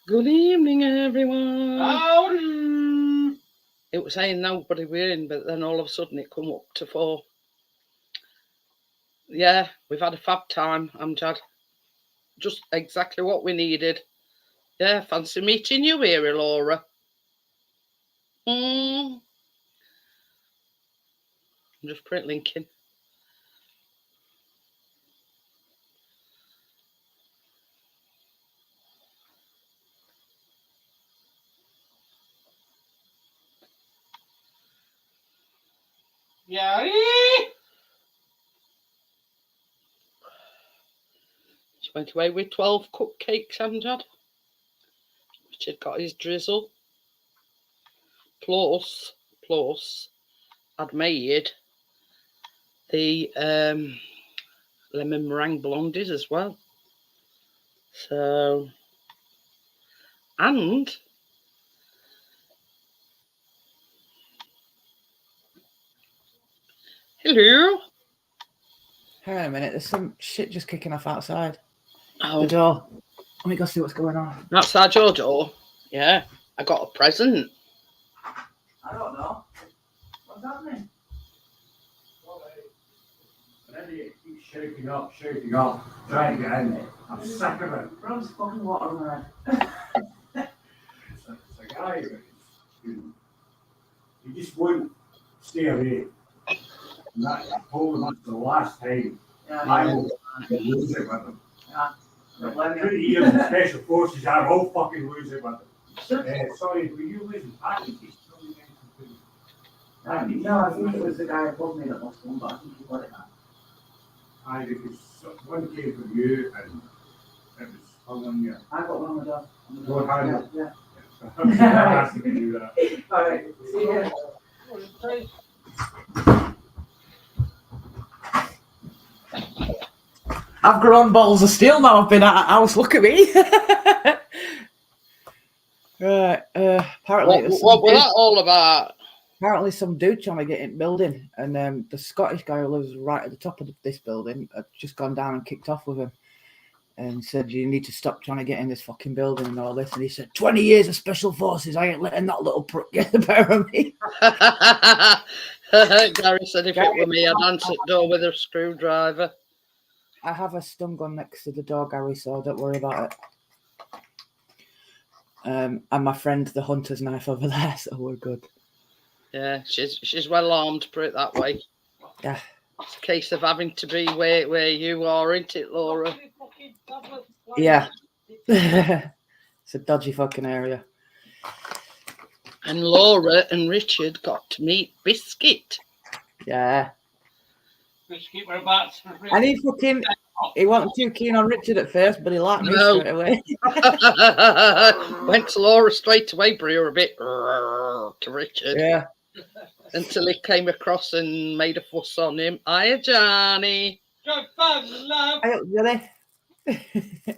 Good evening, everyone. Howdy. It was saying nobody were in, but then all of a sudden it come up to 4. Yeah, we've had a fab time, Amjad. Just exactly what we needed. Yeah, fancy meeting you here, Laura. I'm just print linking. Yeah. She went away with 12 cupcakes, Amjad. Richard got his drizzle. Plus, I'd made the lemon meringue blondies as well. So, and hello. Hang on a minute, there's some shit just kicking off outside Oh, the door. Let me go see what's going on. outside your door? Yeah, I got a present. I don't know. What's happening? Whenever you keep shaking up, trying to get in there. I'm sick of it. Bron's fucking water on my head. It's a guy who he just wouldn't stay away. And that, I told him that's the last time I will lose it with him. Yeah. Pretty years in special forces, I will fucking lose it with him. Sorry, were you losing packages? No, I think it was the guy above me that lost one, but I think he got it now. Aye, because one came from you and it was hung on you. I got one on the door. Door handle? Yeah. I'm asking to do that. Alright, see you. I've grown balls of steel now. I've been at a house. Look at me. Right. Apparently, What was that all about? Apparently, some dude trying to get in building, and the Scottish guy who lives right at the top of this building had just gone down and kicked off with him, and said, "You need to stop trying to get in this fucking building and all this." And he said, "20 years of special forces. I ain't letting that little prick get the better of me." Gary said if it were me, I'd answer the door with a screwdriver. I have a stun gun next to the door, Gary, so don't worry about it. And my friend, the hunter's knife over there, so we're good. Yeah, she's well armed, put it that way. Yeah. It's a case of having to be where you are, isn't it, Laura? Yeah. It's a dodgy fucking area. And Laura and Richard got to meet Biscuit. Yeah. Biscuit, whereabouts? And he wasn't too keen on Richard at first, but he liked me straight away. Went to Laura straight away, but he was a bit to Richard. Yeah. Until he came across and made a fuss on him. Hiya, Johnny. Really?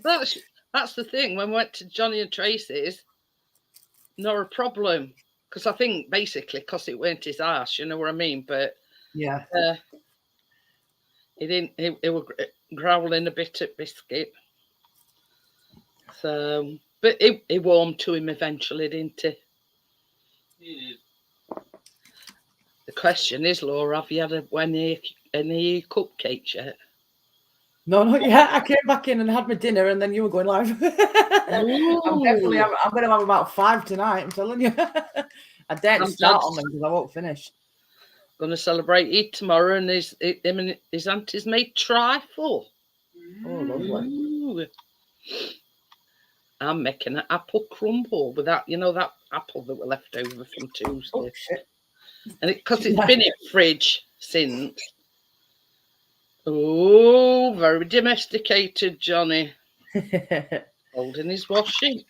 That's the thing. When we went to Johnny and Tracy's, not a problem. Because I think basically, because it weren't his ass, you know what I mean? But yeah, he didn't. He was growling a bit at Biscuit. So, but he warmed to him eventually, didn't he? He did. The question is, Laura, have you had any cupcakes yet? No, not yet. I came back in and had my dinner, and then you were going live. I'm going to have about 5 tonight. I'm telling you. I daren't start on them because I won't finish. Going to celebrate Eid tomorrow, and him and his auntie's made trifle. Oh, lovely. Ooh. I'm making an apple crumble with that, that apple that were left over from Tuesday. Oh, shit. And because it's been in the fridge since. Oh, very domesticated, Johnny. Holding his washing.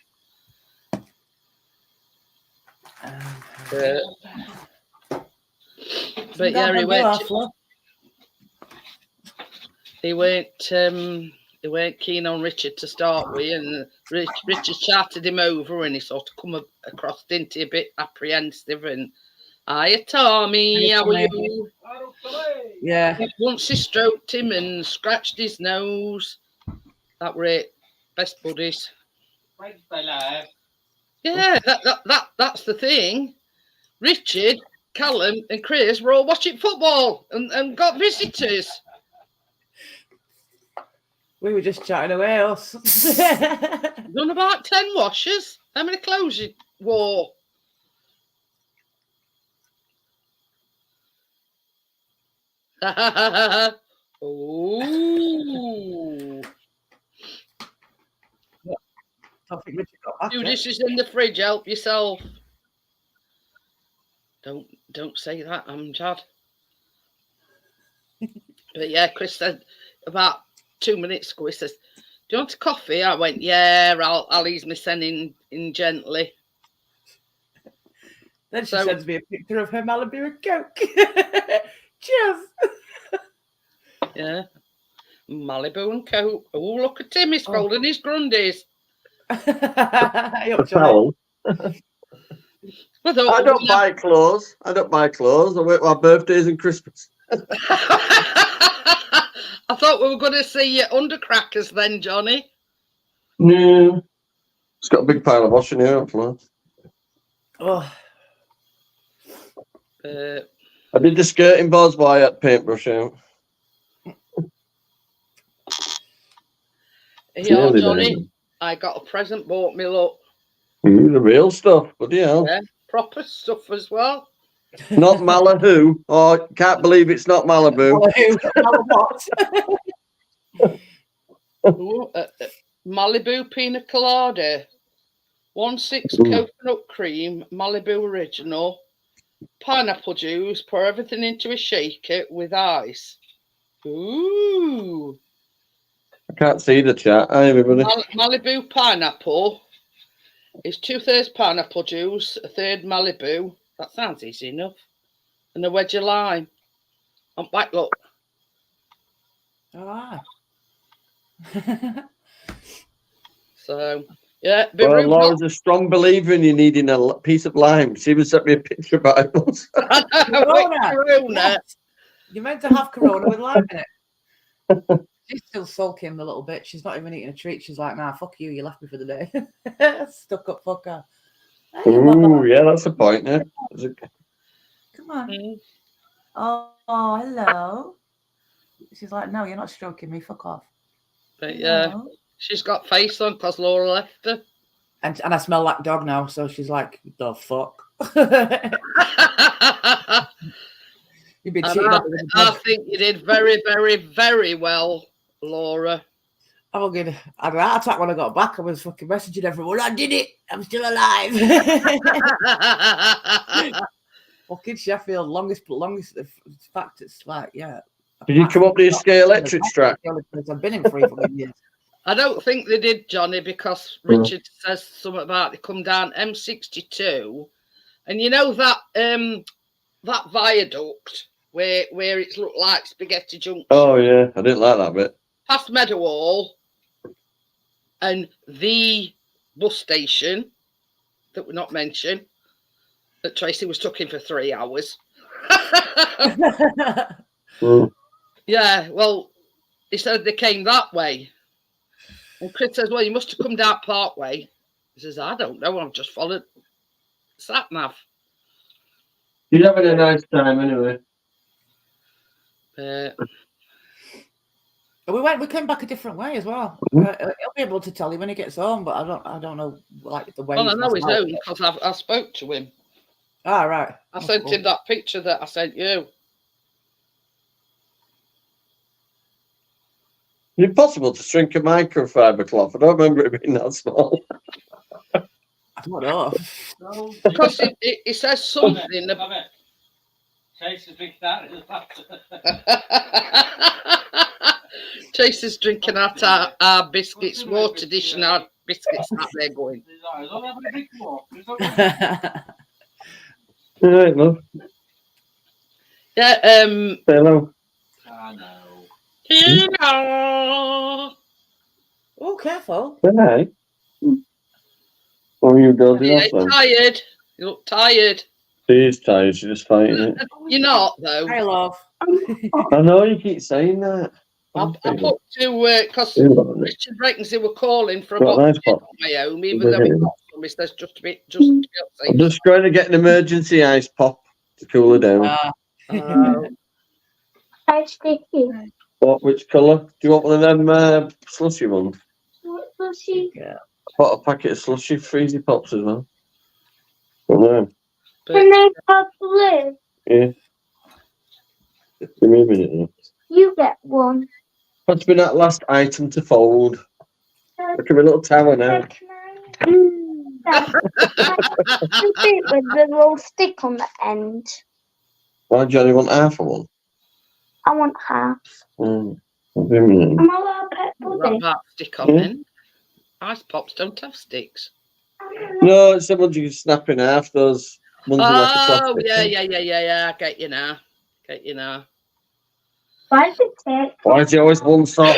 But yeah, he weren't keen on Richard to start with, and Richard chatted him over, and he sort of come across, didn't he, a bit apprehensive. And hiya, Tommy, how are you? Yeah. Once he stroked him and scratched his nose, that were it. Best buddies. Yeah, that's the thing. Richard, Callum, and Chris were all watching football and got visitors. We were just chatting away, us. Done about 10 washers. How many clothes you wore? Oh. I think Richard got back. Two dishes in the fridge. Help yourself. Don't say that, Amjad. But yeah, Chris said about 2 minutes ago. He says, "Do you want a coffee?" I went, "Yeah, I'll ease my sending in gently." Then she So- sends me a picture of her Malibu and Coke. Cheers. Yeah, Malibu and Coke. Oh, look at him! He's folding his grundies. Hey, up, Johnny. Towel. I I don't buy clothes. I don't buy clothes. I wait for my birthdays and Christmas. I thought we were going to see your undercrackers then, Johnny. No. It's got a big pile of washing here on floor. Oh, I did the skirting boards while I had paintbrush out. Here, Really Johnny, nice. I got a present bought me, look. The real stuff, but yeah. Yeah, proper stuff as well. Not Malibu. Oh, can't believe it's not Malibu. Ooh, Malibu pina colada, 1/6 Ooh. coconut cream, Malibu original, pineapple juice. Pour everything into a shaker with ice. Ooh, I can't see the chat. Hi, everybody. Malibu pineapple is 2/3 pineapple juice, 1/3 Malibu. That sounds easy enough. And a wedge of lime. On back, look. All right. So, yeah, bit Well, rude not- Laura's a strong believer in you needing a piece of lime. She even sent me a picture about it once. Corona. Corona. Yes. You're meant to have Corona with lime in it. She's still sulking a little bit. She's not even eating a treat. She's like, "Nah, fuck you. You left me for the day." Stuck up fucker. Hey, Ooh, Mama. yeah, that's a point. Yeah. Come on. Mm. Oh, hello. She's like, "No, you're not stroking me. Fuck off." But yeah, Hello. she's got face on because Laura left her. And I smell like dog now, so she's like, "The fuck." You've been And cheating on me with a I dog. think you did very, very, very well, Laura. I had a heart attack when I got back. I was fucking messaging everyone. I did it. I'm still alive. Fucking Sheffield, longest. In fact, it's like, yeah. Did you come up to your Sky Electric track? The only place I've been in 3 fucking years. I don't think they did, Johnny, because Richard says something about they come down M62, and you know that that viaduct where it's looked like Spaghetti Junction, Oh, yeah. I didn't like that bit. past Meadowhall, and the bus station that we're not mentioned, that Tracy was stuck in for 3 hours. Mm. Yeah, well, he said they came that way. And Chris says, "Well, you must have come down Parkway." He says, "I don't know. I've just followed sat nav." You're having a nice time anyway. We came back a different way as well. Mhm. He'll be able to tell you when he gets home, but I don't know like the way. Well, I know he's his own because I spoke to him. Ah, right. I sent him that picture that I sent you. Is it possible to shrink a microfiber cloth? I don't remember it being that small. I don't know. Because it says something about... Chase is drinking out our biscuits, water dish, and our biscuits that they're going. All right, love. Yeah, Say hello. you know. Oh, careful. Say hi. Oh, you dozing Yeah, off then? tired. You look tired. She's tired. She's just fighting it. You're not, though. Hi, love. I know you keep saying that. I put to because Yeah. Richard reckons they were calling for a Got a box nice pop. at my home, even though it's not some. He says just a bit, just I'm to feel just going to get an emergency ice pop to cool her down. safe. I sticky. What? Which colour? Do you want one of them slushy ones? What was she? Yeah. Bought a packet of slushy freezy pops as well. Well, Can they have blue? yeah. Give me a minute. Now. You get one. What's been that last item to fold? Look at my little tower now. Can I? With the little stick on the end. Why, Johnny, want half of one? I want half. Give me a minute. Am I allowed to pet That Buddy? might stick on then. Ice pops don't have sticks. No, it's the ones you can snap in half. Those ones with like a Oh, plastic. yeah. I get you now. Why does it take? Why is he always one sock?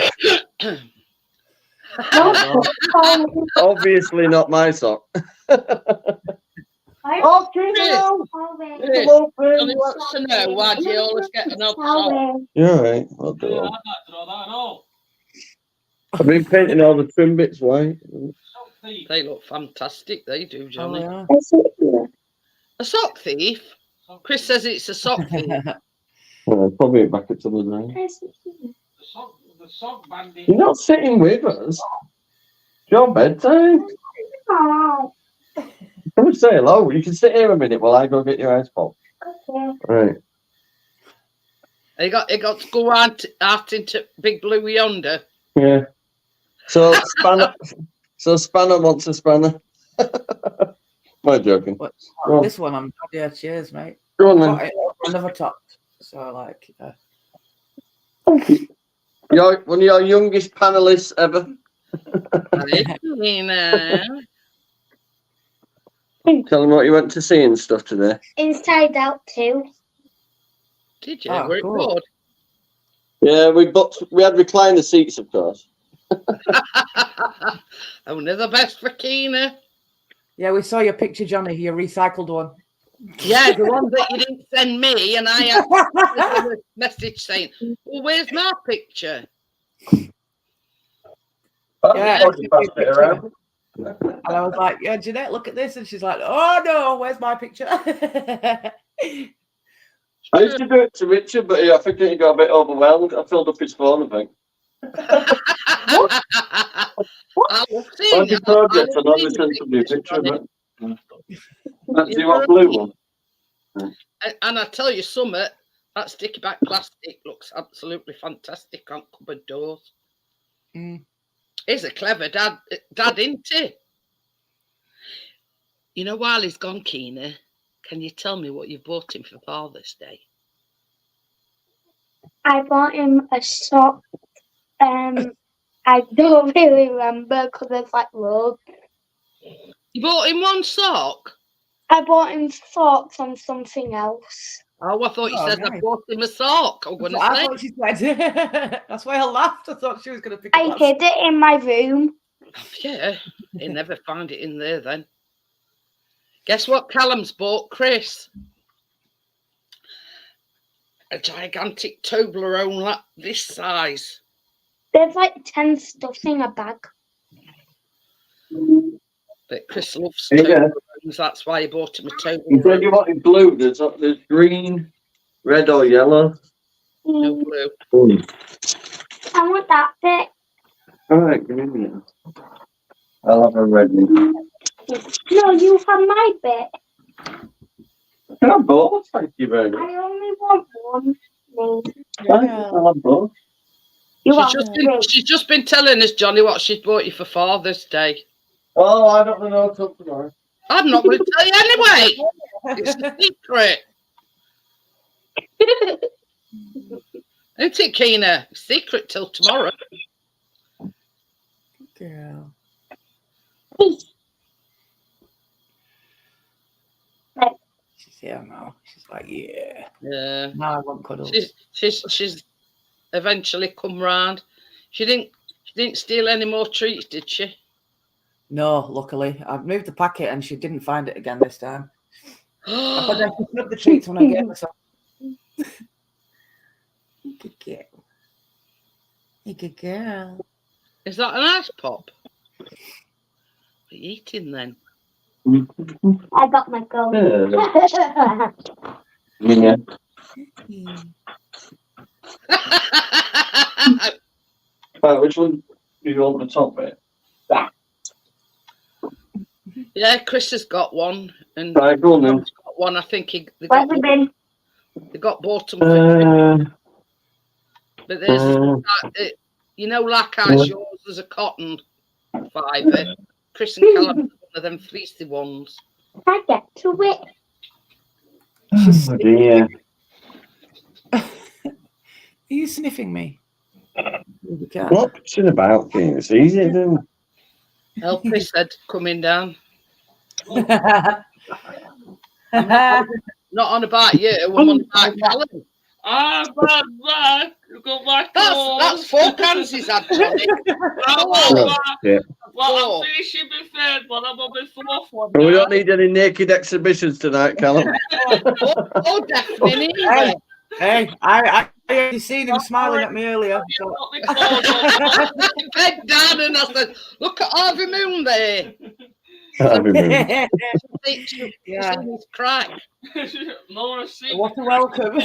No, Obviously not my sock. oh, Chris, Johnny wants to know why do you always get an odd sock? You're all right. I'll do Yeah, it. I'd like to know that. I know. I've been painting all the trim bits white. Sock thief. They look fantastic, they do, Oh, Johnny. yeah. A sock thief? Sock Chris thief. says it's a sock thief. Well, probably back up to the nine. The sock bandit. You're not sitting with us. It's your bedtime. Oh, Come and say hello. You can sit here a minute while I go get your ice pop. okay. Right. He got to go out into Big Blue yonder. Yeah. So Spanner wants a spanner. I'm joking. What? Go on. This one, yeah, cheers, mate. Go on Got then. it another top. So, like, You're one of your youngest panelists ever. You know. Tell them what you went to see and stuff today. Inside Out too. Did you? Oh, Were it cool. good? Yeah, we had recliner seats, of course. Only the best for Keena. yeah, we saw your picture, Johnny, your recycled one. Yeah, the one that you didn't send me, and I had a message saying, "Well, where's my picture?" Yeah. I'll just pass it around. And I was like, yeah, Jeanette, look at this. And she's like, oh, no, where's my picture? I used to do it to Richard, but I think he got a bit overwhelmed. I filled up his phone, I think. I love seeing On your it. project, I I love don't seeing listen to the pictures picture on of it. it. Do you want blue one? And I tell you something, that sticky back plastic looks absolutely fantastic on cupboard doors. Mm. He's a clever dad, isn't he? You know, while he's gone, Keena, can you tell me what you bought him for Father's Day? I bought him a sock. I don't really remember because there's like loads. You bought him one sock? I bought him socks and something else. Oh, I thought you Oh, said I nice. bought him a sock. I'm going to I say. thought she said. That's why I laughed. I thought she was going to pick I it up. hid it in my room. Yeah, he'll never find it in there then. Guess what Callum's bought Chris? A gigantic Toblerone this size. There's like 10 stuff in a bag. But Chris loves Yeah. Toblerones, that's why he bought him a You said you Toblerone. wanted blue. There's green, red, or yellow. No blue. I want that bit. All right, give me a minute. I'll have a red one. No, you have my bit. Can I have both? Thank you very much. I only want one. No. I'll have both. You have three. She's just been telling us, Johnny, what she's bought you for Father's Day. Oh, I don't know until tomorrow. I'm not going to tell you anyway. It's a secret. Isn't it, Keena? Secret till tomorrow. Girl. She's here now. She's like, yeah. Yeah. Now I want cuddles. She's eventually come round. She didn't steal any more treats, did she? No, luckily. I've moved the packet and she didn't find it again this time. But then she took the treats when I gave her some. You good girl. Is that an ice pop? What are you eating then? I got my goal. Yeah. Right, which one do you want the top bit? Yeah, Chris has got one, and Right, go on then. Tom's got one. I think they Where's the bin? bought them for Christmas. But there's, uh, you know, like ours, yours was a cotton fibre. Chris and Callum had one of them fleecy ones. I get to it. oh dear. Are you sniffing me? You can't. What's it about, King? It's easy, isn't it? LP said coming down. Not on about you, I'm on about Callum. Ah, man. You got my That's 4 cans he's had, Johnny. Yeah. Well, I'm finishing my third one. I'm on my fourth one. Well, we now. don't need any naked exhibitions tonight, Callum. Oh, definitely neither. Hey, I already seen him smiling at me earlier. You So. got me clothes on. Bed down and I said, look at Harvey Moon there. She's Yeah. in his crack. Laura, see. What a welcome.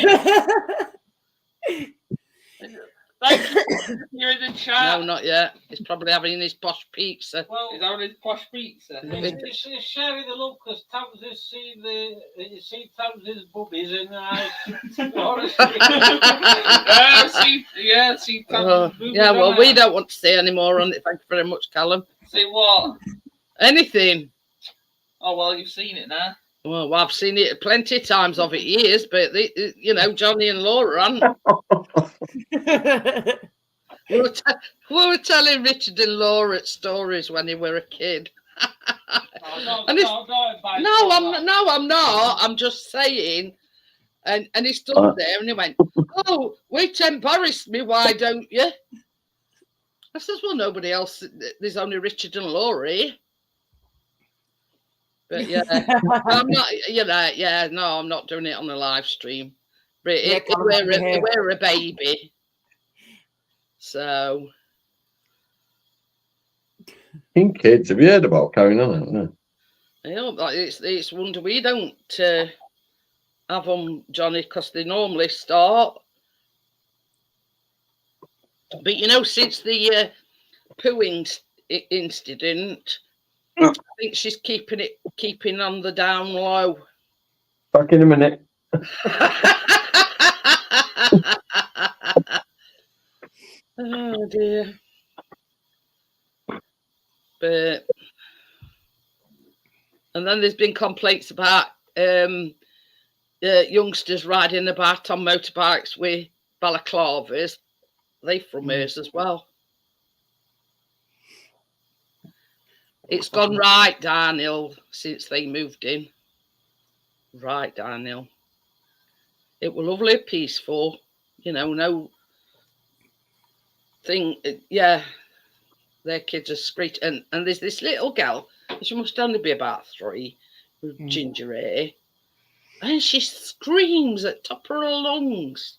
Thank you. You're in the chat. No, not yet. He's probably having his posh pizza. Well, he's having his posh pizza. Mhm. He's sharing the love because Tams has seen Tams' boobies and see Tams' Oh, boobies. yeah, well, on we it. don't want to say any more on it. Thank you very much, Callum. See what? Anything. Oh well, you've seen it now. Well, I've seen it plenty of times of it years, but you know, Johnny and Laura, we were telling Richard and Laura stories when they were a kid. And it's- No, I'm not. I'm just saying. And he stood there and he went, "Oh, wait, embarrass me, why don't you?" I says, "Well, nobody else. There's only Richard and Laura here." But yeah, I'm not. You know, yeah, no, I'm not doing it on the live stream. But we're a baby, so. King kids, have you heard about carrying on? No. You know, like it's wonder we don't have them, Johnny, because they normally start. But you know, since the pooing incident, I think she's keeping on the down low. Back in a minute. Oh dear. But and then there's been complaints about youngsters riding about on motorbikes with balaclavas. They from hers as well. It's gone right downhill since they moved in. Right downhill. It was lovely, peaceful, you know, no thing. Yeah, their kids are screeching. And there's this little girl, she must only be about 3, with ginger hair. And she screams at top of her lungs.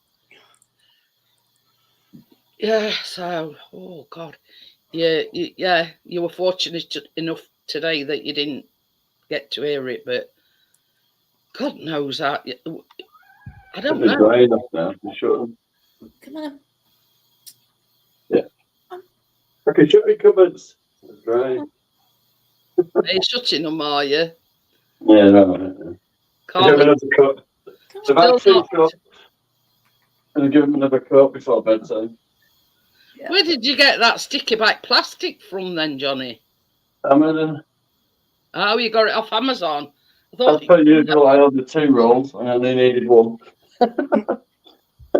Yeah, so, oh God. Yeah, you were fortunate enough today that you didn't get to hear it, but God knows that. I don't know. Dry enough now. You sure? Come on. Okay, shut your cupboards. It's dry. Are you shutting them, are you? Yeah, no. Give him another cup. It's about 2 cups. I'm going to give him another cup before bedtime. Where did you get that sticky back plastic from then, Johnny? Amazon. Oh, you got it off Amazon. I As thought per usual, I ordered 2 rolls and I only needed 1.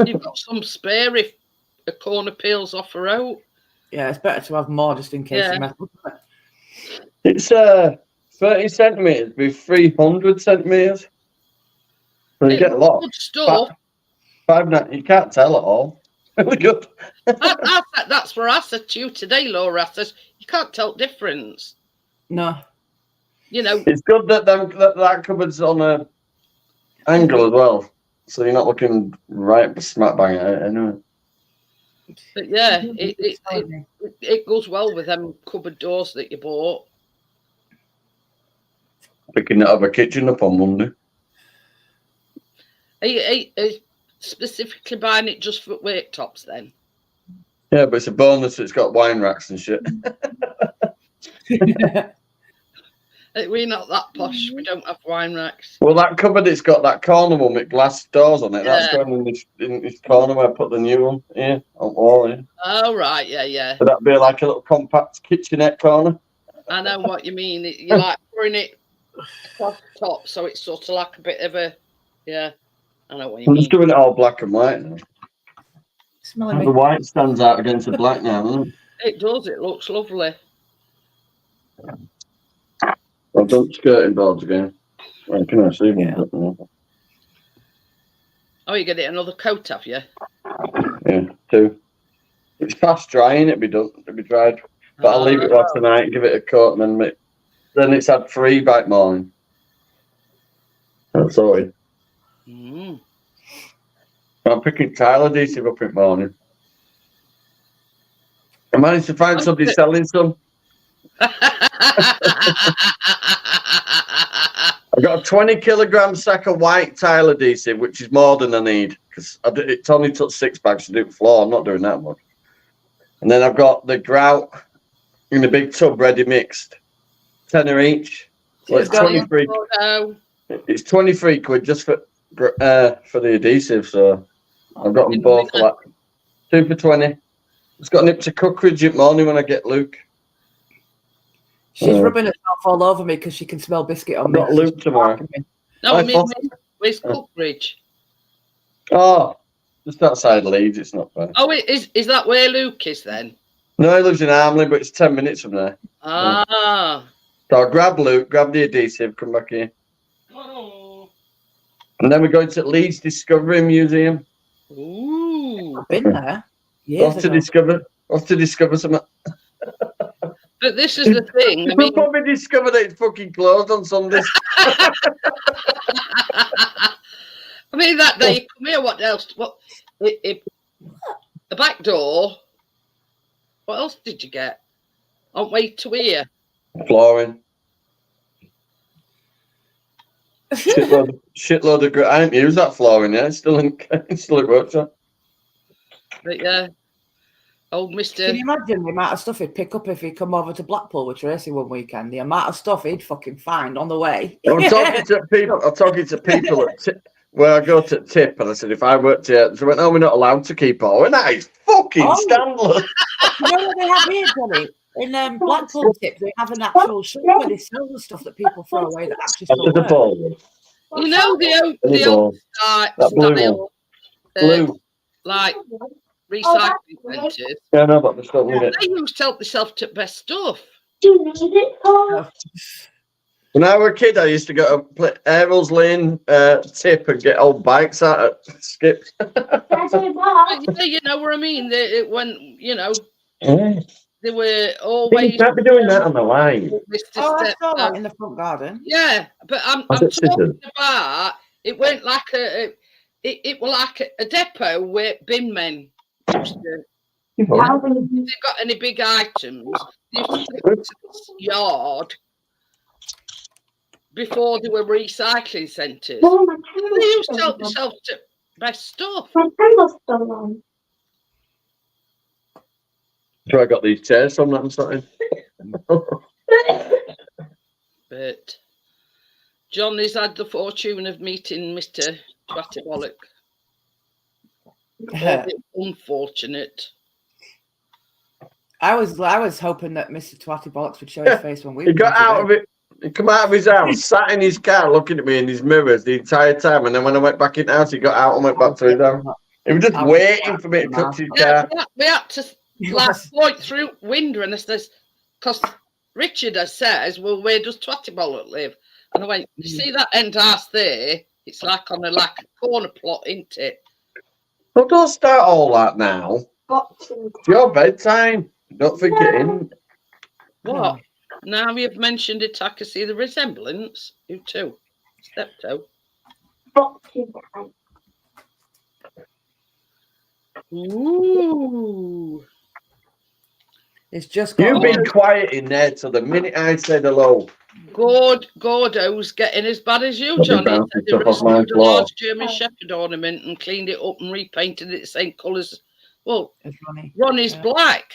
you've got some spare if a corner peels off a rope. Yeah, it's better to have more just in case. Yeah. You mess up. It's 30 centimetres by 300 centimetres. So you get a lot. Good stuff. 5, you can't tell at all. Really good. That's where I said to you today, Laura. I says, you can't tell the difference. No. You know, It's good that that cupboard's on a angle as well. So you're not looking right smack bang at it anyway. But yeah, it goes well with them cupboard doors that you bought. Picking that other kitchen up on Monday. Are you specifically buying it just for worktops then? Yeah, but it's a bonus. It's got wine racks and shit. We're not that posh. We don't have wine racks. Well, that cupboard, it's got that corner one with glass doors on it. That's Yeah. going in this corner where I put the new one here on wall. Yeah. Oh, right. Yeah. So that'd be like a little compact kitchenette corner. I know what you mean. You like putting it across the top, so it's sort of like a bit of a, yeah. I know what you I'm mean. just doing it all black and white now. Smelling The me. white stands out against the black now, doesn't it? It does. It looks lovely. I've done skirting boards again. Well, can I see one? Oh, you get it another coat, have you? Yeah, 2. It's fast drying. It'd be done. It'd be dried. But I'll leave it there tonight. Give it a coat, and then it's had 3 by morning. That's all. Mm. I'm picking tile adhesive up in the morning. I managed to find somebody selling some. I got a 20 kilogram sack of white tile adhesive, which is more than I need because it only took 6 bags to do the floor. I'm not doing that much. And then I've got the grout in a big tub ready mixed, tenner each. So it's 23. It's 23 quid just for the adhesive. So I've got them both for that. 2 for 20. It's got nips of cookridge in the morning when I get Luke. She's rubbing herself all over me because she can smell biscuit on I've me. got Luke tomorrow. No, I mean, where's Cookbridge? Oh, just outside Leeds. It's not bad. Oh, is that where Luke is then? No, he lives in Armley, but it's 10 minutes from there. Ah. So I'll grab Luke, grab the adhesive, come back here. Oh. And then we're going to Leeds Discovery Museum. Ooh. I've been there. Years Off to ago. discover some. But this is the thing. I We'll mean, probably discover that it's fucking closed on Sundays. I mean that day you come here. What else? What? The back door. What else did you get? On way to here. Flooring. Shitload of. I haven't used that flooring yet. It's still at workshop. But yeah, old Mister. Can you imagine the amount of stuff he'd pick up if he'd come over to Blackpool with Tracy one weekend? The amount of stuff he'd fucking find on the way. I'm talking to people at where I go to tip, and I said if I worked here, they went, "No, we're not allowed to keep all." And that is fucking scandalous. You know what they have here, Johnny? In Blackpool tip, they have an actual shop where they sell the stuff that people throw away that actually still works. You know the old style, Blue. like recycling centres. Yeah, no, but they still need it. They used to help themselves to best stuff. Do you need it for? When I was a kid, I used to go to play Errol's Lane tip and get old bikes out at Skips. Yeah, you know what I mean. When they were always. You can't be doing that on the line. I saw that in the front garden. Yeah, but I'm talking about it. Went like it was like a depot where bin men used to. If they got any big items, they used to take it to this yard before they were recycling centres. Oh, my They used to help themselves to best stuff. My candle's still on. So I got these chairs from that and something. But John has had the fortune of meeting Mr. Twatty Bollock. Unfortunate. I was hoping that Mr. Twatty Bollocks would show his face when we. He got out of it. He come out of his house, sat in his car, looking at me in his mirrors the entire time, and then when I went back in the house, he got out and went back to his house. He was just waiting for me to touch his car. We had to point through window, and I says, because Richard says, well, where does Twatty Bollock live? And I went, you see that end house there? It's like on a corner plot, isn't it? Well, don't start all that now. It's your bedtime. Don't think it in. What? Now you've mentioned it, I can see the resemblance. You too. Steptoe. Boxing time. Ooh. It's just You've got been quiet in there till the minute I said hello. Gordo's getting as bad as you, I'll be Johnny. bouncing Said he stuff off my restored a floor. large German Shepherd ornament and cleaned it up and repainted it the same colours. Well, it's Ronnie. Ronnie's Yeah. black.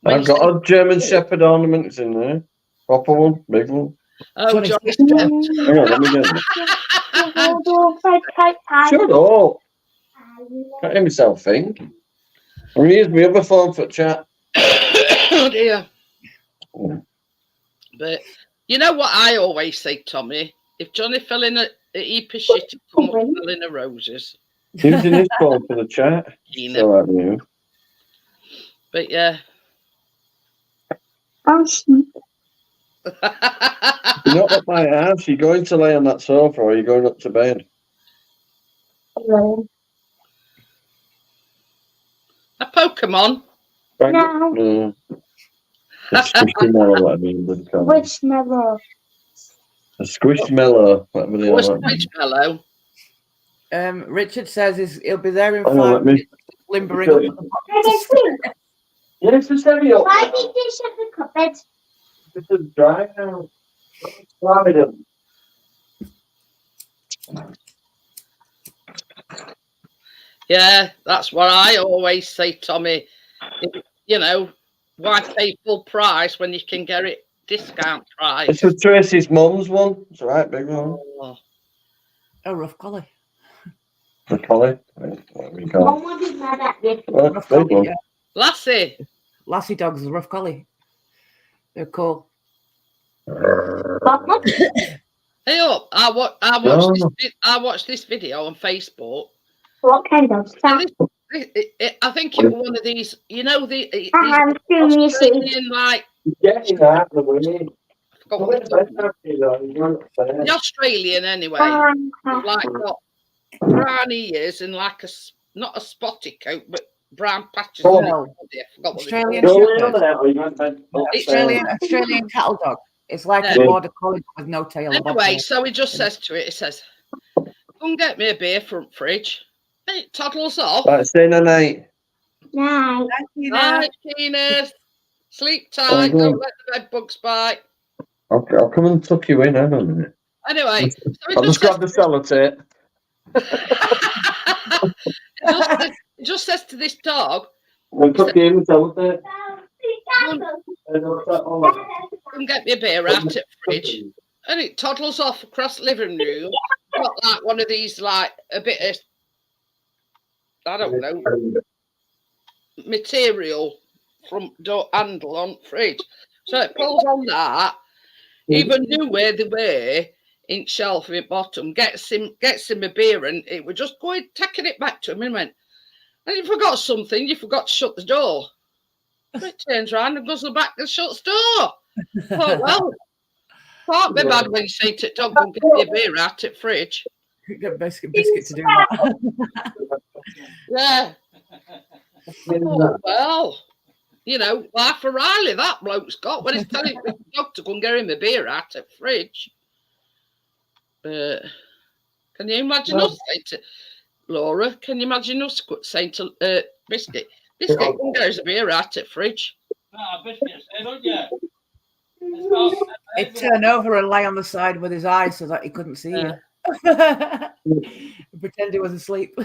When I've you got say- a German Shepherd ornaments in there. Proper one, big one. Oh, Johnny's Johnny's sister. Hang on, let me get it. Shut up. Can't hear myself think. I'm going to use my other phone for chat. Oh dear. But you know what I always say, Tommy? If Johnny fell in a heap of shit, he'd come up and fell in a roses. Using this phone for the chat. You It's know. all right with you. But yeah. You're not at my house. You're going to lay on that sofa or you're going up to bed? A Pokemon. No. A squishmallow, whatever you would call it. Which never? A squishmallow, whatever they Was are. Squishmallow. Richard says he'll be there in Hang on, 5 let me- minutes, limbering up at the bottom. Yes, it's heavy up. Why did you shut the cupboard? This is dry now. Slide them. Yeah, that's what I always say, Tommy. You know, why pay full price when you can get it discount price? This was Tracy's mum's one. It's all right, big one. Oh, A rough collie. The collie. Right, there we go. Mum would be mad at you. Right, Rough big collie, one. yeah. Lassie. Lassie dogs is a rough collie. They're cool. Mum, Hey up! I watched this video on Facebook. what kind of stuff? I think it was one of these. You know these I'm doing you see. Australian like. Getting out of the way. I forgot what the Australian anyway. Like got brown ears and like not a spotty coat, but brown patches on it. No. I forgot what Australian Shepherd. Australian cattle dog. It's like Yeah. a border collie with no tail. and Anyway, bobtail. so he just says to it, he says, "Go and get me a beer front fridge." And it toddles off. Right, stay the night. Nice. Right, Keeners. Sleep tight. go. Don't let the bed bugs bite. I'll come and tuck you in. Hang on a minute. Anyway, so he I'll just just, grab the sellotape. he just says to this dog, We'll tuck you in with sellotape. "Go and get me a beer out at the fridge." And it toddles off across the living room. Got like one of these, like a bit of, I don't know, material from door handle on fridge. So it pulls on that, even knew where they were in shelf in bottom, gets him a beer, and it was just going, taking it back to him and went, "And you forgot something, you forgot to shut the door." So it turns around and goes back and shuts the door. I thought, well, can't be bad when you say to dog, "Go and get me a beer out at fridge." Get biscuit to do that. Yeah. Oh, well, you know, life for Riley, that bloke's got when he's telling the dog to go and get him a beer out at fridge. Can you imagine us saying to Laura? Can you imagine us saying to Biscuit, "Biscuit, go and get us a beer out at fridge"? Biscuits, don't you? He'd turn over and lay on the side with his eyes so that he couldn't see you. Pretend he was asleep.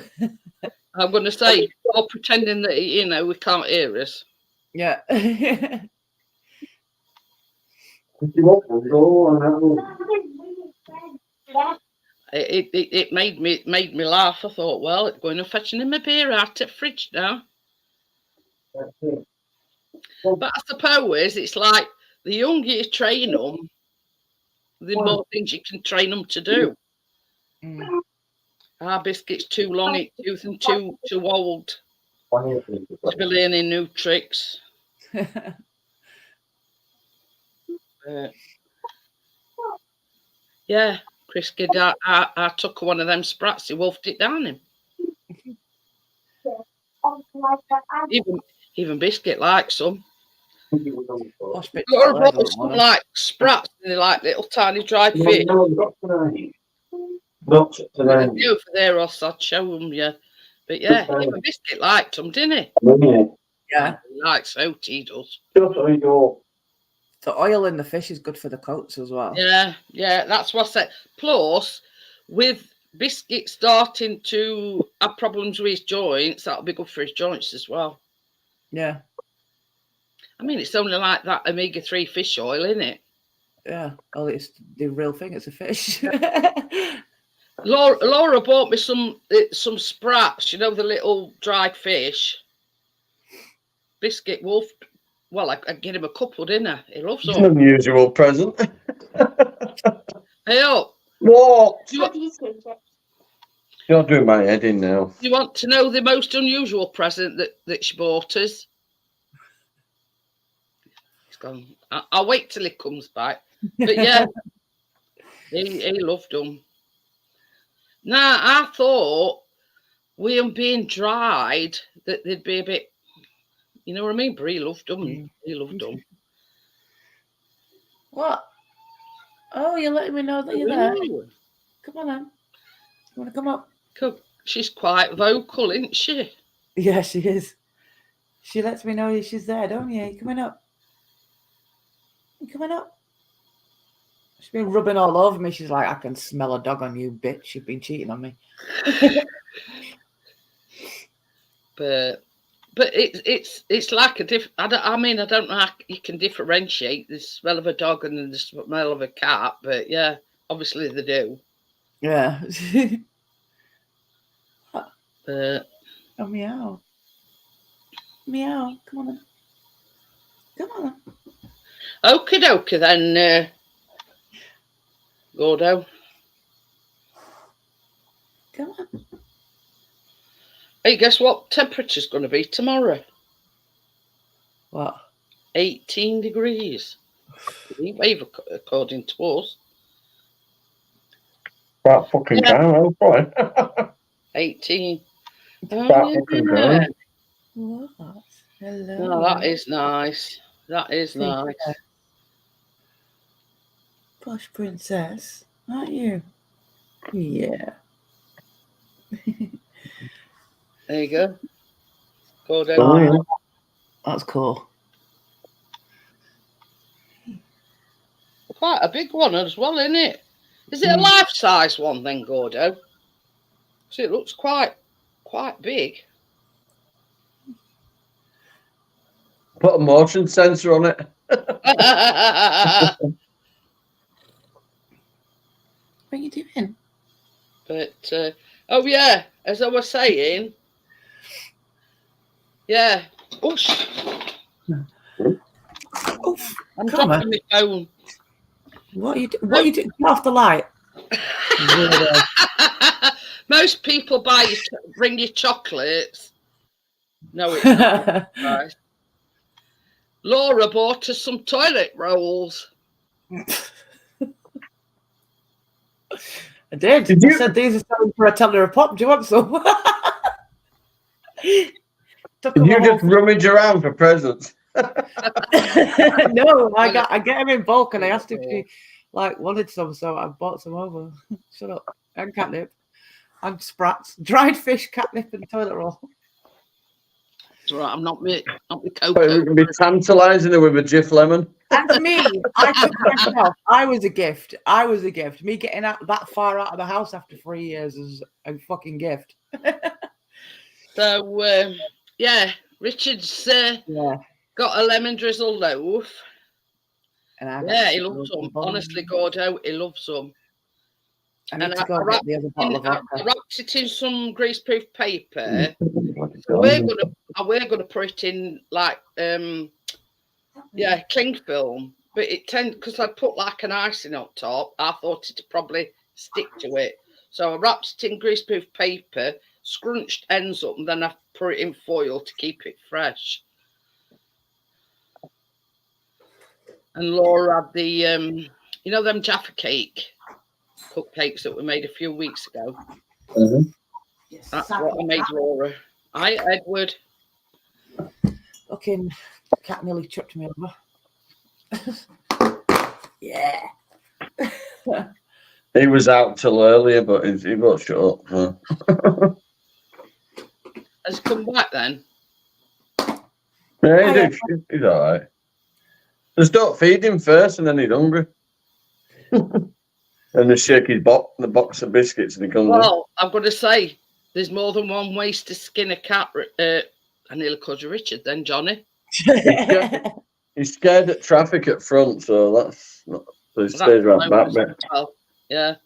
I'm going to say, or pretending that you know we can't hear us. Yeah. It made me laugh. I thought, well, it's going and fetching him a beer out at fridge now. But I suppose it's like the younger you train them, the more things you can train them to do. Mm. Our Biscuit's too long in tooth and too old to be learning new tricks. Yeah, Chris Kidd, I took one of them sprats, he wolfed it down him. Even Biscuit likes some. Hospital, Laura I bought don't some know. like sprats, and they're like little tiny dried fish. Not I today. do for there, else I'd show them you. But yeah, him and Biscuit liked them, didn't he? Yeah. He likes oat, he does. The oil in the fish is good for the coats as well. Yeah, yeah, that's what I said. Plus, with Biscuit starting to have problems with his joints, that'll be good for his joints as well. Yeah. I mean, it's only like that omega-3 fish oil, isn't it? Yeah. Oh, it's the real thing. It's a fish. Laura bought me some sprats, you know, the little dried fish. Biscuit Wolf. Well, I get him a couple, didn't I? He loves It's an them. unusual present. Hey, up. What? How do you take it? You're doing my head in now. You want to know the most unusual present that she bought us? He's gone. I'll wait till he comes back. But yeah, he loved them. Now, I thought with them being dried that they'd be a bit, you know what I mean? But he loved them. He loved them. What? Oh, you're letting me know that you're there. Ooh. Come on, then. You want to come up? She's quite vocal, isn't she? Yeah, she is. She lets me know she's there, don't you? You coming up? You coming up? She's been rubbing all over me. She's like, I can smell a dog on you, bitch. You've been cheating on me. But it's like a I mean, I don't know how you can differentiate the smell of a dog and the smell of a cat, but yeah, obviously they do. Yeah. But Oh, meow. Meow. Come on then. Come on then. okie dokie then, Gordo. Come on. Hey, guess what temperature's going to be tomorrow? What? 18 degrees. Heat wave according to us. That fucking Yeah. cow, boy. 18. That fucking cow. What? Hello. Oh, that is nice. That is nice. Posh princess, aren't you? Yeah. There you go. Gordo. Oh, yeah. That's cool. Quite a big one as well, isn't it? Is it a life-size one then, Gordo? So it looks quite big. Put a motion sensor on it. What are you doing? But oh yeah, as I was saying, yeah. Oosh. Oof. I'm Come dropping my phone. What are you doing? What are you doing? Get off the light. Most people bring you chocolates. No, it's not. Right. Laura bought us some toilet rolls. I did. Did I you- said these are selling for a tenner a pop. Do you want some? Took Did them you all. just rummage around for presents? No, I get them in bulk, and I asked if she wanted some, so I bought some over. Shut up. And catnip, and sprats, dried fish, catnip, and toilet roll. It's all right, I'm not me But it Coco. would be tantalising her with a Jif lemon. And me, I took myself. I was a gift. I was a gift. Me getting out that far out of the house after 3 years is a fucking gift. So yeah, Richard's Yeah. got a lemon drizzle loaf. And I got Yeah, he some loves local them. bun. Honestly, Gordo, he loves them. I need and to I- go I and get the other bottle of I vodka. wrapped it in some greaseproof paper. We're gonna put it in like cling film, but it because I put like an icing on top. I thought it'd probably stick to it, so I wrapped it in greaseproof paper, scrunched ends up, and then I put it in foil to keep it fresh. And Laura had the you know them Jaffa cupcakes that we made a few weeks ago. Yes, That's what I made Laura. Hi, Edward. Fucking cat nearly chucked me over. Yeah. He was out till earlier, but he won't shut up. So. Has he come back then? Yeah, he's all right. Just don't feed him first, and then he's hungry. And they shake his the box of biscuits, and he comes in. Well, I've got to say, there's more than one ways to skin a cat. I nearly called you Richard then, Johnny. He's scared at traffic at front, so that's not. So he stays right back bit. Well, yeah.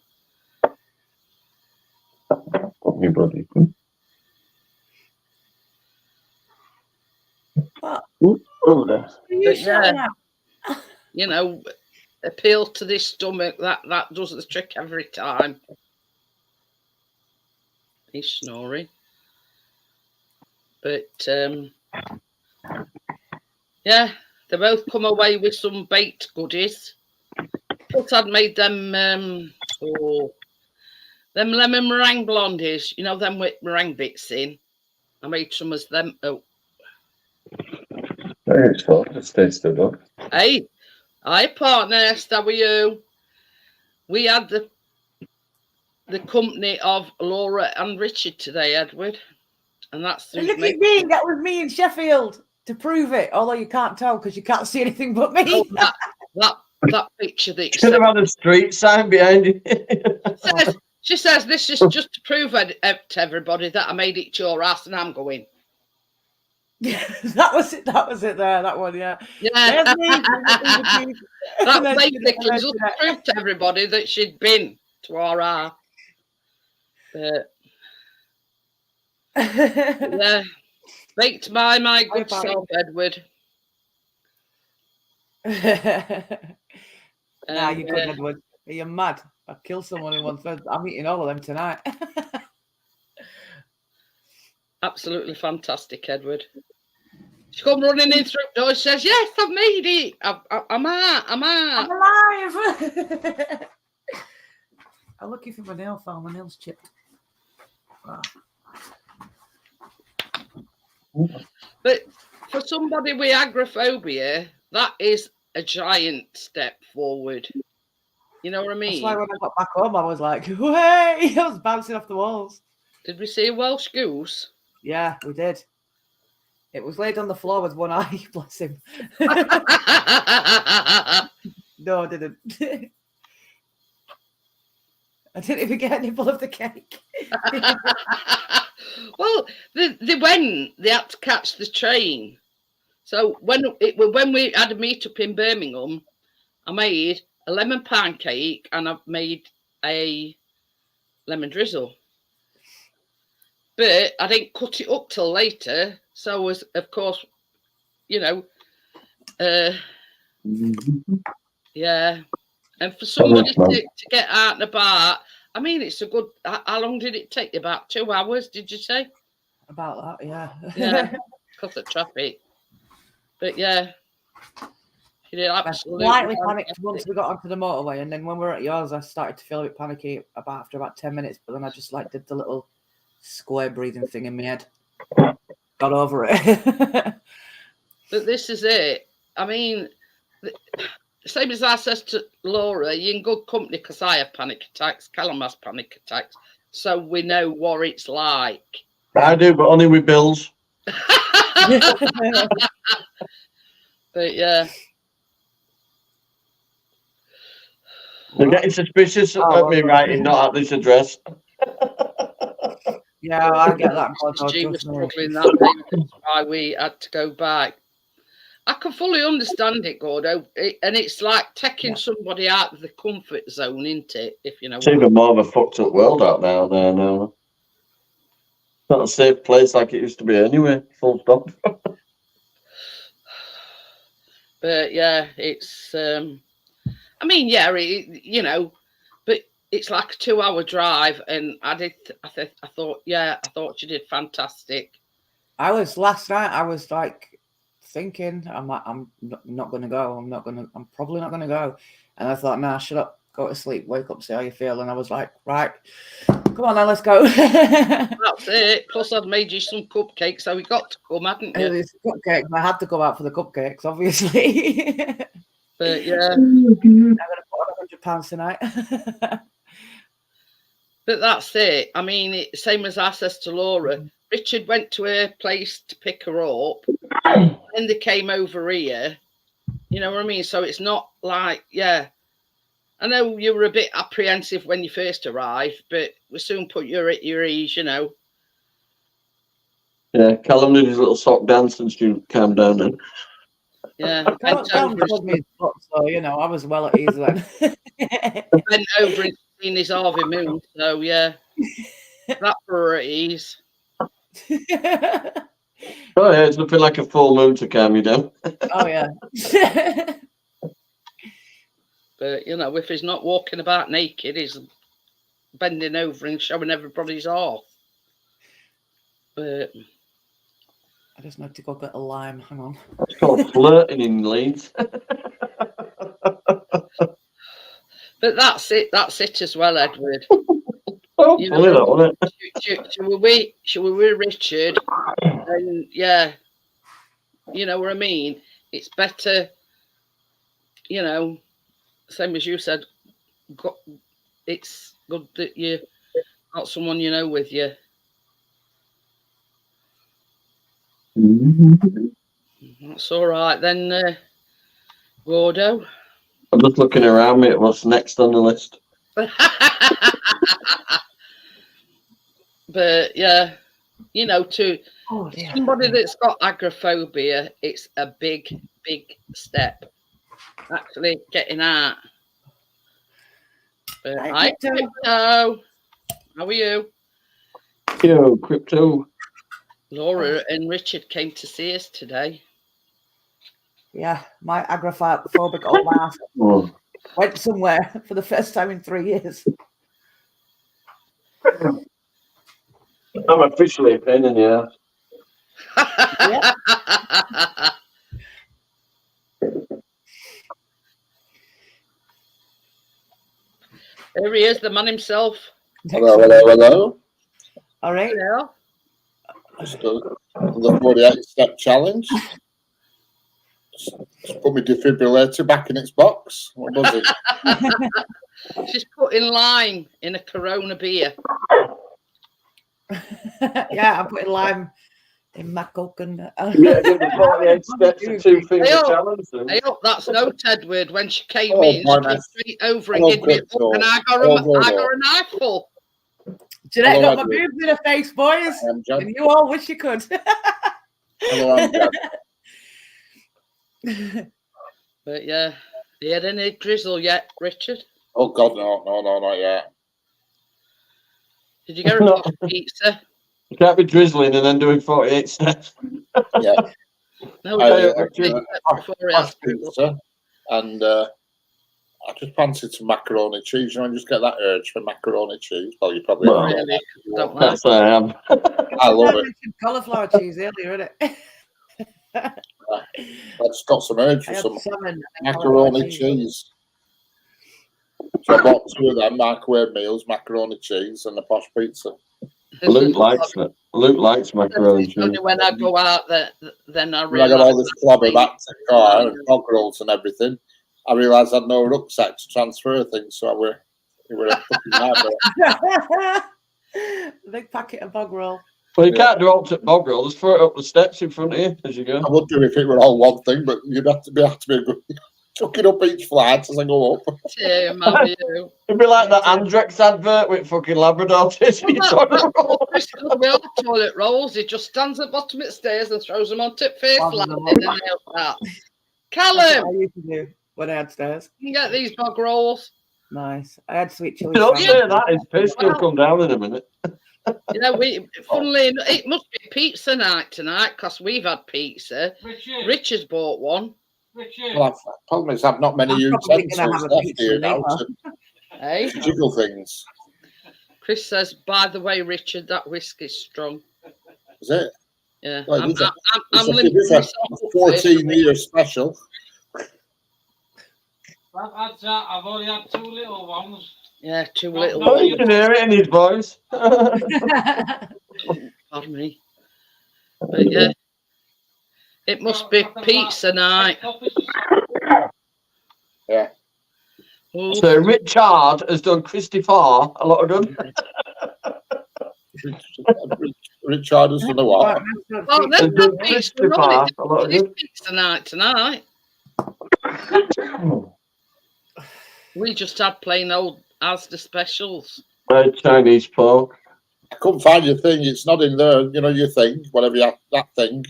Oh, you bloody. Oh, there. But yeah, you know, appeal to this stomach. That does the trick every time. He's snoring. But yeah, they both come away with some baked goodies. Plus, I'd made them them lemon meringue blondies. You know, them with meringue bits in. I made some as them. Oh, It's fun. It stays stood up. hey, hi partner. How are you? We had the company of Laura and Richard today, Edward, and that's Look at me. That was me in Sheffield to prove it. Although you can't tell because you can't see anything but me. Oh, that picture that you Should have sent. had a street sign behind you. She says this is just to prove to everybody that I made it to your ass and I'm going. That was it. That was it. There, that one. Yeah. Yeah, There's me. that basically just to prove to everybody that she'd been to our ass. Yeah, baked by my good self, Edward. Nah, you're good, Edward. Are you mad? I killed someone in one third. I'm eating all of them tonight. Absolutely fantastic, Edward. She come running in through the door. She says, "Yes, I've made it. I'm out. I'm alive." I'm looking for my nail file. My nail's chipped. Wow. But for somebody with agoraphobia, that is a giant step forward. You know what I mean? That's why when I got back home, I was like, "Way!" I was bouncing off the walls. Did we see a Welsh goose? Yeah, we did. It was laid on the floor with one eye. Bless him. No, I didn't. I didn't even get a nibble of the cake. Well, they had to catch the train. So when we had a meet up in Birmingham, I made a lemon pancake and I made a lemon drizzle. But I didn't cut it up till later. So was, of course, you know, yeah. And for somebody to get out and about, I mean, it's a good. How long did it take? About 2 hours, did you say? About that, yeah. Yeah, because of traffic. But yeah, you did absolutely. I slightly panicked once we got onto the motorway, and then when we were at yours, I started to feel a bit panicky after about 10 minutes. But then I just did the little square breathing thing in my head. Got over it. But this is it. I mean, same as I says to Laura, you're in good company because I have panic attacks. Callum has panic attacks, so we know what it's like. I do, but only with bills. But yeah. They're getting suspicious of me writing not at this address. Yeah, I get that. She was struggling that day. That's why we had to go back. I can fully understand it, Gordo. And it's like taking somebody out of the comfort zone, isn't it? If you know. It's even more of a fucked up world out there now. It's not a safe place like it used to be anyway. Full stop. But yeah, it's. I mean, yeah, you know, but it's like a 2-hour drive, and I thought she did fantastic. Last night. I was like thinking, I'm not going to go. I'm probably not going to go. And I thought, nah, shut up, go to sleep, wake up, see how you feel. And I was like, right, come on then, let's go. That's it. Plus, I'd made you some cupcakes, so we got to come, hadn't you? It's cupcakes. I had to go out for the cupcakes, obviously. But yeah, I'm going to put on £100 tonight. But that's it. I mean, same as I says to Laura, Richard went to her place to pick her up, and they came over here. You know what I mean? So it's not like, yeah. I know you were a bit apprehensive when you first arrived, but we soon put you at your ease, you know. Yeah, Callum did his little sock dance and she calmed down then. Yeah, Callum told me his butt, so you know I was well at ease then. bent over and seen his Harvey Moon. So yeah, that for at ease. Oh yeah, it's nothing like a full moon to calm you down. Oh yeah. But you know, if he's not walking about naked, he's bending over and showing everybody's off. But I just need to go get a lime. Hang on. It's called flirting in Leeds. But that's it as well, Edward. Oh, You funny that, wasn't it? Shall we with Richard? And yeah, you know what I mean? It's better, you know, same as you said, it's good that you got someone you know with you. That's all right then, Gordo. I'm just looking around me at what's next on the list. But yeah, you know, to Oh dear. somebody that's got agoraphobia, it's a big step. Actually getting out. But Hi, hi, Crypto. How are you? Yo, Crypto. Laura and Richard came to see us today. Yeah, my agoraphobic old ass Oh. went somewhere for the first time in 3 years. I'm officially a pain in the ass. There he is, the man himself. Hello. All right. Yeah. Just the 48-step challenge. Just put my defibrillator back in its box. What was it? She's putting lime in a Corona beer. Yeah, I'm putting lime in my Coke and. Yeah, give the 48 steps and 2 finger Hey, challenge. Hey, up, that's note, Edward. When she came Oh, in, she my came nice. straight over and Hello, gave me a Crypto. book, and I got Hello, a knife full. Jeanette Hello, got my Edward. boobs in her face, boys. I'm John. And you all wish you could. Hello, I'm John. But yeah, you had any drizzle yet, Richard? Oh, God, no, not yet. Did you get a box of pizza? You can't be drizzling and then doing 48 steps. Yeah. No, I, we uh, got pizza before it Mashed has to go. pizza. And I just fancied some macaroni cheese. You know, I just get that urge for macaroni cheese. Well, you probably Well, have. Really? Don't like That's I am. I love it. Cauliflower cheese earlier, isn't it? I just got some urge I for had some salmon and macaroni cheese. cheese. So I bought 2 of them microwave meals, macaroni cheese, and a posh pizza. Luke likes it. Luke likes macaroni It's only cheese. when I go out that then I When I got all realise. this clobber back to the car and dog rolls and everything, I realised I had no rucksack to transfer things, so it were a fucking nightmare. Big packet of bog roll. Well, you can't do alternate bog roll. Just throw it up the steps in front of you as you go. I would do if it were all one thing, but you'd have to be good. Chucking up each flight as I go up. Dear, man, you. It'd be like that Andrex advert with fucking Labrador taking Well, it on a roll. Chris does with all the toilet rolls. He just stands at the bottom of the stairs and throws them onto first Bottom landing them and up. nails that. That's Callum, what I used to do when I had stairs. you can get these bog rolls. Nice. I had sweet chili. Don't sandwich. say that. His piss will come down in a minute. You know, funnily enough, it must be pizza night tonight because we've had pizza. Richard, Richard's bought one. Richard. Well, the problem is I've not many I'm probably gonna utensils have a left pizza here now later. to Hey, jiggle things. Chris says, by the way, Richard, that whiskey's strong. Is it? Yeah, Well, I'm it's a- limiting It's a myself up for it. 14-year special. I've only had 2 little ones. Yeah, too No, little. no, Oh, you can hear it in his voice. Pardon me. But yeah, it must be pizza night. Yeah. Ooh, So Richard has done Christy Farr a lot of good. Richardson or what? Well, Right, then that beats the running. A lot of This good. beats tonight. We just had plain old Asda specials. Chinese pork. I couldn't find your thing. It's not in there. You know your thing, whatever you have, that thing.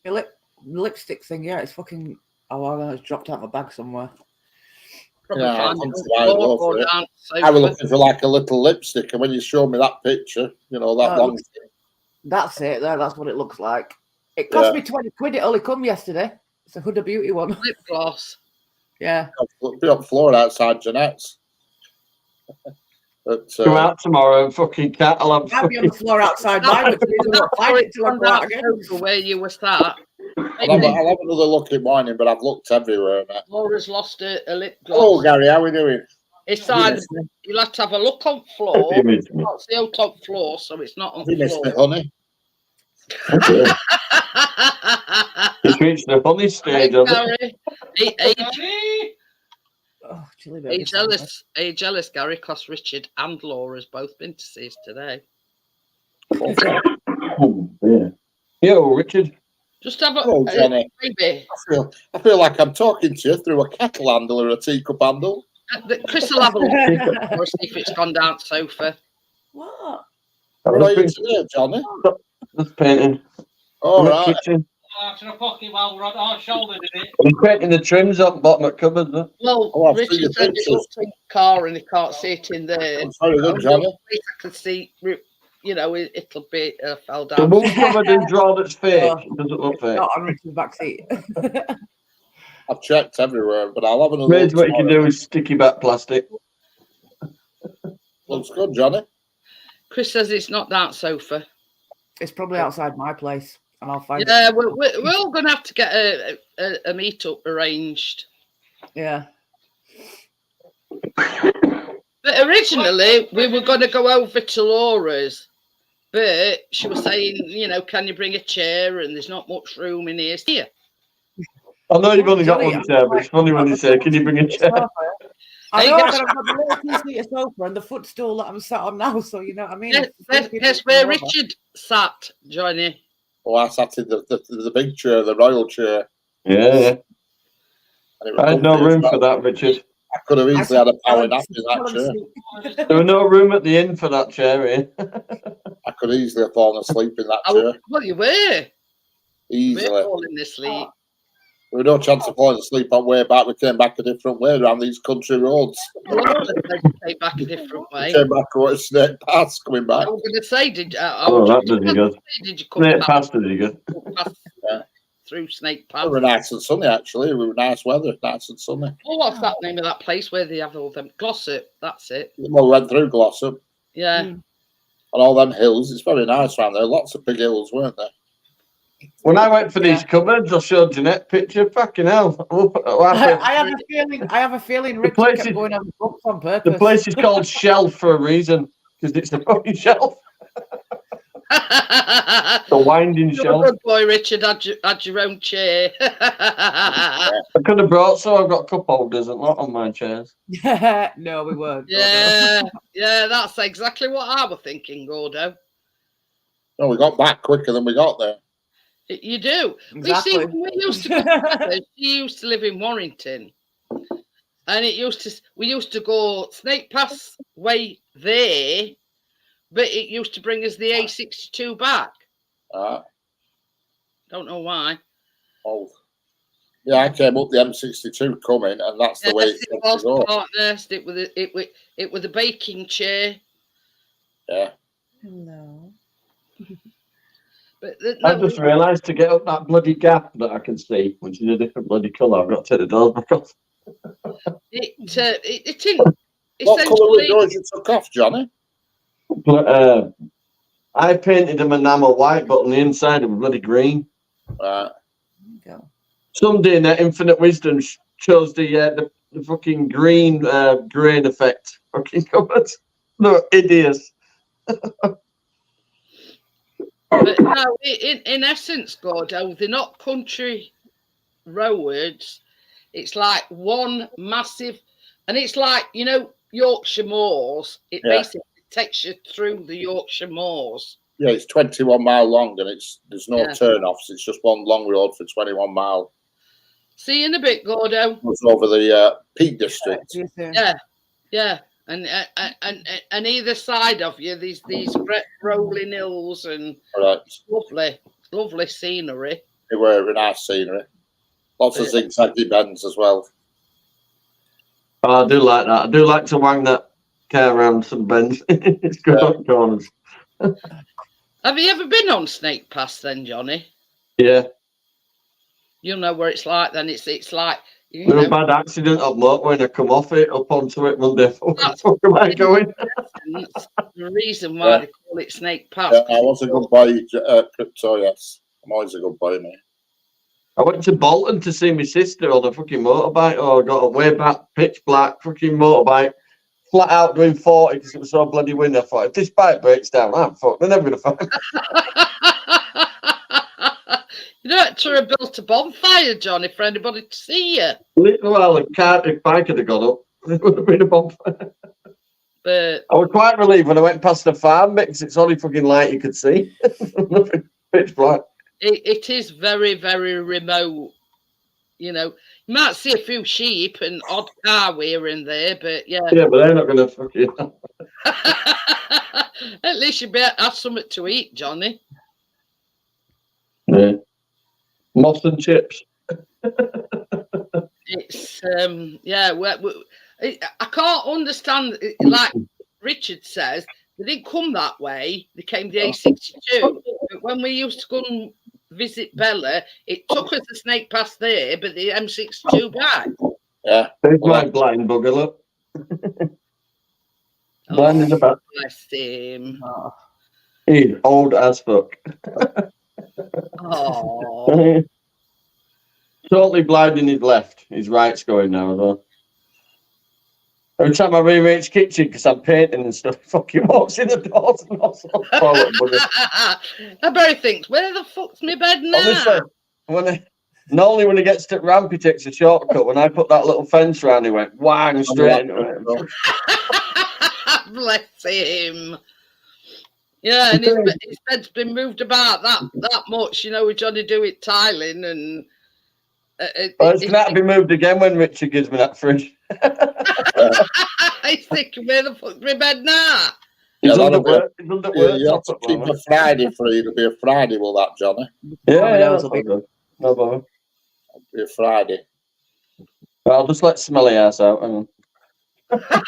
The lipstick thing, yeah, it's fucking. Oh, I don't know, it's dropped out of my bag somewhere. Probably Yeah, I find couldn't it find it, on the floor for or it. down the I was sofa. looking for like a little lipstick, and when you showed me that picture, you know that No, long thing. That's it. There, that's what it looks like. It cost Yeah. me 20 quid. It only come yesterday. It's a Huda Beauty one. Lip gloss. Yeah. Be on the floor outside Jeanette's. But Go out tomorrow and fucking cat. I'll have I'll be on the fucking. floor outside mine, which means I won't find it till I on go out that again. sofa where you were sat. I'll have another look in morning, but I've looked everywhere. Now. Laura's lost a lip gloss. Hello, Gary. How we doing? It's either you'll have to have a look on floor. Image me. It's the old top floor, so it's not on Have you missed me, floor. honey? Okay. It's reached the funny Hey, stage of it. Gary. Hey, Gary! Oh, chili Are you baby. jealous? Are you jealous, Gary? Because Richard and Laura's both been to see us today. Oh, yeah. Yo, Richard. Just have a Hello, Johnny. maybe. I feel like I'm talking to you through a kettle handle or a teacup handle. Chris will have a look or see if it's gone down the sofa. What? What are you today, Johnny? Just painting. All In the right. kitchen. Out of the pocket while we're on our shoulder, did it? I'm painting the trims up bottom of cupboard. Look. Well, Oh, I've seen Richard your said it's pictures. up in the car and he can't see it in there. It's very good, Johnny. At least I can see, you know, it'll be fell The down. one cupboard in drawer that's fake. It doesn't look fake. Not on Richard's back seat. I've checked everywhere, but I'll have another Maybe look what you can tomorrow. do is sticky back plastic. Looks good, Johnny. Chris says it's not that sofa. It's probably outside my place, and I'll find Yeah, it. we're all going to have to get a meet-up arranged. Yeah. But originally, we were going to go over to Laura's, but she was saying, you know, can you bring a chair? And there's not much room in here. I know you've only got Johnny, one chair, but it's funny when you say, can you bring a chair? I Hey, know guys. that I've got the little two-seater sofa and the footstool that I'm sat on now, so you know what I mean. Guess where Richard sat, Johnny? Oh, I sat in the big chair, the royal chair. Yeah. And it was I had no comfy as room well. for that, Richard. I could have easily had a power nap in that chair. There was no room at the inn for that chair, eh? I could easily have fallen asleep in that Oh, chair. well, you were. Easily. We're falling asleep. There was no chance of falling asleep on way back. We came back a different way around these country roads. Laura said you came back a different way. Came back over Snake Pass coming back. I was going to say, did Oh, that does you good. Did you come Snake past, Pass does you good. past Yeah. through Snake We Pass? were nice and sunny, actually. We were nice weather, nice and sunny. Oh, what's that name of that place where they have all them Glossop? That's it. Well, we went through Glossop Yeah. and all them hills. It's very nice around there. Lots of big hills, weren't there? When I went for these cupboards, I showed Jeanette picture. Fucking hell. I have a feeling Richard place kept is- going on the books on purpose. The place is called Shelf for a reason, because it's a fucking shelf. The winding You're a shelf. good boy, Richard. Had your own chair. I could have brought, so I've got cup holders and lot on my chairs. No, we weren't. yeah, yeah, that's exactly what I was thinking, Gordo. No, we got back quicker than we got there. You do. Exactly. We see, when we used to go together, she used to live in Warrington, and we used to go Snake Pass way there, but it used to bring us the A62 back. Don't know why. Oh, yeah, I came up the M62 coming, and that's the way Yes, it's it meant to was go. partners. It was the baking chair. Yeah. No. But I just realised to get up that bloody gap that I can see, which is a different bloody colour, I've got to take the doors back off. it's What colour were essentially yours you took off, Johnny? But, I painted them enamel white, but on the inside it was bloody green. Right. Go. Somebody in their infinite wisdom chose the fucking green grain effect. Fucking cupboards. No, idiots. But no, in essence, Gordo, they're not country roads. It's like one massive, and it's like, you know, Yorkshire Moors. It Yeah. basically takes you through the Yorkshire moors. Yeah, it's 21 mile long, and there's no Yeah. turn-offs. It's just one long road for 21 mile. See you in a bit, Gordo. It's over the Peak District. See you soon. Yeah, and either side of you, these great rolling hills and Right. lovely scenery. They were a nice scenery. Lots of zigzaggy bends as well. Oh, I do like that. I do like to wang that car around some bends. It's good on corners. Have you ever been on Snake Pass then, Johnny? Yeah. You'll know where it's like then. It's like, you There was a know, bad accident up motorway when I come off it up onto it Monday. Where the fuck am I going? that's the reason why they call it Snake Pass. Yeah, I was a good boy, Crypto, yes. I'm always a good boy, mate. I went to Bolton to see my sister on a fucking motorbike. Oh, I got a way back, pitch black, fucking motorbike, flat out doing 40 because it was so bloody windy. I thought, if this bike breaks down, I'm fucked. They're never going to find me. You don't have to build a bonfire, Johnny, for anybody to see you. Well, the bike had gone up. It would have been a bonfire. But I was quite relieved when I went past the farm because it's only fucking light you could see. Nothing, pitch black. it is very, very remote. You know, you might see a few sheep and odd car here and there, but yeah. Yeah, but they're not going to fucking. At least you better have something to eat, Johnny. Yeah. Moss and chips. It's yeah. I can't understand. Like Richard says, they didn't come that way. They came the A62. But when we used to go and visit Bella, it took us the Snake Pass there, but the M62 back. Yeah. There's my blind bugger, look. Blind in the back. Bless him. Oh, He's old as fuck. Oh, Totally blind in his left. His right's going now as well. Every time I rearrange kitchen because I'm painting and stuff, fucking walks in the doors and all sorts of bollocks, bugger. I better think, where the fuck's my bed now? Honestly, not only when he gets to ramp, he takes a shortcut. When I put that little fence round, he went whang straight into it. Bless him. Yeah, and his bed's been moved about that much, you know, with Johnny Dewitt tiling and. Well, it's going to have to be moved again when Richard gives me that fridge. He's thinking, where the fuck's my bed now? He's Yeah, under that'll be- work. He's under Yeah, work. you have to keep a Friday free. It'll be a Friday, will that, Johnny? Yeah, Domino's that's will be- good. No bother. It'll be a Friday. I'll just let Smelly ass out. Hang on.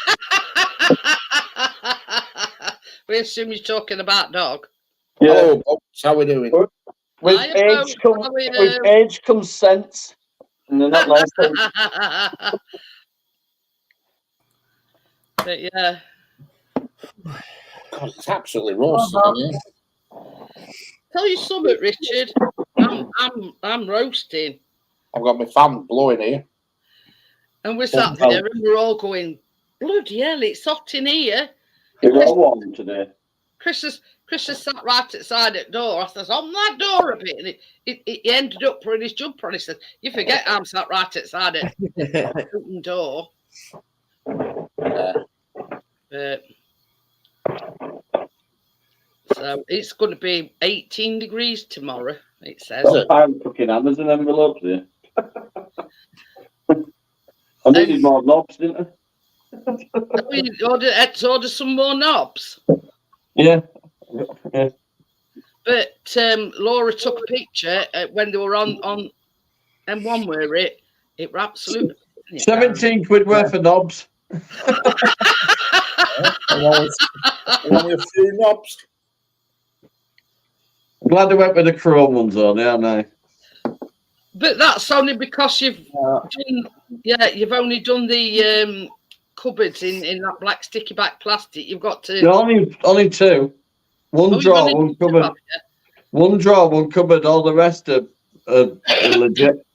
We assume you're talking about dog. Hello, folks. How we doing? With Hi, age, folks. How are you? with age comes sense. And they're not last time. But yeah, God, it's absolutely roasting in here. tell you something, Richard. I'm roasting, I've got my fan blowing here. and we're sat there and we're all going, bloody hell, it's hot in here. You've got one today. Chris has sat right outside the door. I says, on that door a bit. And he ended up putting his jumper on. He said, you forget I'm sat right outside the open door. So it's going to be 18 degrees tomorrow, it says. Is it? I'm fucking Amazon envelopes here. I needed more knobs, didn't I? Had to order some more knobs. Yeah. But Laura took a picture when they were on M1 where it were absolutely 17 quid worth of knobs. Only a few knobs. Glad I went with the chrome ones on, yeah, no. But that's only because you've only done the cupboards in that black sticky back plastic. You've got to Only two. One drawer, one cupboard. One drawer, one cupboard. All the rest are legit.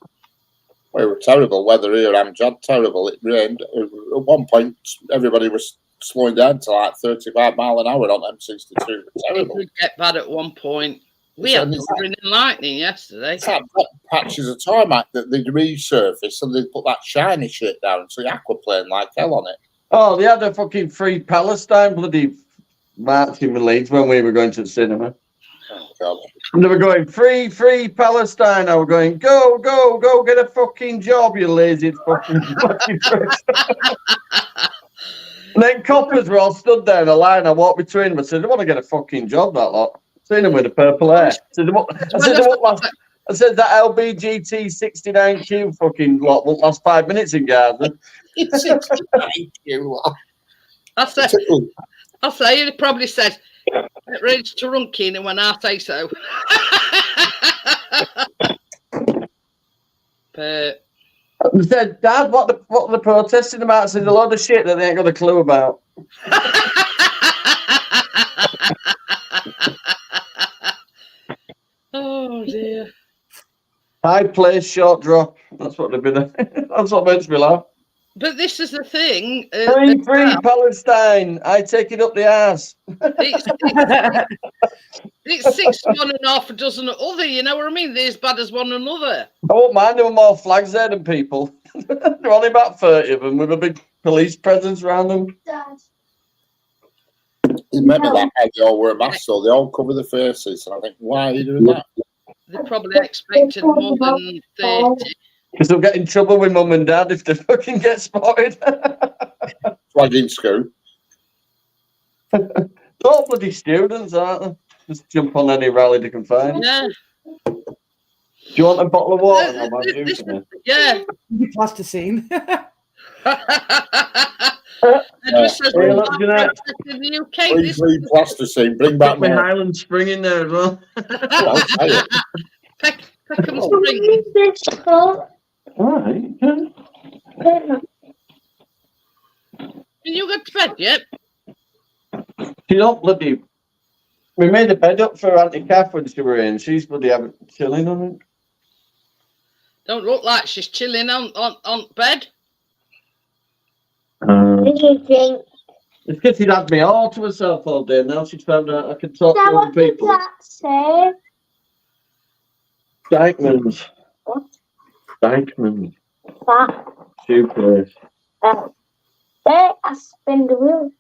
Well, it was terrible weather here, Amjad. Terrible. It rained. At one point, everybody was slowing down to like 35 mile an hour on M62. It Terrible. did get bad at one point. We had thunder and lightning yesterday. It's like patches of tarmac that they'd resurfaced and they'd put that shiny shit down so the aquaplane like hell on it. Oh, they had a fucking free Palestine bloody marching with Leeds when we were going to the cinema. Oh, God. And they were going, free, free Palestine. I was going, go, go, go, get a fucking job, you lazy fucking fucking prick. And then coppers were all stood there in a line. I walked between them. I said, I want to get a fucking job, that lot. Seen them with the purple hair. I said that LBGT 69Q fucking lot won't last 5 minutes in Gaza. I'll say he probably said, get ready to run, Keenan, when I say so. But I said, Dad, what are the protesting about? I said, a lot of shit that they ain't got a clue about. oh dear. High place, short drop. That's what they've been. That's what makes me laugh. But this is the thing. Free, free Palestine. I take it up the ass. It's 6 to 1 half a dozen other, you know what I mean? They're as bad as one another. I won't mind there were more flags there than people. There are only about 30 of them with a big police presence around them. Remember that how they all wear masks, so they all cover their faces. And I think, why are you doing that? They probably expected more than 30. Because they'll get in trouble with mum and dad if they fucking get spotted. Flagging school. All bloody students, aren't they? Just jump on any rally they can find. Yeah. Do you want a bottle of water? No, man, you can. Yeah. Plasticine. Edward says, Hey, look, Jeanette. in the UK, Free, this free plasticine. Bring back Got my more. Highland Spring in there as well. I'll say it. Peckham Spring. All right. Can you go to bed yet? She don't bloody. We made a bed up for Auntie Kath when she were in. She's bloody having chilling on it. Don't look like she's chilling on bed. Did you drink? It's because she'd had me all to herself all day. Now she's found out I can talk Now, to other what does people. that say? Dykeman's. What? Dykeman's. That. Shoe place. There, I spin the wheel.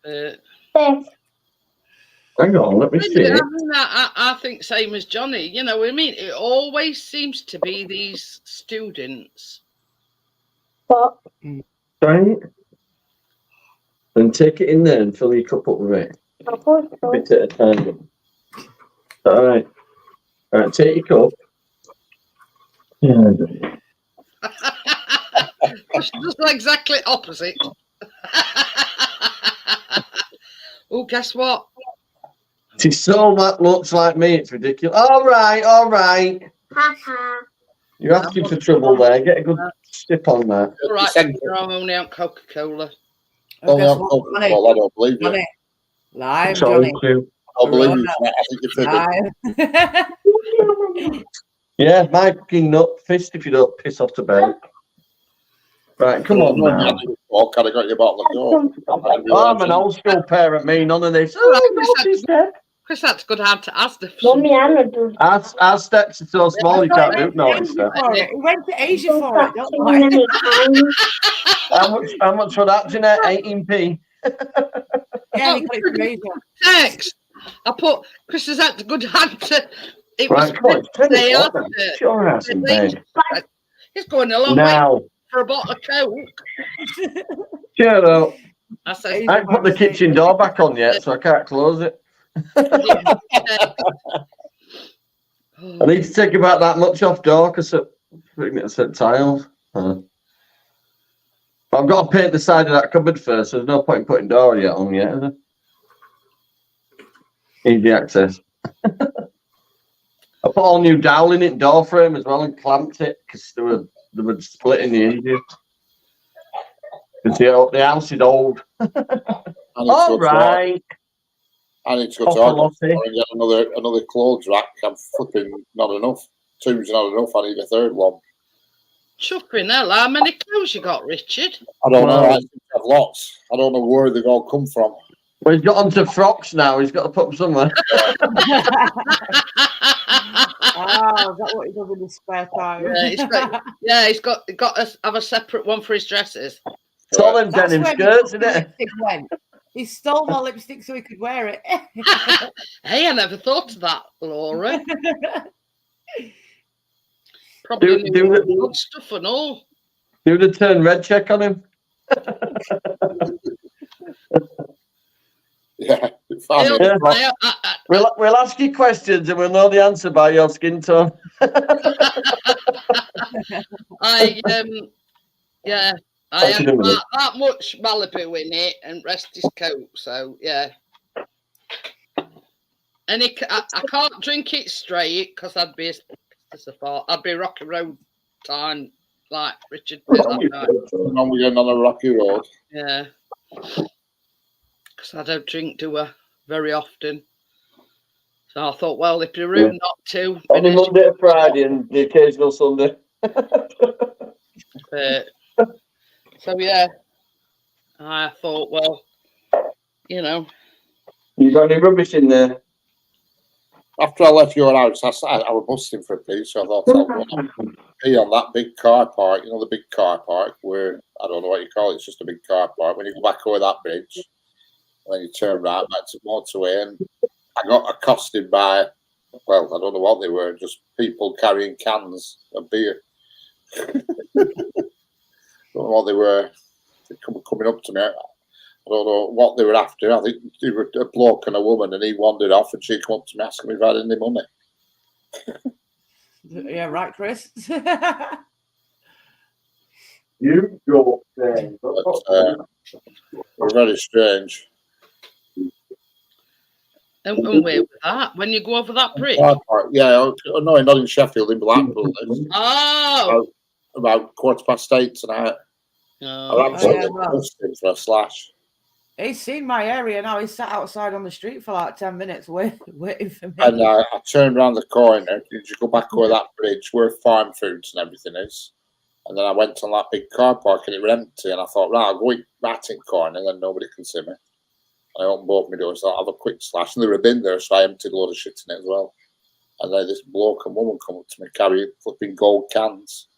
There. Hang on, let me see. I mean, I think same as Johnny. You know what I mean? It always seems to be these students. What? Right. Then take it in there and fill your cup up with it. I thought A so. bit at a time. All right. All right, take your cup. Yeah. It's just exactly opposite. Oh, guess what? She's so much looks like me, it's ridiculous. All right, all right. Ha ha. You're asking for trouble there. Get a good stip on that. All right, Second- I'm only out Coca-Cola. Only Guess on what, Coca-Cola, Johnny? I don't believe you. Johnny. Live, Sorry, Johnny. Stu. I believe you. I think you're figured. Live. Yeah, my fucking nut fist if you don't piss off to bed. Right, come on now. Or can I got your bottle of Coke? I'm an old school parent, me, none of this. Right, Oh, no, she's dead. Chris, that's a good hand to ask the Mommy, I'm not doing Our steps are so small you can't do notice Asia them. for it. He went to Asia for it. Don't too worry. many times. How much for that, Jeanette? 18p. Yeah, he got it from Asia. text. I put Chris has had a good hand to. It Right, come on. was the day after. Get your ass in bed. He's going a long way Now, for a bottle of Coke. shut up. I said, I ain't put the kitchen door back on yet, so I can't close it. I need to take about that much off door because it's at tiles. I've got to paint the side of that cupboard first, so there's no point in putting door yet on yet, is there? Easy access. I put all new dowel in it, door frame as well, and clamped it because they were splitting the hinges. Because the house is old. All right. I need to go to Argos and get another clothes rack. I'm flipping not enough. Two's not enough. I need a third one. chuffing hell, how many clothes you got, Richard? I don't know. Well- I think I have lots. I don't know where they've all come from. Well, he's got onto frocks now. He's got to put them somewhere. Oh, is that what he does in his spare time? He's got to have a separate one for his dresses. It's all them That's denim where skirts, the isn't it? lipstick went. He stole my lipstick so he could wear it. Hey, I never thought of that, Laura. Probably Do knew the- good stuff and all. Do the turn red check on him. Yeah. Family. Yeah. We'll ask you questions and we'll know the answer by your skin tone. Yeah, I What had you doing? that much Malibu in it and rest is coke. So yeah. And I can't drink it straight because I'd be I'd be rocky road time like Richard Pitt that night. When we're going on a rocky road. Yeah. Because I don't drink, do I, very often. So I thought, well, if you're rude not to. Only Monday to Friday and the occasional Sunday. So yeah, I thought, well, you know. You got any rubbish in there? After I left your house, I was busting for a pee, so I thought I'll go and pee on that big car park. You know, the big car park where, I don't know what you call it, it's just a big car park. When you go back over that bridge, and then you turn right back to the motorway, and I got accosted by, well, I don't know what they were, just people carrying cans of beer. Don't know what they were. They coming up to me. I don't know what they were after. I think they were a bloke and a woman, and he wandered off, and she came up to me asking me if I had any money. Yeah, right, Chris. You go there. But, were very strange. And where was that? When you go over that bridge? Yeah, no, not in Sheffield, in Blackpool. Oh! About 8:15 tonight. I Oh. absolutely yeah, well. busting for a slash. He's seen my area now. He's sat outside on the street for like 10 minutes waiting for me. And I turned around the corner. Did you go back over that bridge where farm foods and everything is? And then I went on that big car park and it was empty. And I thought, right, I'll go right in the corner and then nobody can see me. I opened both my doors. I'll have a quick slash. And there had been there, so I emptied a load of shit in it as well. And then this bloke and woman come up to me carrying flipping gold cans.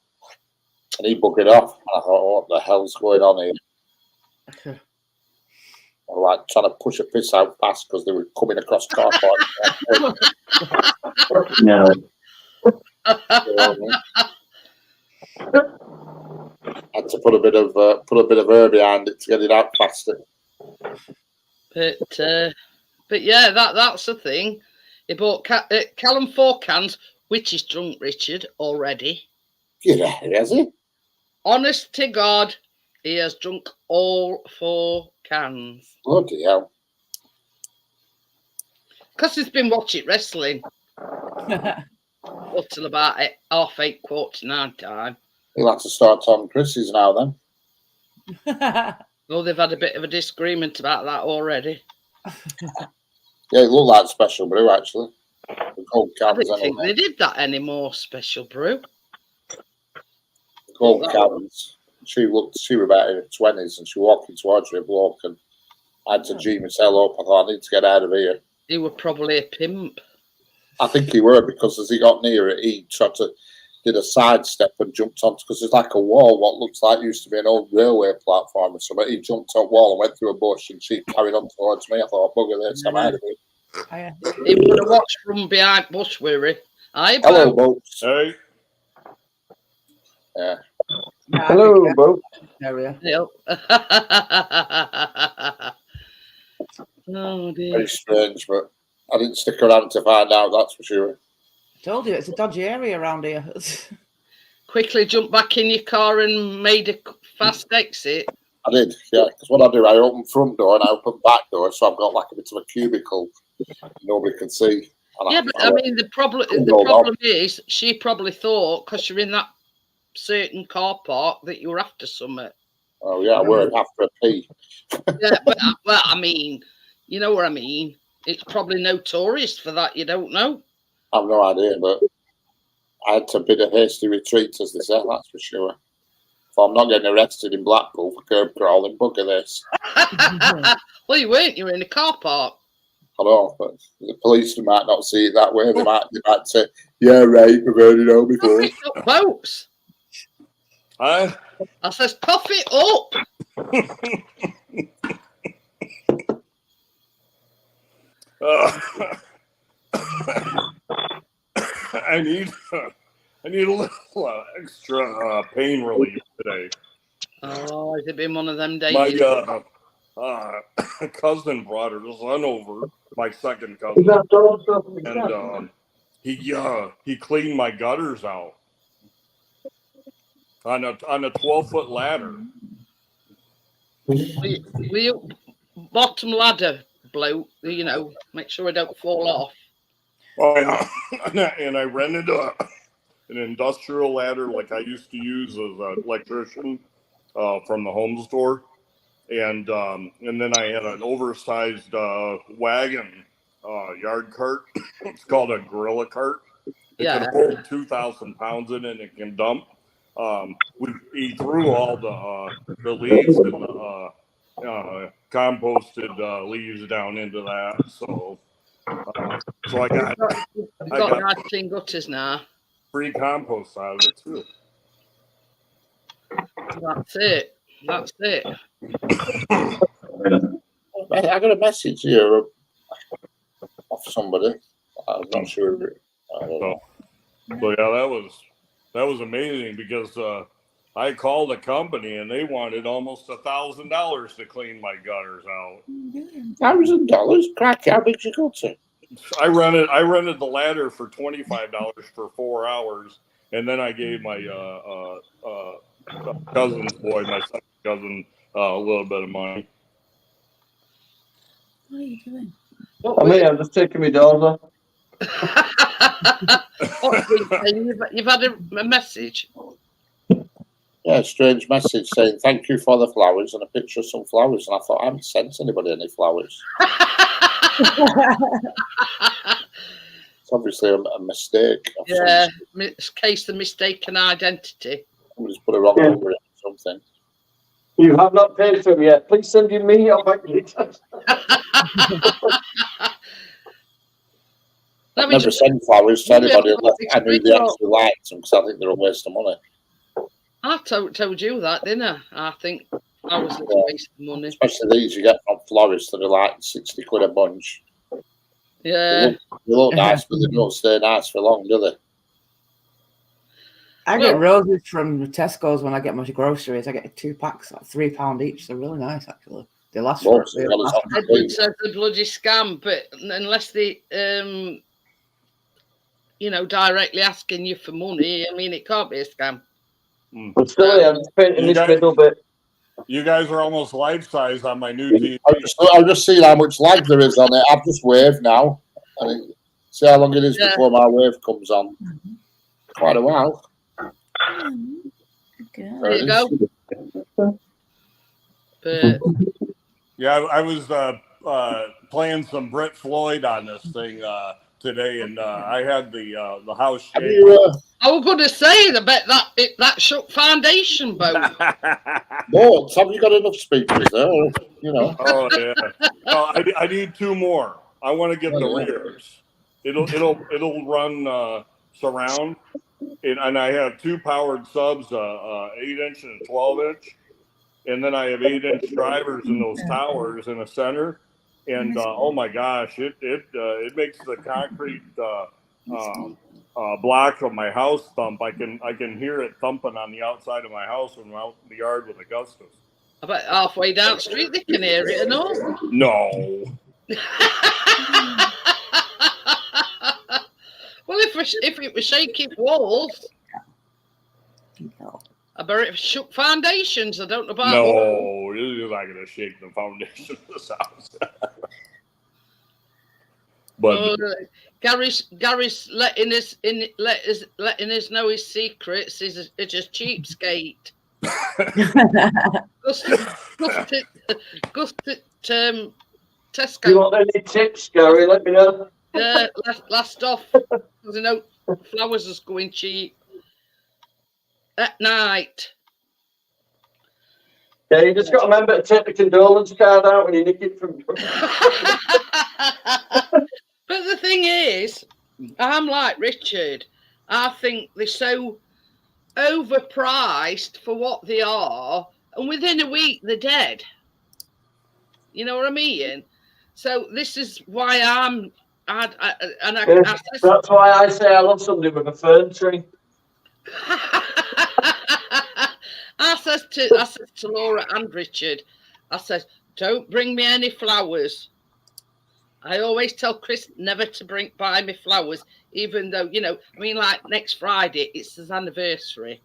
And he buggered off. And I thought, what the hell's going on here? I was like trying to push a piss out fast because they were coming across car park. No. Had to put a bit of air behind it to get it out faster. But yeah, that's the thing. He bought Callum 4 cans, which is drunk, Richard, already. Yeah, has he? Honest to God, he has drunk all 4 cans. Bloody hell. Because he's been watching wrestling up till about 8:30, 8:45 time. He'll have to start on Chris's now then. Oh, they've had a bit of a disagreement about that already. Yeah, it looked like Special Brew actually. The gold I cans didn't think anyway. they did that anymore, Special Brew. The gold cans. She was about in her 20s and she walking towards her bloke and I had to G myself up. I thought I need to get out of here. He were probably a pimp. I think he were because as he got near it, he tried to did a sidestep and jumped on because there's like a wall, what looks like used to be an old railway platform or something. He jumped on a wall and went through a bush and she carried on towards me. I thought, bugger this, I'm out of here. He would have watched from behind bush, were he? Hi, Hello, Bo. boats. Hey. Yeah. Hello, Bo. Area. Yep. Oh dear. Very strange, but I didn't stick around to find out, that's for sure. Told you, it's a dodgy area around here. Quickly jumped back in your car and made a fast exit. I did, yeah, because what I do, I open front door and I open back door, so I've got like a bit of a cubicle nobody can see. And Yeah, but I mean, the problem is she probably thought because you're in that certain car park that you were after something. Oh yeah, I were after a pee. Yeah, but well, I mean, you know what I mean. It's probably notorious for that. You don't know. I've no idea, but I had to bid a hasty retreat, as they say, that's for sure. So I'm not getting arrested in Blackpool for curb crawling, bugger this. Well, you weren't. You were in a car park. I know, but the police might not see it that way. They might say, yeah, right, we've heard it all before. Cough it up, folks. I says, cough it up. I need a little extra pain relief today. Oh, has it been one of them days? My cousin brought her son over, my second Is cousin, that dog stuff? and he cleaned my gutters out on a 12-foot ladder. We bottom ladder bloke, you know, make sure I don't fall off. Oh, yeah. And I rented an industrial ladder like I used to use as an electrician from the home store, and then I had an oversized wagon yard cart. It's called a gorilla cart. It Yeah. can hold 2,000 pounds in it, and it can dump. He threw all the leaves and the composted leaves down into that. So I got You've got nice clean gutters now. free compost out of it too. That's it. That's it. I got a message here of somebody. I'm not sure. I don't know. So yeah, that was amazing because I called a company and they wanted almost $1,000 to clean my gutters out. $1,000? Crack, how big's your gutter? I rented the ladder for $25 for 4 hours, and then I gave my cousin's boy, my second cousin, a little bit of money. What are you doing? I'm just taking my doors off. You've had a message. Yeah, a strange message saying thank you for the flowers and a picture of some flowers. And I thought I haven't sent anybody any flowers. It's obviously a mistake. Yeah, case of mistaken identity. Somebody's put a wrong number in or something. You have not paid for him yet. Please send me your bank details. I've never sent flowers to anybody unless I knew they actually liked them, because I think they're a waste of money. I told you that, didn't I? I think I was a waste of money. Especially these you get from florists that are like 60 quid a bunch. Yeah. They look nice, but they don't stay nice for long, do they? I get roses from Tesco's when I get my groceries. I get 2 packs, like £3 each. They're really nice, actually. They last for Edward says a bloody scam, but unless they, directly asking you for money, I mean, it can't be a scam. But still, I'm just painting this middle bit. You guys are almost life size on my new TV. I've just seen how much lag there is on it. I've just waved now. And see how long it is before my wave comes on. Quite a while. There you go. But yeah, I was playing some Brett Floyd on this thing today, and I had the house shake. I was going to say, I bet that shook foundation boat. No, have you got enough speakers there? You know. Oh yeah. I need 2 more. I want to get the rears. It'll run surround, and I have 2 powered subs, 8-inch and a 12-inch, and then I have 8-inch drivers in those towers in the center. And oh my gosh, it makes the concrete block of my house thump. I can hear it thumping on the outside of my house when I'm out in the yard with Augustus. I bet halfway down the street they can hear it, no? No. Well, if it was shaking walls, I bet it shook foundations. I don't know about. No, you're not gonna shake the foundation of this house. But Gary's letting us know his secrets. Is just cheapskate. Tesco. You want any tips, Gary? Let me know. Yeah, last off. Because I know flowers is going cheap at night. Yeah, you just got to remember to take the condolence card out when you nick it from. But the thing is, I'm like Richard. I think they're so overpriced for what they are, and within a week they're dead. You know what I mean? So this is why I'm Yeah, that's why I say I love somebody with a fern tree. I says to Laura and Richard, I says, don't bring me any flowers. I always tell Chris never to buy me flowers, even though, like next Friday, it's his anniversary.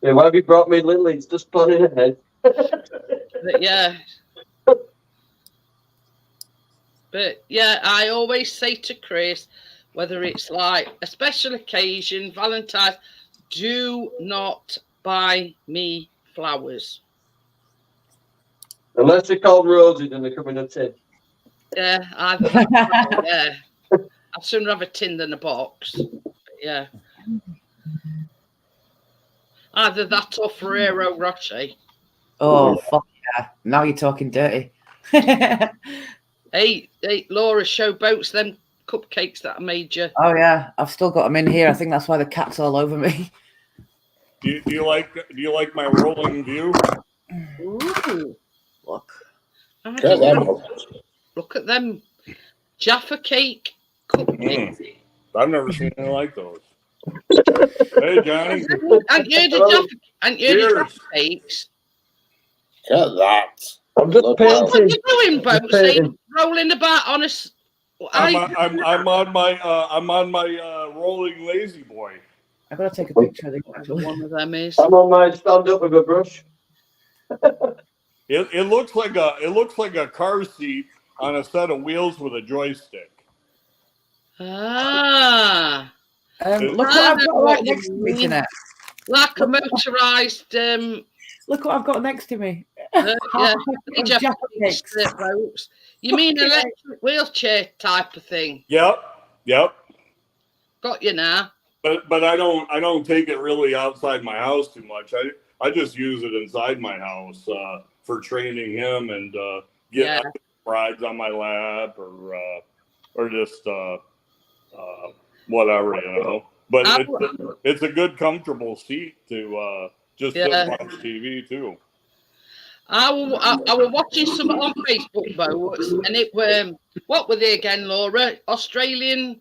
Yeah, why have you brought me lilies? Just planning ahead. But yeah. But yeah, I always say to Chris, whether it's like a special occasion, Valentine's, do not buy me flowers. Unless they're called roses and they come in a tin. Yeah, yeah. I'd sooner have a tin than a box. But yeah. Either that or Ferrero Rocher. Oh, fuck yeah. Now you're talking dirty. Hey, Laura, show boats them cupcakes that I made you. Oh, yeah. I've still got them in here. I think that's why the cat's all over me. Do you like my rolling view? Ooh. Look. Look at them Jaffa cake cupcakes. I've never seen anything like those. Hey, Johnny. And you the Jaffa cakes. Look at that. I'm just What are painting. you doing, Boatsy? Rolling about on a... I'm on my rolling lazy boy. I've got to take a picture of the One of them is. I'm on my stand up with a brush. It looks like a car seat on a set of wheels with a joystick. Ah. look what I've got right next to me, Jeanette. Like a motorised... Look what I've got next to me. yeah, Jaffa cakes. Boats. You mean electric wheelchair type of thing? Yep. Got you now. But I don't take it really outside my house too much. I just use it inside my house for training him and get rides on my lap or just whatever, But it's a good comfortable seat to just sit and watch TV too. I was watching some on Facebook, Boats, and it were what were they again, Laura? Australian.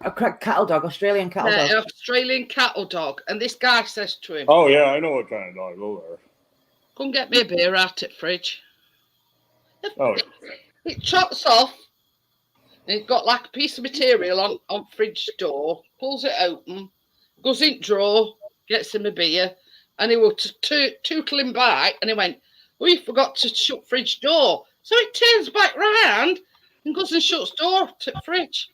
A cattle dog, Australian cattle dog. Australian cattle dog. And this guy says to him, oh, yeah, I know what kind of dog those are. Come get me a beer out at the fridge. Oh, It trots off. And it's got like a piece of material on fridge door. Pulls it open. Goes in drawer. Gets him a beer. And he was tootling back. And he went, oh, you forgot to shut fridge door. So it turns back round and goes and shuts door to the fridge.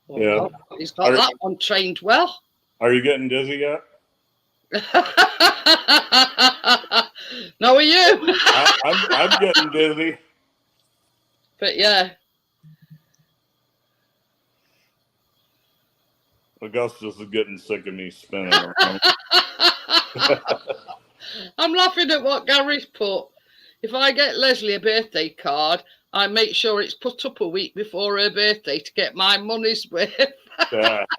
Yeah. Well, he's got that one trained well. Are you getting dizzy yet? No, are you? I'm getting dizzy. But yeah. Augustus is getting sick of me spinning around. I'm laughing at what Gary's put. If I get Leslie a birthday card, I make sure it's put up a week before her birthday to get my money's worth. That's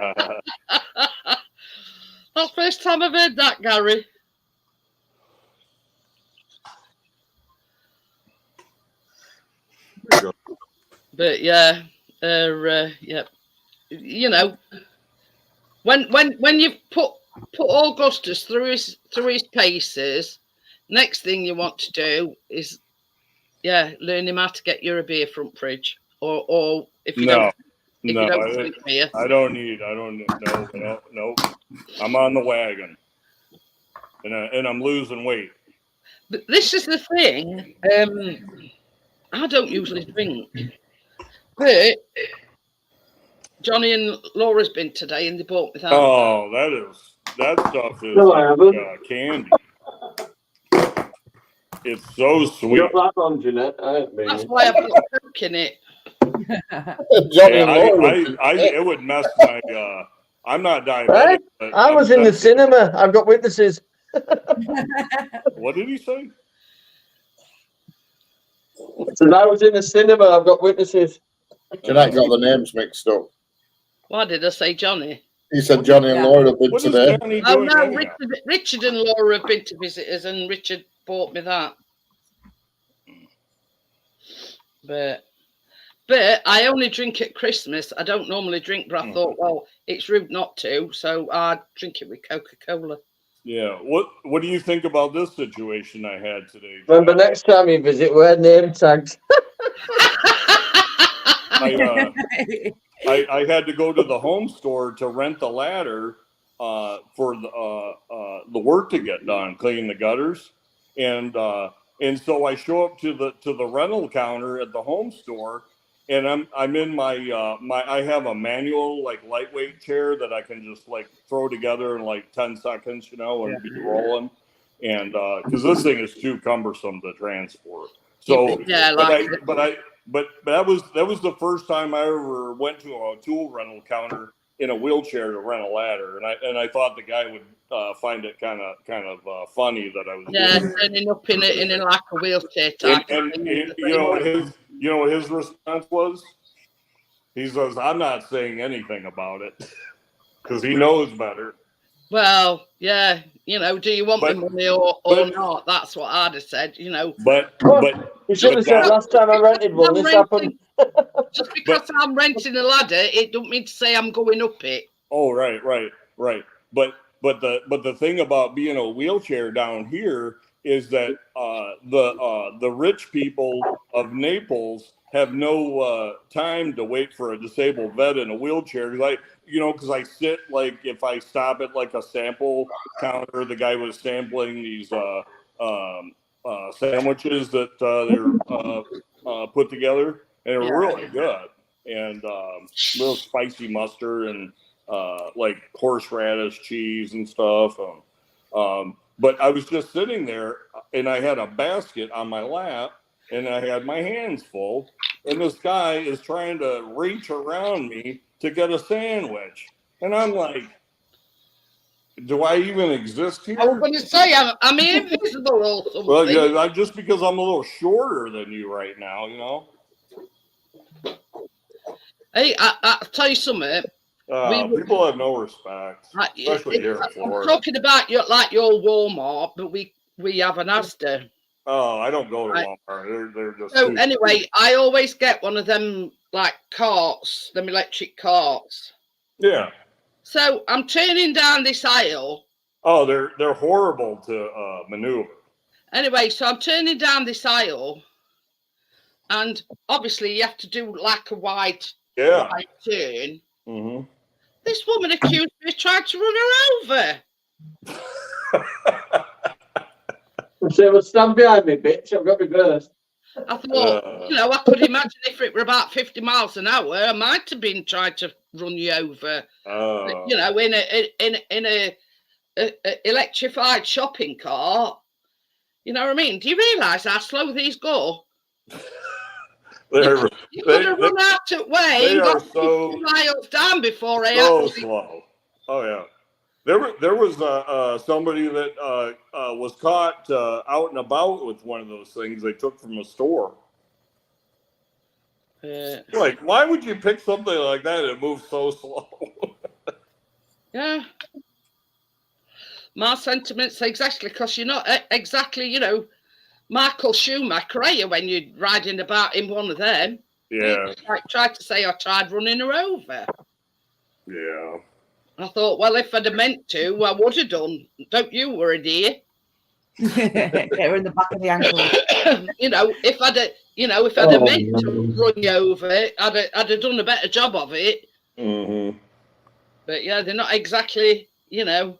the first time I've heard that, Gary. But yeah, yeah. When you've put Augustus through his paces, next thing you want to do is learn him how to get you a beer front fridge, or if you don't drink beer. I don't need. No. I'm on the wagon, and I'm losing weight. But this is the thing. I don't usually drink, but Johnny and Laura's been today, and they bought me that. Oh, that stuff is candy. It's so sweet. You got that on, Jeanette. That's why I've got Coke in it. It would mess my. I'm not diabetic. Hey, I was in the cinema. I've got witnesses. What did he say? So I was in the cinema. I've got witnesses. Jeanette got the names mixed up. Why did I say Johnny? He said Johnny and Laura have been today. Oh no, Richard and Laura have been to visit us, and Richard bought me that. But But I only drink at Christmas. I don't normally drink, but I thought, well, it's rude not to, so I drink it with Coca-Cola. Yeah. What do you think about this situation I had today? Remember, next time you visit, wear name tags. I had to go to the home store to rent a ladder for the work to get done, cleaning the gutters, and so I show up to the rental counter at the home store, and I'm in my I have a manual like lightweight chair that I can just like throw together in like 10 seconds, and be rolling, and because this thing is too cumbersome to transport. So yeah, but that was the first time I ever went to a tool rental counter in a wheelchair to rent a ladder, and I thought the guy would find it kind of funny that I was turning up in like a wheelchair type. and what his response was? He says, "I'm not saying anything about it," because he knows better. Well, yeah, do you want the money or not? That's what I'd have said, But You should have said last time I rented one, this happened. Just because I'm renting a ladder, it don't mean to say I'm going up it. Oh, right. But the thing about being a wheelchair down here is that the rich people of Naples have no time to wait for a disabled vet in a wheelchair. Because I sit, like, if I stop at like a sample counter, the guy was sampling these sandwiches that they're put together, and they're really good, and real spicy mustard and like horseradish cheese and stuff. But I was just sitting there, and I had a basket on my lap, and I had my hands full, and this guy is trying to reach around me to get a sandwich, and I'm like, do I even exist here? I was going to say, I'm invisible or something. Well, yeah, just because I'm a little shorter than you right now, Hey, I'll tell you something. People have no respect, especially here in Florida. I'm talking about your Walmart, but we have an Asda. Oh, I don't go to Walmart. They're just. So anyway, I always get one of them like carts, them electric carts. Yeah. So I'm turning down this aisle. Oh, they're horrible to maneuver. Anyway, so I'm turning down this aisle, and obviously you have to do like a wide turn. Mm-hmm. This woman accused me of trying to run her over. So well, stand behind me, bitch. I've got my burst. I thought, I could imagine if it were about 50 miles an hour, I might have been trying to run you over. In a electrified shopping cart. You know what I mean? Do you realise how slow these go? You could have run out of way and got 50 miles down before I actually... slow. Oh yeah. There was somebody that was caught out and about with one of those things they took from a store. Like, why would you pick something like that and move so slow? Yeah. My sentiments exactly, because you're not exactly, Michael Schumacher, are you, when you're riding about in one of them? Yeah. Like, tried to say I tried running her over. Yeah. I thought, well, if I'd have meant to, I would have done. Don't you worry, dear. Get her in the back of the ankle. If I'd have meant to run you over, I'd have done a better job of it. Mm-hmm. But yeah, they're not exactly, Yeah.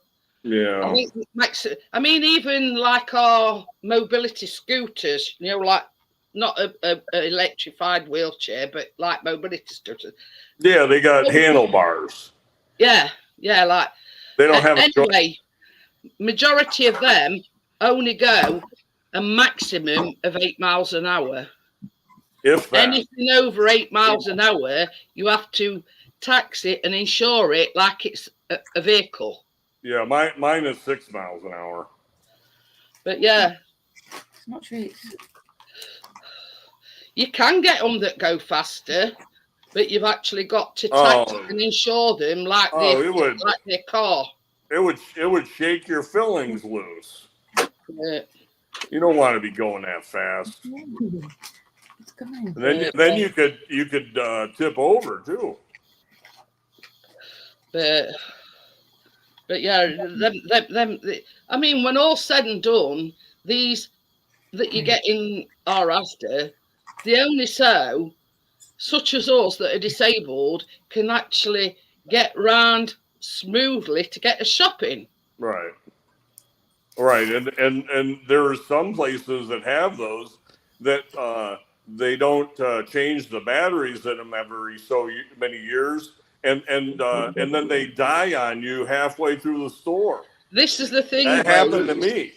I mean, even like our mobility scooters, like not a electrified wheelchair, but like mobility scooters. Yeah, they got handlebars. Yeah, like they don't have anyway. Majority of them only go a maximum of 8 miles an hour. If that. Anything over 8 miles an hour, you have to tax it and insure it like it's a vehicle. Yeah, mine is 6 miles an hour. But yeah, It's not treats. You can get them that go faster, but you've actually got to tax and insure them like their car. It would shake your fillings loose. Yeah. You don't want to be going that fast. It's coming. And then you could tip over too. But yeah, I mean, when all's said and done, these that you get in our Asda, they only so such as us that are disabled can actually get round smoothly to get us shopping. Right. Right. And there are some places that have those that they don't change the batteries in them every many years, and then they die on you halfway through the store. This is the thing. That happened to me.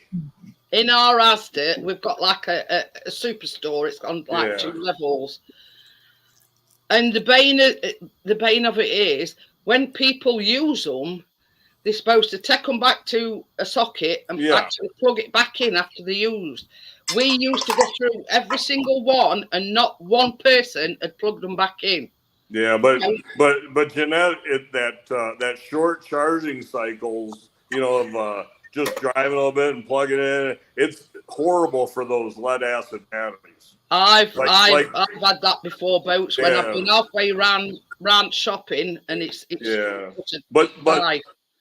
In our Asda, we've got like a superstore. It's on like 2 levels. And the bane of it is when people use them, they're supposed to take them back to a socket and actually plug it back in after they're used. We used to go through every single one, and not one person had plugged them back in. Yeah, but Jeanette, that short charging cycles, of just driving a little bit and plugging in, it's horrible for those lead acid batteries. I've had that before, Boats, when I've been halfway round shopping, and it's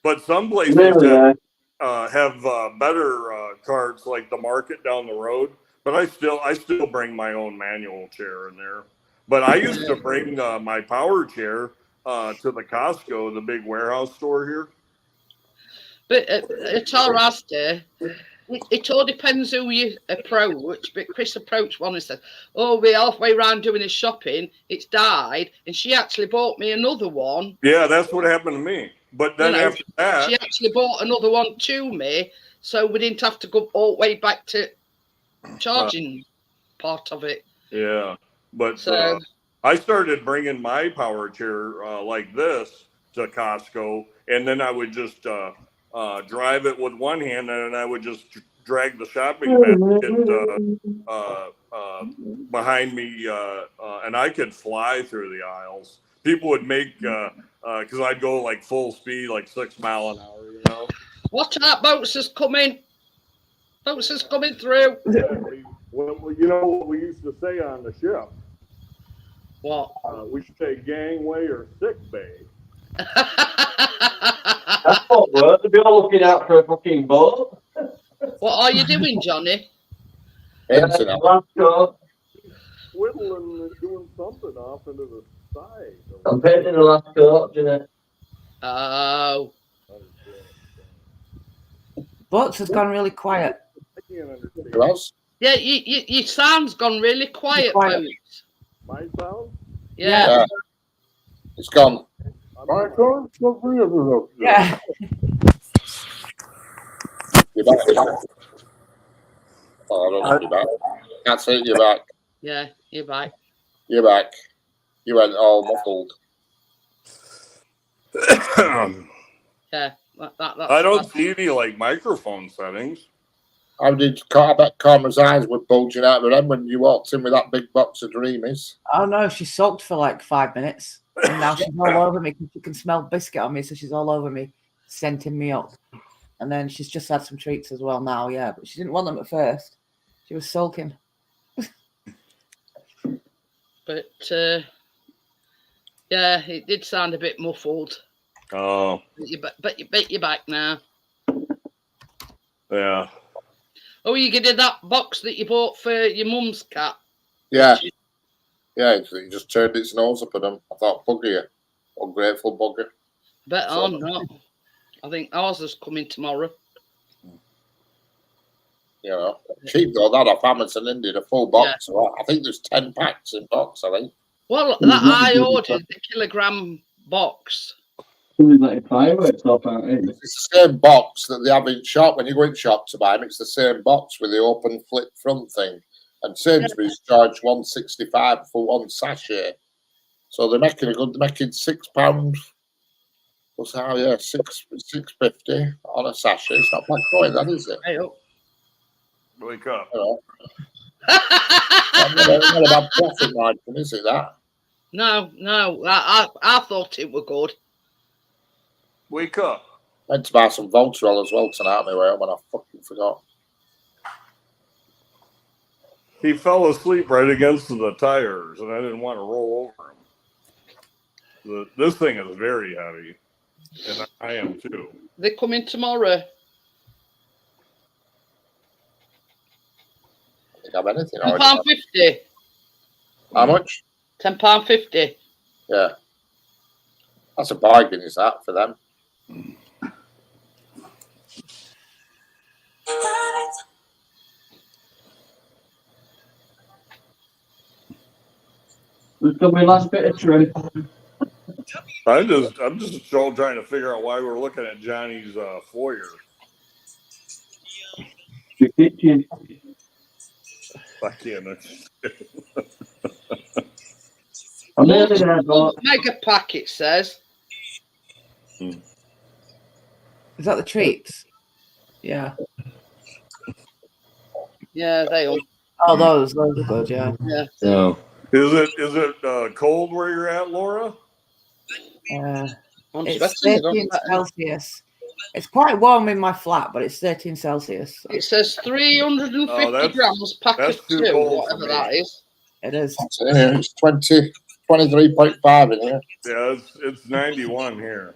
but some places have better carts, like the market down the road. But I still bring my own manual chair in there. But I used to bring my power chair to the Costco, the big warehouse store here. But at our Asda, it all depends who you approach. But Chris approached one and said, "Oh, we're halfway around doing his shopping. It's died," and she actually bought me another one. Yeah, that's what happened to me. But then after that, she actually bought another one to me, so we didn't have to go all the way back to charging part of it. Yeah, but so I started bringing my power chair like this to Costco, and then I would just drive it with one hand, and I would just drag the shopping basket behind me, and I could fly through the aisles. People would make because I'd go like full speed, like 6 miles an hour. Watch out, Boats is coming. Boats is coming through. Well, what we used to say on the ship. What? We should say gangway or sick bay. That's not work. They'll be all looking out for a fucking boat. What are you doing, Johnny? Whittling and doing something off into the side. I'm painting the last coat, Jeanette. Oh. Boats has gone really quiet. I can't understand. Yeah, your sound's gone really quiet, Boats. My sound? Yeah. It's gone. My sound? Yeah. You're back. Oh, I don't know if you're back. That's it, you're back. Yeah, you're back. You're back. You went all muffled. Yeah. I don't see any microphone settings. I bet Karma's eyes were bulging out of her head when you walked in with that big box of Dreamies. Oh no, she sulked for like 5 minutes, and now she's all over me. She can smell biscuit on me, so she's all over me, scenting me up. And then she's just had some treats as well now, yeah. But she didn't want them at first. She was sulking. But yeah, it did sound a bit muffled. Oh. But you're back now. Yeah. Oh, you getting that box that you bought for your mum's cat? Yeah. Yeah, it just turned its nose up at him. I thought, bugger you. Ungrateful bugger. Bet I'm not. I think ours is coming tomorrow. Cheap though, that off Amazon, India, a full box. Yeah. I think there's 10 packs in box, I think. Well, I ordered the kilogram box. It's the same box that they have in shop. When you go in shop to buy them, it's the same box with the open flip front thing. And Sainsbury's charge $1.65 for one sachet. So they're making £6. What's that? Yeah, $6.50 on a sachet. It's not bad going, that is it? Hey, oh. Wake up. Not a bad profit margin, is it that? No. I thought it were good. Wake up. I meant to buy some Voltarol as well tonight on my way home, and I fucking forgot. he fell asleep right against the tires, and I didn't want to roll over him. This thing is very heavy, and I am too. They're coming tomorrow. I think I've anything £10.50. already. How much? £10.50. Yeah. That's a bargain, is that, for them? Let's go my last bit of trim. I'm just still trying to figure out why we're looking at Johnny's foyer. Your kitchen. I can't. I'm nearly there, but Mega pack, it says. Is that the treats? Yeah. Yeah, they are. Oh, those are good. Yeah. Yeah. Yeah. Is it cold where you're at, Laura? I'm It's sweating. 13 Celsius. It's quite warm in my flat, but it's 13 Celsius. So It says 350 Oh, that's- grams, pack that's of too two, cold for whatever me. that is. it is. It's 23.5 in here. Yeah, it's 91 here.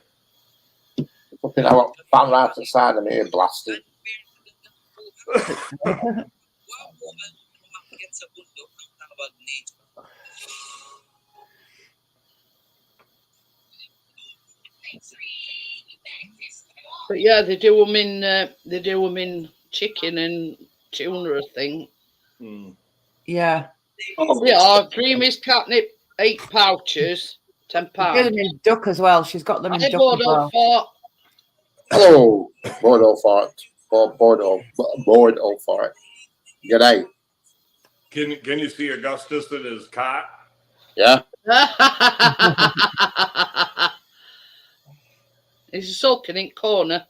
Fucking hell, fan right outside of me, blasted. But yeah, they do them in chicken and tuna, I think. Hmm. Yeah. Yeah, creamies catnip, 8 pouches, They do £10. them in duck as well. She's got them in Hey, duck as Bordeaux well. fart. Hello, Bordeaux fart. Bordeaux fart. G'day. Can you see Augustus at his cot? Yeah. He's sulking in corner.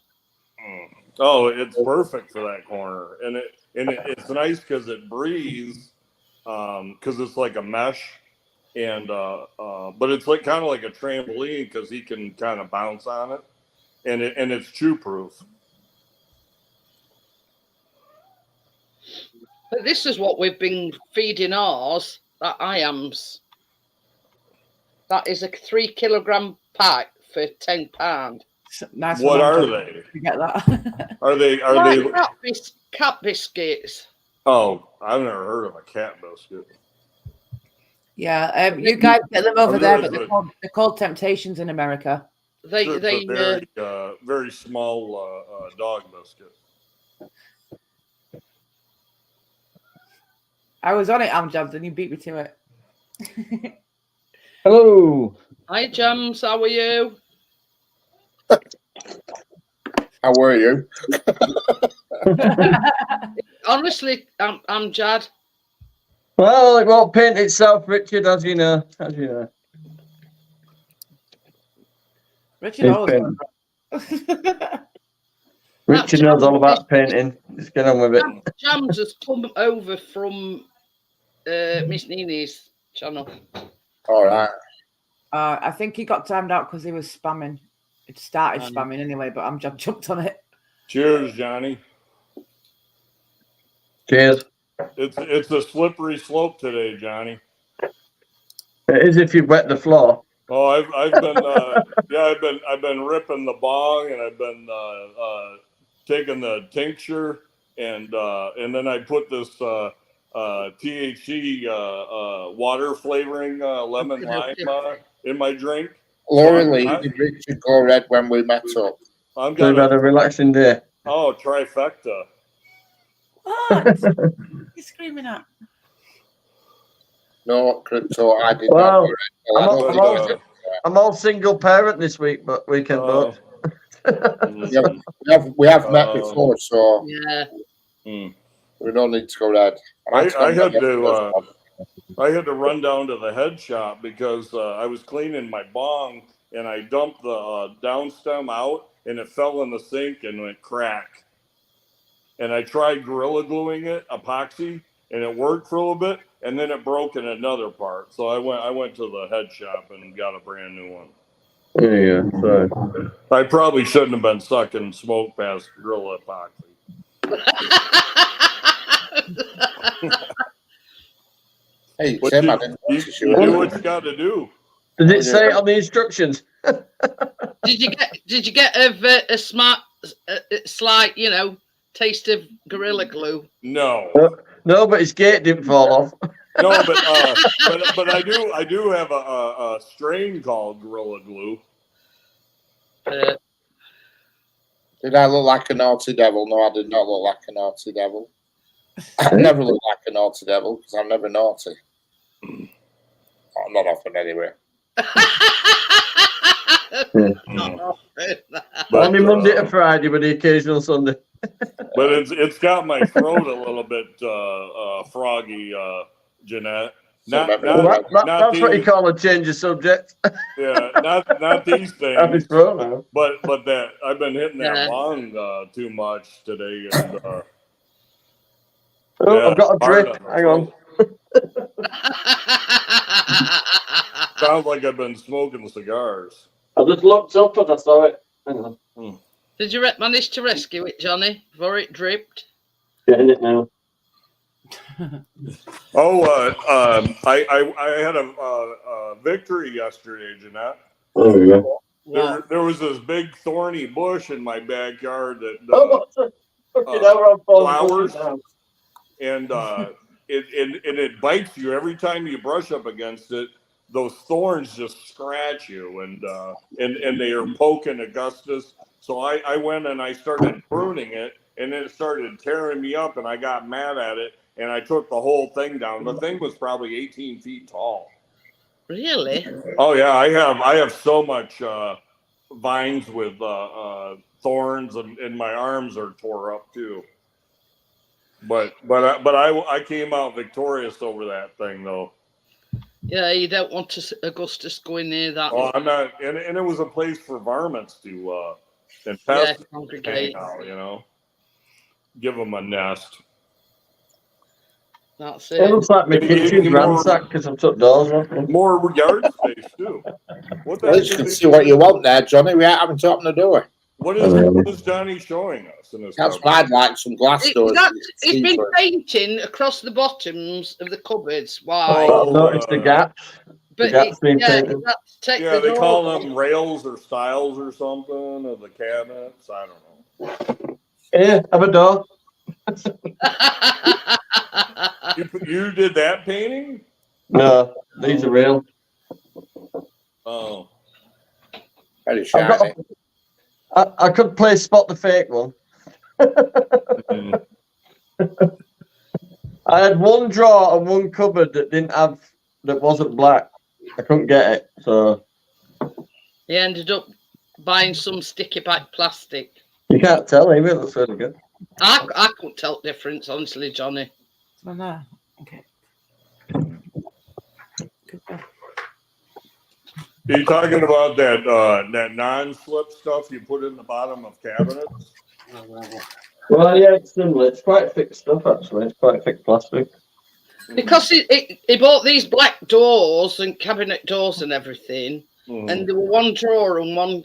Oh, it's perfect for that corner, and it's nice because it breathes, because it's like a mesh, and but it's like kind of like a trampoline because he can kind of bounce on it, and it's chew proof. But this is what we've been feeding ours, that IAMS. That is a 3 kilogram pack for £10. Nice. What one, are Andrew. they? You get that? Are they? Like cat biscuits. Oh, I've never heard of a cat biscuit. Yeah. You guys get them over I'm there, really but good. they're called Temptations in America. They It's a very small dog biscuit. I was on it, Amjad, and you beat me to it. hello. Hi, Jams. How are you? How were you? Honestly, I'm Jad. Well, it won't paint itself, Richard, as you know. Richard It's always. Richard knows all about painting. Just get on with it. Jams has come over from Miss Nini's channel. All right. I think he got timed out because he was spamming. It started spamming anyway, but Amjad jumped on it. Cheers, Johnny. Cheers. It's a slippery slope today, Johnny. It is if you wet the floor. Oh, I've been I've been ripping the bong, and I've been taking the tincture, and then I put this THC water flavoring lemon lime in my drink. Laura Lee, did Richard go red when we met up? I'm So you've had gonna a relaxing day. trifecta. What? You're screaming at? No, Crypto, I did Well, not. I'm all single parent this week, but we can vote. We have met before, so Yeah. we don't need to go red. I had to run down to the head shop because I was cleaning my bong and I dumped the down stem out and it fell in the sink and went crack. And I tried Gorilla Gluing it, epoxy, and it worked for a little bit, and then it broke in another part. So I went to the head shop and got a brand new one. Yeah, so. I probably shouldn't have been sucking smoke past Gorilla epoxy. Hey, But Tim, I you, didn't you, notice you you. do what you got to do. Does it say it on the instructions? Did you get a smart, slight, taste of Gorilla Glue? No, No, but his gate didn't fall off. no, but I do have a strain called Gorilla Glue. Did I look like a naughty devil? No, I did not look like a naughty devil. I never look like a naughty devil because I'm never naughty. I'm not often anyway. But, Only Monday to Friday, with the occasional Sunday. But it's got my throat a little bit froggy, Jeanette. Not Well, that's what you these, call a change of subject. yeah, not these Have his things. throat now. But that I've been hitting that Yeah. bong too much today, and Oh, yeah, I've got a hard drip. on the Hang on. sounds like I've been smoking cigars. I just looked up and I saw it. Hang on. Did you manage to rescue it, Johnny, before it dripped? Getting it now. Oh, I had a victory yesterday, Jeanette. There we go. There was this big thorny bush in my backyard that Oh, what's the fucking hell on flowers. now? And it bites you every time you brush up against it. Those thorns just scratch you, and they are poking Augustus. So I went and I started pruning it, and it started tearing me up, and I got mad at it, and I took the whole thing down. The thing was probably 18 feet tall. Really? Oh yeah, I have so much vines with thorns, and my arms are tore up too. But I came out victorious over that thing though. Yeah, you don't want Augustus going near that. Oh, I'm not, and it was a place for varmints to and Yeah, pests to congregate. hang out, give them a nest. That's It it. looks like my It gave kitchen's me more- ransacked because I've took doors off. More yard space too. What the At heck least you is can he- see what you want there, Johnny. We ain't having to open the door. What is Johnny showing us in his That's cupboard? why I'd like some glass doors. He's been painting across the bottoms of the cupboards. Why? Oh, I've noticed the gaps. but gap's been painted. that's take Yeah, the they door call off. them rails or stiles or something of the cabinets. I don't know. Here, have a door. You did that painting? No, these are real. Oh, Very I've got shiny. I could play spot the fake one. I had one drawer and one cupboard that wasn't black. I couldn't get it, so He ended up buying some sticky back plastic. you can't tell either. That's really good. I couldn't tell the difference, honestly, Johnny. Oh, no. Okay. Good. are you talking about that non-slip stuff you put in the bottom of cabinets? Well, yeah, it's similar. It's quite thick stuff, actually. It's quite thick plastic. Because he bought these black doors and cabinet doors and everything, and there were one drawer and one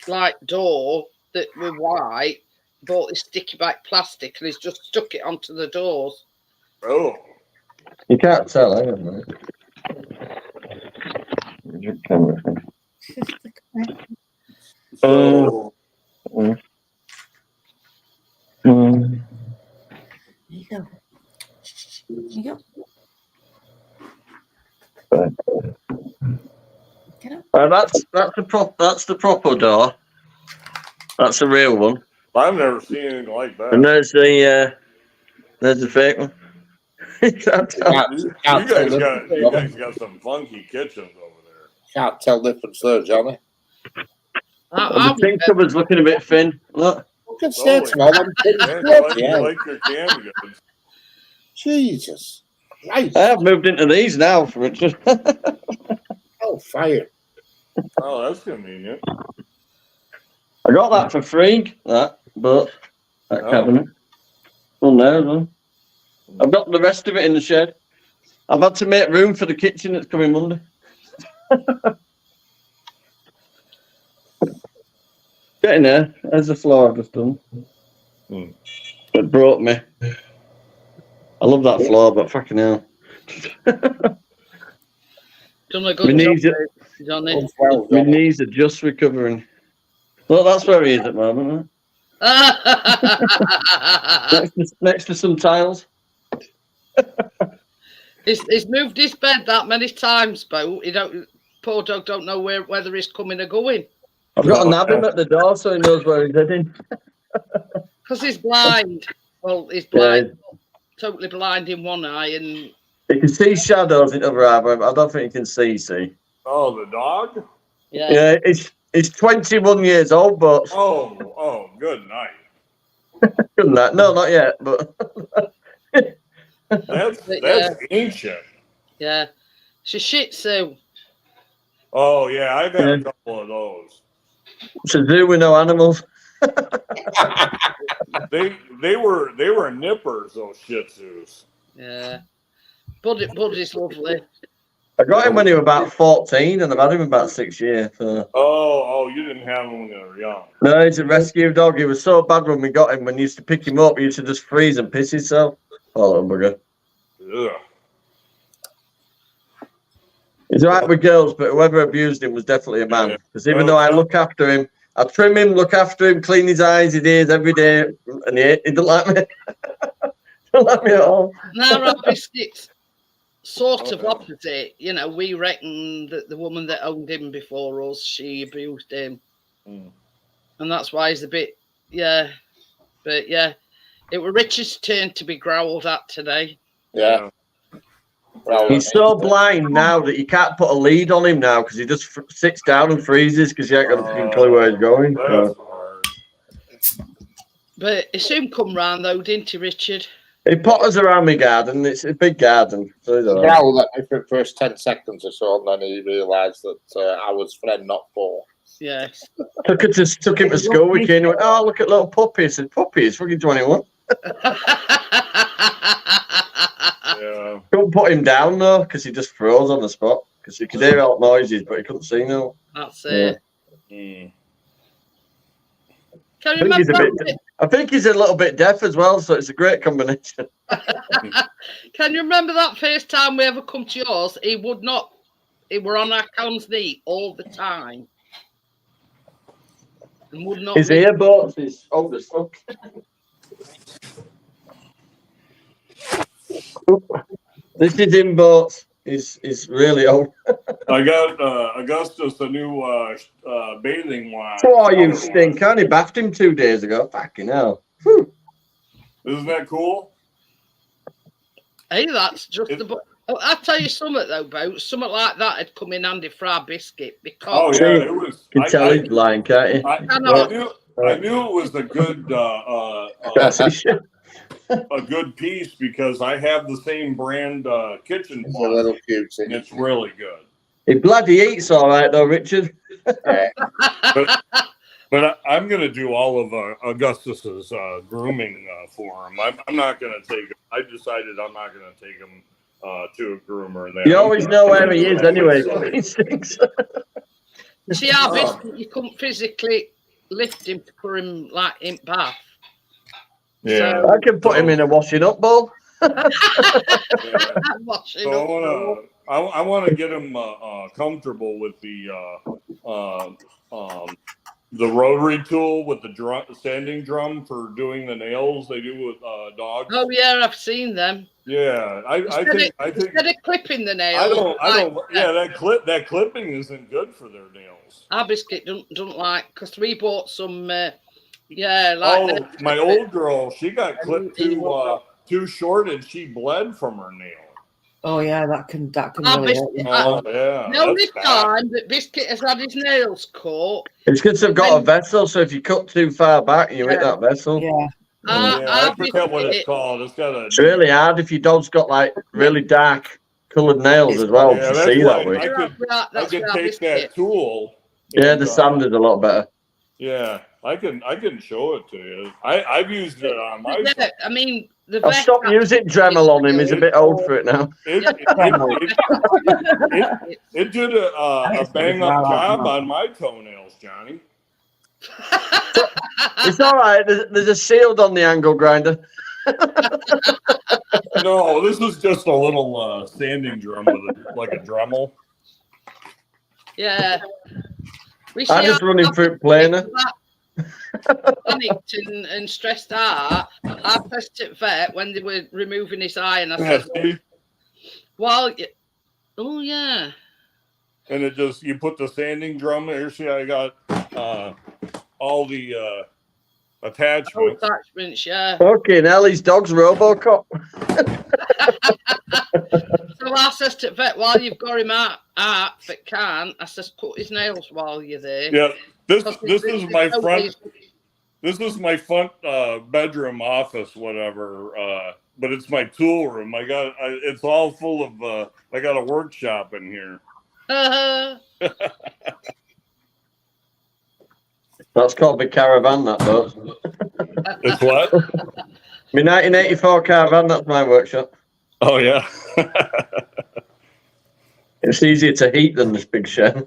like door that were white. Bought this sticky back plastic and he's just stuck it onto the doors. Oh, You can't tell, hang on a minute. Camera thing. so There you go. There you go. Get up. That's the proper door. That's the real one. I've never seen anything like And that. there's the fake one. You can't tell. You guys got some funky kitchens over there. Can't tell difference there, Johnny. The tin cupboard's looking a bit thin. Look. Look at that, Oh, man. I'm kidding. You like your canned goods. Jesus. Nice. I have moved into these now for it. Oh, fire. Oh, that's convenient. I got that for free, that cabinet. Well, no. I've got the rest of it in the shed. I've had to make room for the kitchen that's coming Monday. Getting there. There's the floor I've just done. It broke me. I love that floor, but fucking hell. Done a good My knees, job, Johnny. Well my done. knees are just recovering. Well, that's where he is at the moment. Huh? Next to some tiles. He's moved his bed that many times, but he don't. Poor dog don't know whether he's coming or going I've got to nab him at the door so he knows where he's heading. because he's blind. Well, he's blind, totally blind in one eye, and He can see shadows in the other eye, but I don't think he can see. Oh, the dog? yeah. Yeah, he's 21 years old, but Oh, good night. no, not yet. But That's ancient. Yeah, she's Shih Tzu. Oh yeah, I've had a couple of those. it's a zoo with no animals. They were nippers, those Shih Tzus. Yeah, Buddy's lovely. I got him when he was about 14, and I've had him about 6 years. So. Oh, you didn't have them when they were young. No, he's a rescue dog. He was so bad when we got him. When you used to pick him up, he used to just freeze and piss himself. Oh, little bugger. Ugh. He's all right with girls, but whoever abused him was definitely a man. Because even though I look after him, I trim him, look after him, clean his eyes, his ears every day, and he didn't like me. Don't like me at all. Now our biscuits sort of opposite. You know, we reckon that the woman that owned him before us, she abused him, and that's why he's a bit, yeah. But yeah, it was Richard's turn to be growled at today. Yeah. Well, He's so blind now that you can't put a lead on him now because he just sits down and freezes because he ain't got a fucking clue where he's going. That's So. hard. But he soon come round though, didn't he, Richard? He potters around my garden. It's a big garden. So he's all right. growled at me for the first 10 seconds or so, and then he realised that I was friend, not foe. Yes. Took him to school. We came and went, oh, look at little puppy. I said, puppy, it's fucking 21. Yeah. Couldn't put him down though because he just froze on the spot because he could hear all noises but he couldn't see no. That's it. Mm. Can I you think, he's a remember? bit, I think he's a little bit deaf as well, so it's a great combination. Can you remember that first time we ever come to yours? He were on our Callum's knee all the time. And would not His leave. earbuds is old as fuck. This is in boats. Is really old. I got Augustus a new bathing line. So are you stink? I only bathed him 2 days ago. Fucking hell. Whew. Isn't that cool? Hey, that's just the. I'll tell you something though, Bo. Something like that had come in handy for our biscuit Oh because yeah, it was. You can tell he's lying, can't you? I knew it was a good piece because I have the same brand kitchen It's a little pot, cute. and it's really good. He bloody eats all right though, Richard. But I'm going to do all of Augustus's grooming for him. I'm not going to take him. I decided I'm not going to take him to a groomer. And You always know where he is anyway. He stinks. see our biscuit, you couldn't physically lift him to put him like in bath. Yeah. I can put him in a washing up bowl. Washing So up. I want to get him comfortable with the rotary tool with the sanding drum for doing the nails they do with dogs. Oh yeah, I've seen them. Yeah, I think Instead of clipping the nails. I don't. Yeah, that clipping isn't good for their nails. Our biscuit don't like because we bought some. My old girl, she got clipped too short and she bled from her nail. Oh yeah, that can Our really hurt biscuit. you. Oh yeah. The only that's bad. time that biscuit has had his nails caught. It's good to have got a vessel, so if you cut too far back, you hit that vessel. Yeah. I forget what it's called. It's got a. It's really hard if your dog's got like really dark coloured nails as well Yeah, to that's see why that way. I could take that tool. Yeah, and, the sand is a lot better. Yeah, I can show it to you. I've used it on my. Yeah, I mean the I've vet stopped using Dremel on him. He's a bit old for it now. It did a bang up job on my toenails, Johnny. It's all right. There's a shield on the angle grinder. No, this is just a little sanding drum with like a Dremel. Yeah. We I just run him through planer. Panicked and stressed out. I pressed it vet when they were removing his eye, and I Yeah, said, see? "Well, oh yeah." And it just, you put the sanding drum here. See, I got all the Oh, attachments. attachments, yeah. Okay, now his dog's Robocop. So I says to vet, while you've got him out if it can, I says, cut his nails while you're there. Yeah, this Because is my no front. ways- This is my front bedroom, office, whatever. But it's my tool room. It's all full of. I got a workshop in here. That's called the caravan, that does. It's what? My 1984 caravan, that's my workshop. Oh yeah. It's easier to heat than this big shed.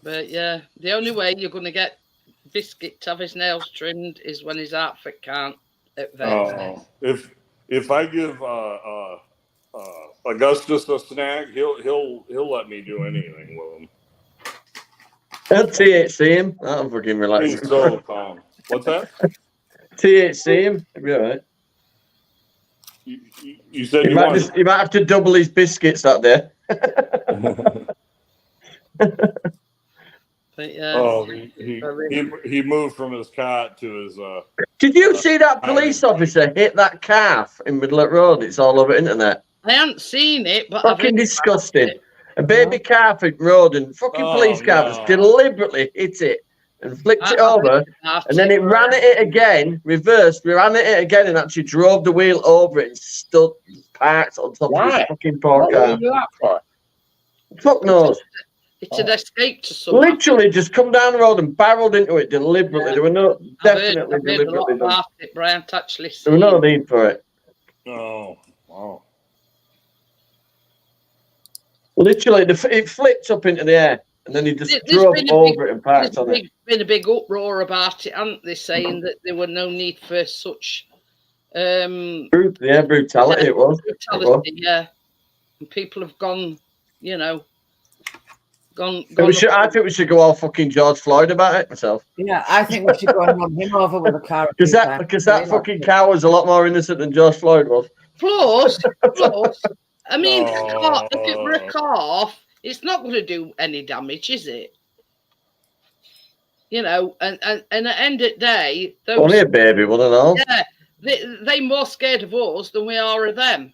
But yeah, the only way you're going to get Biscuit to have his nails trimmed is when his outfit can't at vet. Oh, if I give Augustus a snack, he'll let me do anything with him. I'll THC him. That'll fucking relax. He's so calm. What's that? THC him. It'll be all right. You said You you might, want. you might have to double his biscuits that day. But yeah, Oh, he moved from his cot to his. Did you see that police officer hit that calf in middle of the road? It's all over internet. I haven't seen it, but I've Fucking heard about disgusting. it. A baby calf in road and fucking Oh, police car no. just deliberately hit it and flipped it I've heard over. about And then it ran at it again, reversed, ran at it again, and actually drove the wheel over it and stood parked on top of Why? this fucking poor What would car. you do that for? Fuck knows. It had escaped to someone. Literally just come down the road and barreled into it deliberately. Yeah. There were no, definitely I've heard a deliberately lot done. about it, but I haven't actually There seen was no it. need for it. Oh, wow. Literally, it flipped up into the air and then he just There's drove been a over it and parked There's on it. been a big uproar about it, haven't they, saying that there were no need for such Brutality it was. brutality, yeah. And people have gone, you know, gone. I think we should go all fucking George Floyd about it myself. Yeah, I think we should go and run him over with a car. a few times. Because that fucking cow was a lot more innocent than George Floyd was. Plus, I mean, Oh. if it were a calf, it's not going to do any damage, is it? You know, and at the end of the day, those, Only a baby, one and all. yeah, they more scared of us than we are of them.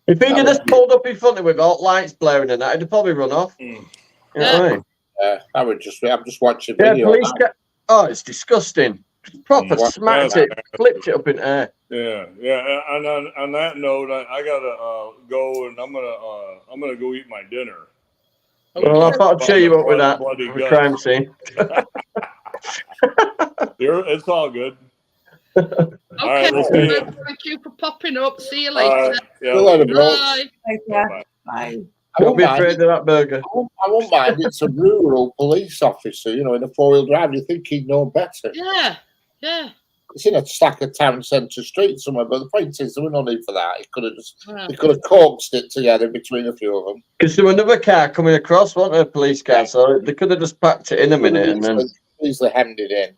If he'd have just pulled up in front of him with all lights blaring and that, he'd have probably run off. Mm. You know what I mean? I would just. I'm just watching Yeah, video. police oh, it's disgusting. Proper What- smacked it, flipped it up in air. Yeah. And on that note, I gotta go, and I'm gonna go eat my dinner. Well, I thought I'd cheer you up with that. Bloody The guts. crime scene. It's all good. Okay, right, we'll see you. thank you for popping up. See you All later. right, yeah. We'll let him know. Bye. Take care. Bye. Bye. I Don't won't be mind. afraid of that burger. I won't mind. It's a rural police officer, you know, in a four-wheel drive. You think he'd know better? Yeah, yeah. It's in a stack of town centre street somewhere, but the point is, there was no need for that. He could have just, yeah. he could have coaxed it together between a few of them. Because there was another car coming across, wasn't there, a police car? So they could have just packed it in a minute and then. Easily hemmed it in.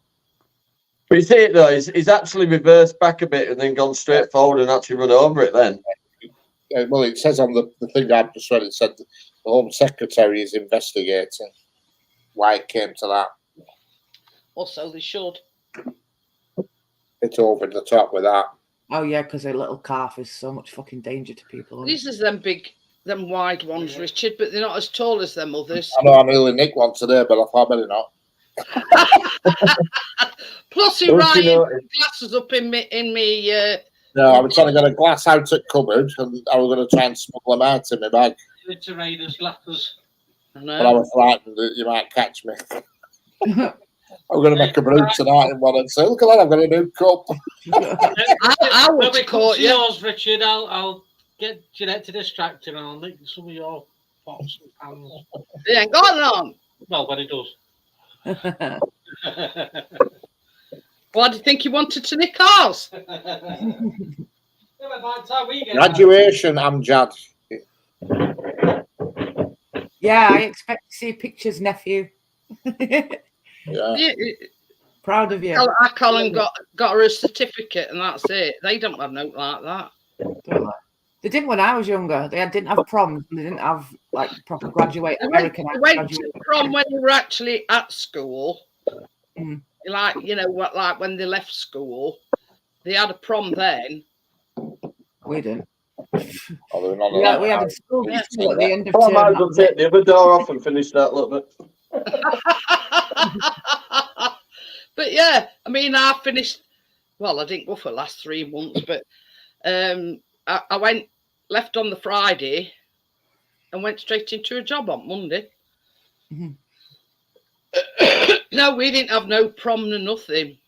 But you see it though, he's actually reversed back a bit and then gone straight forward and actually run over it then. Well, it says on the thing I've just read, it said the Home Secretary is investigating why it came to that. Also, they should. It's over the top with that. Oh yeah, because a little calf is so much fucking danger to people. These are them big, them wide ones, Richard, but they're not as tall as them others. I know I nearly nicked one today, but I thought better not. Plus, he Don't you Ryan know- glasses up in me. No, I was trying to get a glass out at cupboard, and I was going to try and smuggle them out in my bag. Richard Raiders, glasses. I But I know. was frightened that you might catch me. I'm going to make a brew tonight in one and say, look at that, I've got a new cup. I When would we have come caught to you. yours, Richard, I'll get Jeanette to distract him and I'll nick some of your pots and pans. They ain't got none. Well, when it does. Why do you think he wanted to nick ours? Yeah, but by the time we get Graduation, Amjad. Yeah, I expect to see pictures, nephew. Yeah. Yeah, Proud of you. our Colin got her a certificate and that's it. They don't have note like that. They didn't when I was younger. They didn't have proms. And they didn't have like proper graduate They American. went graduate. to prom when they were actually at school. Mm. Like, you know, what, like when they left school, they had a prom then. We didn't. Oh, they're none of Yeah, that. we had a school Yeah. festival at the end of Well, I term. might as that well was take it. the other door off and finish that little bit. But yeah, I mean, I finished. Well, I didn't go for the last 3 months, but I left on the Friday, and went straight into a job on Monday. Mhm. No, we didn't have no prom or nothing.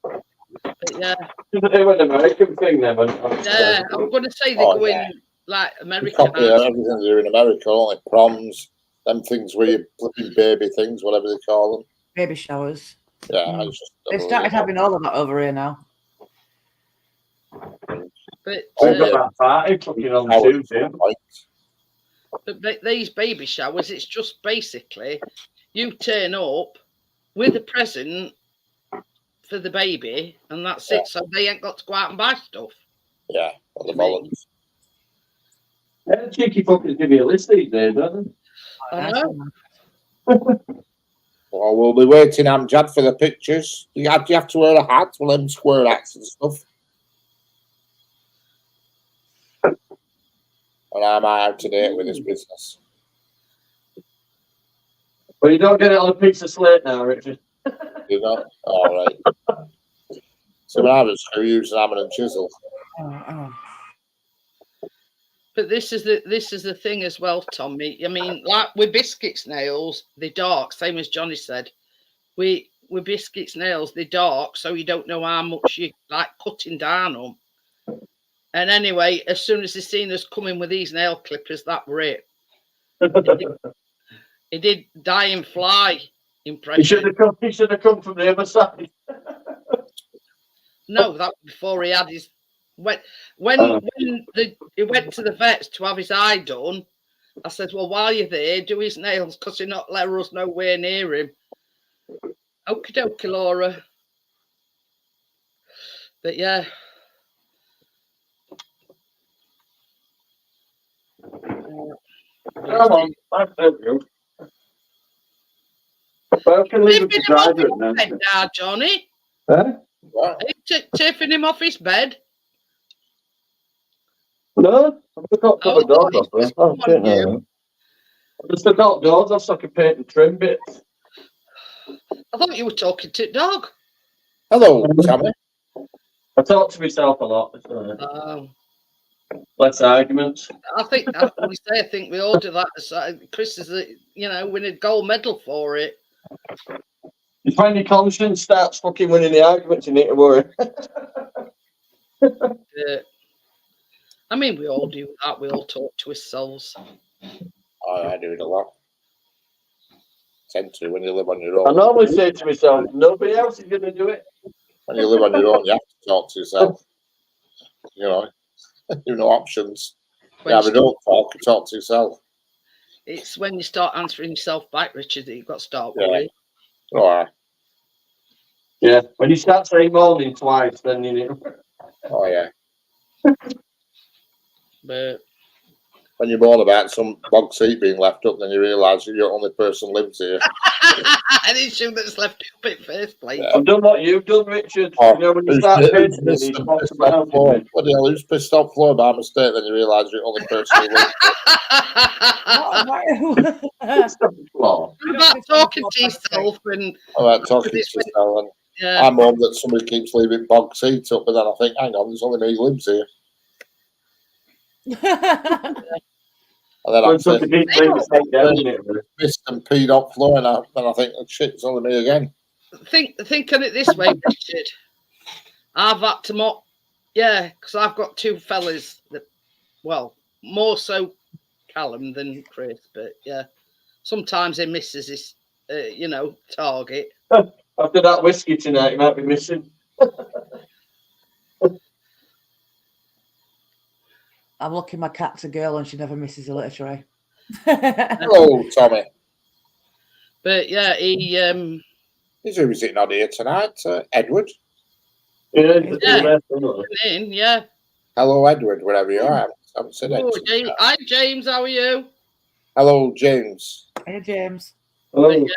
But yeah, They were an American thing then. yeah, I was going to say they're Oh, going yeah. like They American. copy everything they do in America, only proms, them things where you flipping baby things, whatever they call them. Baby showers. Yeah, Mm. it's just They've started having all of that over here now. But, I've got that party fucking on Tuesday. but these baby showers, it's just basically you turn up with a present for the baby, and that's it. So they ain't got to go out and buy stuff. Yeah, well, the bollocks. Yeah, cheeky fuckers give you a list these days, don't they? I know. Well, we'll be waiting, Amjad, for the pictures. Do you have to wear a hat? Well, them square hats and stuff. And I'm out to date with this business. But you don't get it on a piece of slate now, Richard. You know? All right. So when I was using hammer and chisel. But this is the thing as well, Tommy. I mean, like with biscuits nails, they're dark, same as Johnny said. With biscuits nails, they're dark, so you don't know how much you like cutting down them. And anyway, as soon as they seen us coming with these nail clippers, that were it. He did die and fly impression. He should have come from the other side. No, that was before he had his when he went to the vets to have his eye done. I said, well, while you're there, do his nails because you're not letting us nowhere near him. Okie dokie, Laura. But yeah. Come on, that's so good. Well, I can leave it to driver now. Bed now, Johnny. Huh? Are you taking him off his bed? No, I've just got covered doors off there. Come on, you. I've just got doors off so I can paint and trim bits. I thought you were talking to the dog. Hello, Tommy. I talk to myself a lot. So less arguments. I think that's what we say. I think we all do that. So Chris is, win a gold medal for it. You find your conscience starts fucking winning the arguments, you need to worry. I mean, we all do that. We all talk to ourselves. Oh, I do it a lot. Tend to when you live on your own. I normally say to myself, nobody else is going to do it. When you live on your own, you have to talk to yourself. You know, you no options. When But don't talk, you talk to yourself. It's when you start answering yourself back, Richard, that you've got to start Yeah. worrying. All right. Yeah, when you start saying morning twice, then you need. Oh, yeah. But When you're born about some bog seat being left up, then you realise you're the only person lives here. I didn't assume that's left up in first place. Yeah. I've done what you've done, Richard. Oh, You know, when you who's start pissed- painting who's these pissed spots off about Floor? it. Bloody hell, who's pissed off Floor by mistake? Then you realise you're the only person who lives here. Stop the floor. What about talking to yourself and About talking to yourself. And yeah, I moan that somebody keeps leaving bog seats up, but then I think, hang on, there's only me who lives here. And then I'm When something saying, needs to be taken down, isn't it? pissed and peed off Floor, and then I think, oh, shit, it's only me again. think on it this way, Richard. I've had to mop, yeah, because I've got two fellas that, well, more so Callum than Chris, but yeah, sometimes he misses his, target. After that whiskey tonight, you might be missing. I'm lucky my cat's a girl and she never misses a litter tray. Hello, Tommy. But yeah, he He's who is it not here tonight? Edward. Yeah, Yeah. in, yeah. Hello, Edward, wherever you are. I haven't said Oh, anything. James, hi James, how are you? Hello, James. Hey, James. Oh, But,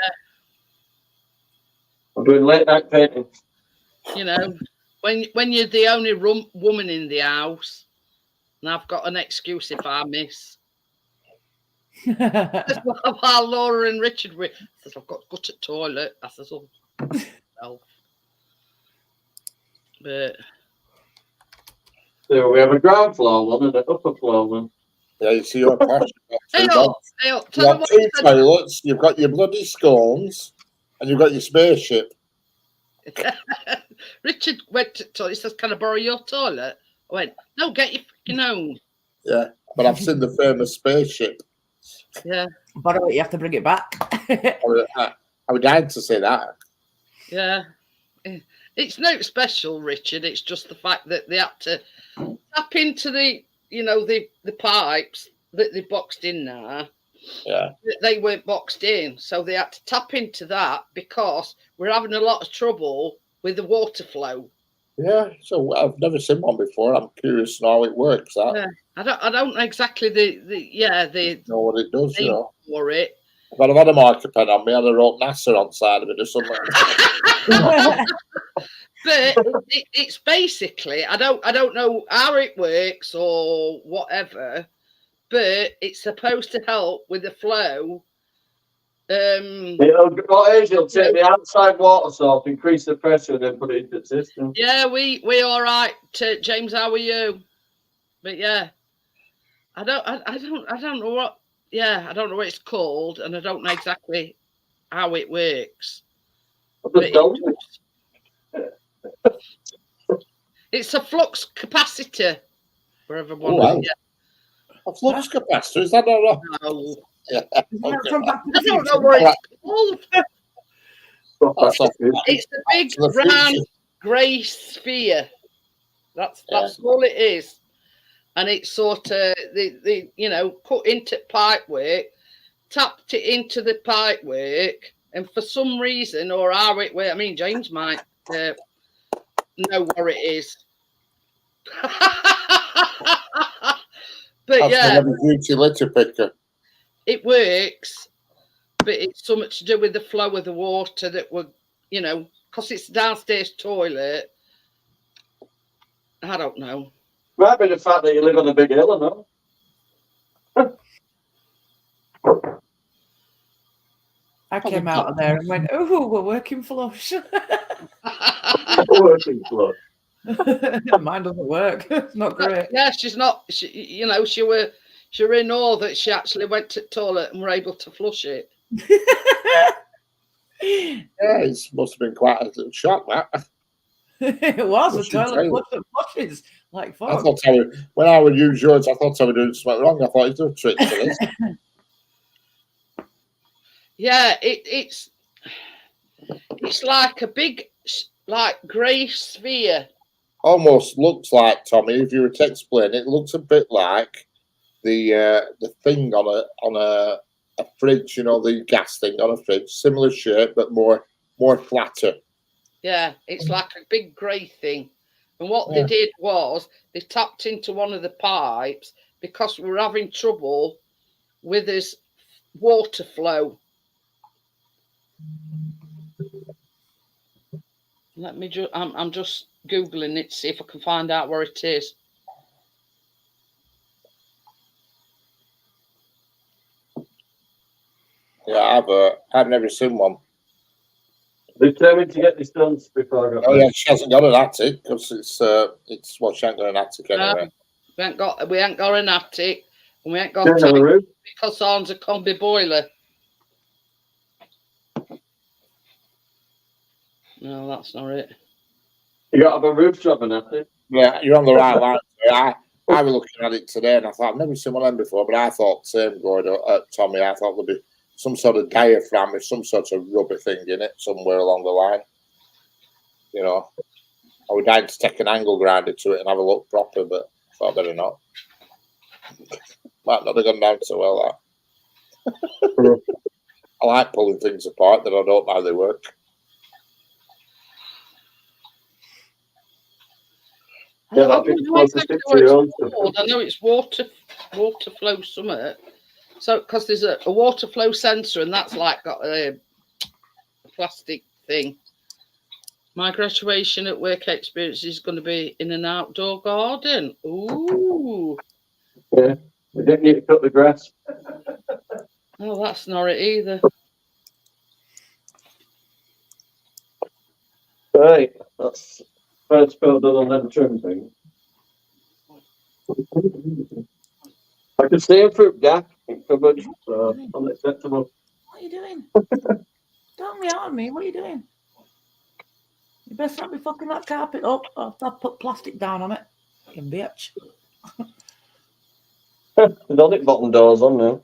I'm doing late night painting. you know, when you're the only woman in the house, and I've got an excuse if I miss. That's why Laura and Richard were. I says, I've got to go to the toilet. I says, oh, well. But So we have a ground floor one and an upper floor one. Yeah, you see your passion. hey, You've up, hey, up, tell them got what two you said. toilets, you've got your bloody scones, and you've got your spaceship. Richard went to the toilet. He says, can I borrow your toilet? I went, no, get your freaking own. Yeah, but I've seen the famous spaceship. Yeah, By the way, you have to bring it back. I would dying to say that. yeah. It's no special, Richard. It's just the fact that they had to tap into the, you know, the pipes that they boxed in there. Yeah. They weren't boxed in, so they had to tap into that because we're having a lot of trouble with the water flow. Yeah, so I've never seen one before. I'm curious to know how it works. That. Yeah. I don't know exactly the Know what it does, you name know. for it. But I've had a marker pen on me, and I wrote NASA on the side of it or something. But it's basically I don't know how it works or whatever, but it's supposed to help with the flow. It'll take the outside water source, increase the pressure, and then put it into the system. Yeah, we all right. James, how are you? But yeah, I don't know what. Yeah, I don't know what it's called, and I don't know exactly how it works. But it's a flux capacitor. Wherever one. Oh, wow. Yeah. A flux capacitor, is that not No, yeah. Isn't that Okay. from Back to I the don't know Future? what it's called. That's not- It's the big Back to the round Future. grey sphere. That's all it is, and it's sort of the you know put into pipe work, tapped it into the pipe work, and for some reason or how it works, I mean James might know what it is. But That's yeah, the heavy duty litter picker. it works, but it's so much to do with the flow of the water that we're, you know, because it's a downstairs toilet. I don't know. Might be the fact that you live on a big hill, or not? I came out of there and went, oh, we're working flush. Working floor. Mine doesn't work. It's not great. Yeah, she's not. You know, she were in awe that she actually went to the toilet and were able to flush it. Yeah, it must have been quite a shock, that. It was a Flushing toilet toilet. flushes like I fuck. thought when I would use yours, I thought I was doing something wrong. I thought he's doing a trick to this. Yeah, it's like a big like grey sphere. Almost looks like, Tommy, if you were to explain it, looks a bit like the thing on a fridge, you know, the gas thing on a fridge, similar shape but more flatter. Yeah, it's like a big grey thing. And what they did was they tapped into one of the pipes because we were having trouble with this water flow. Let me just, I'm just Googling it to see if I can find out where it is. Yeah, I've never seen one. Determined to get this done before I got Oh yeah, she hasn't got an attic because it's well, she ain't got an attic anyway. We ain't got an attic, and we ain't got Turn on the roof. because ours a combi boiler. No, that's not it. You got to have a roof job and that. Yeah, you're on the right line. I was looking at it today and I thought I've never seen one of them before, but I thought same going at Tommy. I thought there'd be some sort of diaphragm with some sort of rubber thing in it somewhere along the line. You know, I would like to take an angle grinder to it and have a look proper, but I thought better not. Might not have gone down so well. That. I like pulling things apart that I don't know how they work. Yeah, I that'd be don't know close to exactly 6 what year it's old. called. I know it's water flow summit. So, because there's a water flow sensor, and that's like got a plastic thing. My graduation at work experience is going to be in an outdoor garden. Ooh. Yeah, we didn't need to cut the grass. Oh, that's not it either. Right, that's first build done on them trim thing. I can see a fruit gap in cupboard, so unacceptable. What are you doing? Don't be on me. What are you doing? You best not be fucking that carpet up. Or I'll put plastic down on it. You bitch. There's all the bottom doors on now.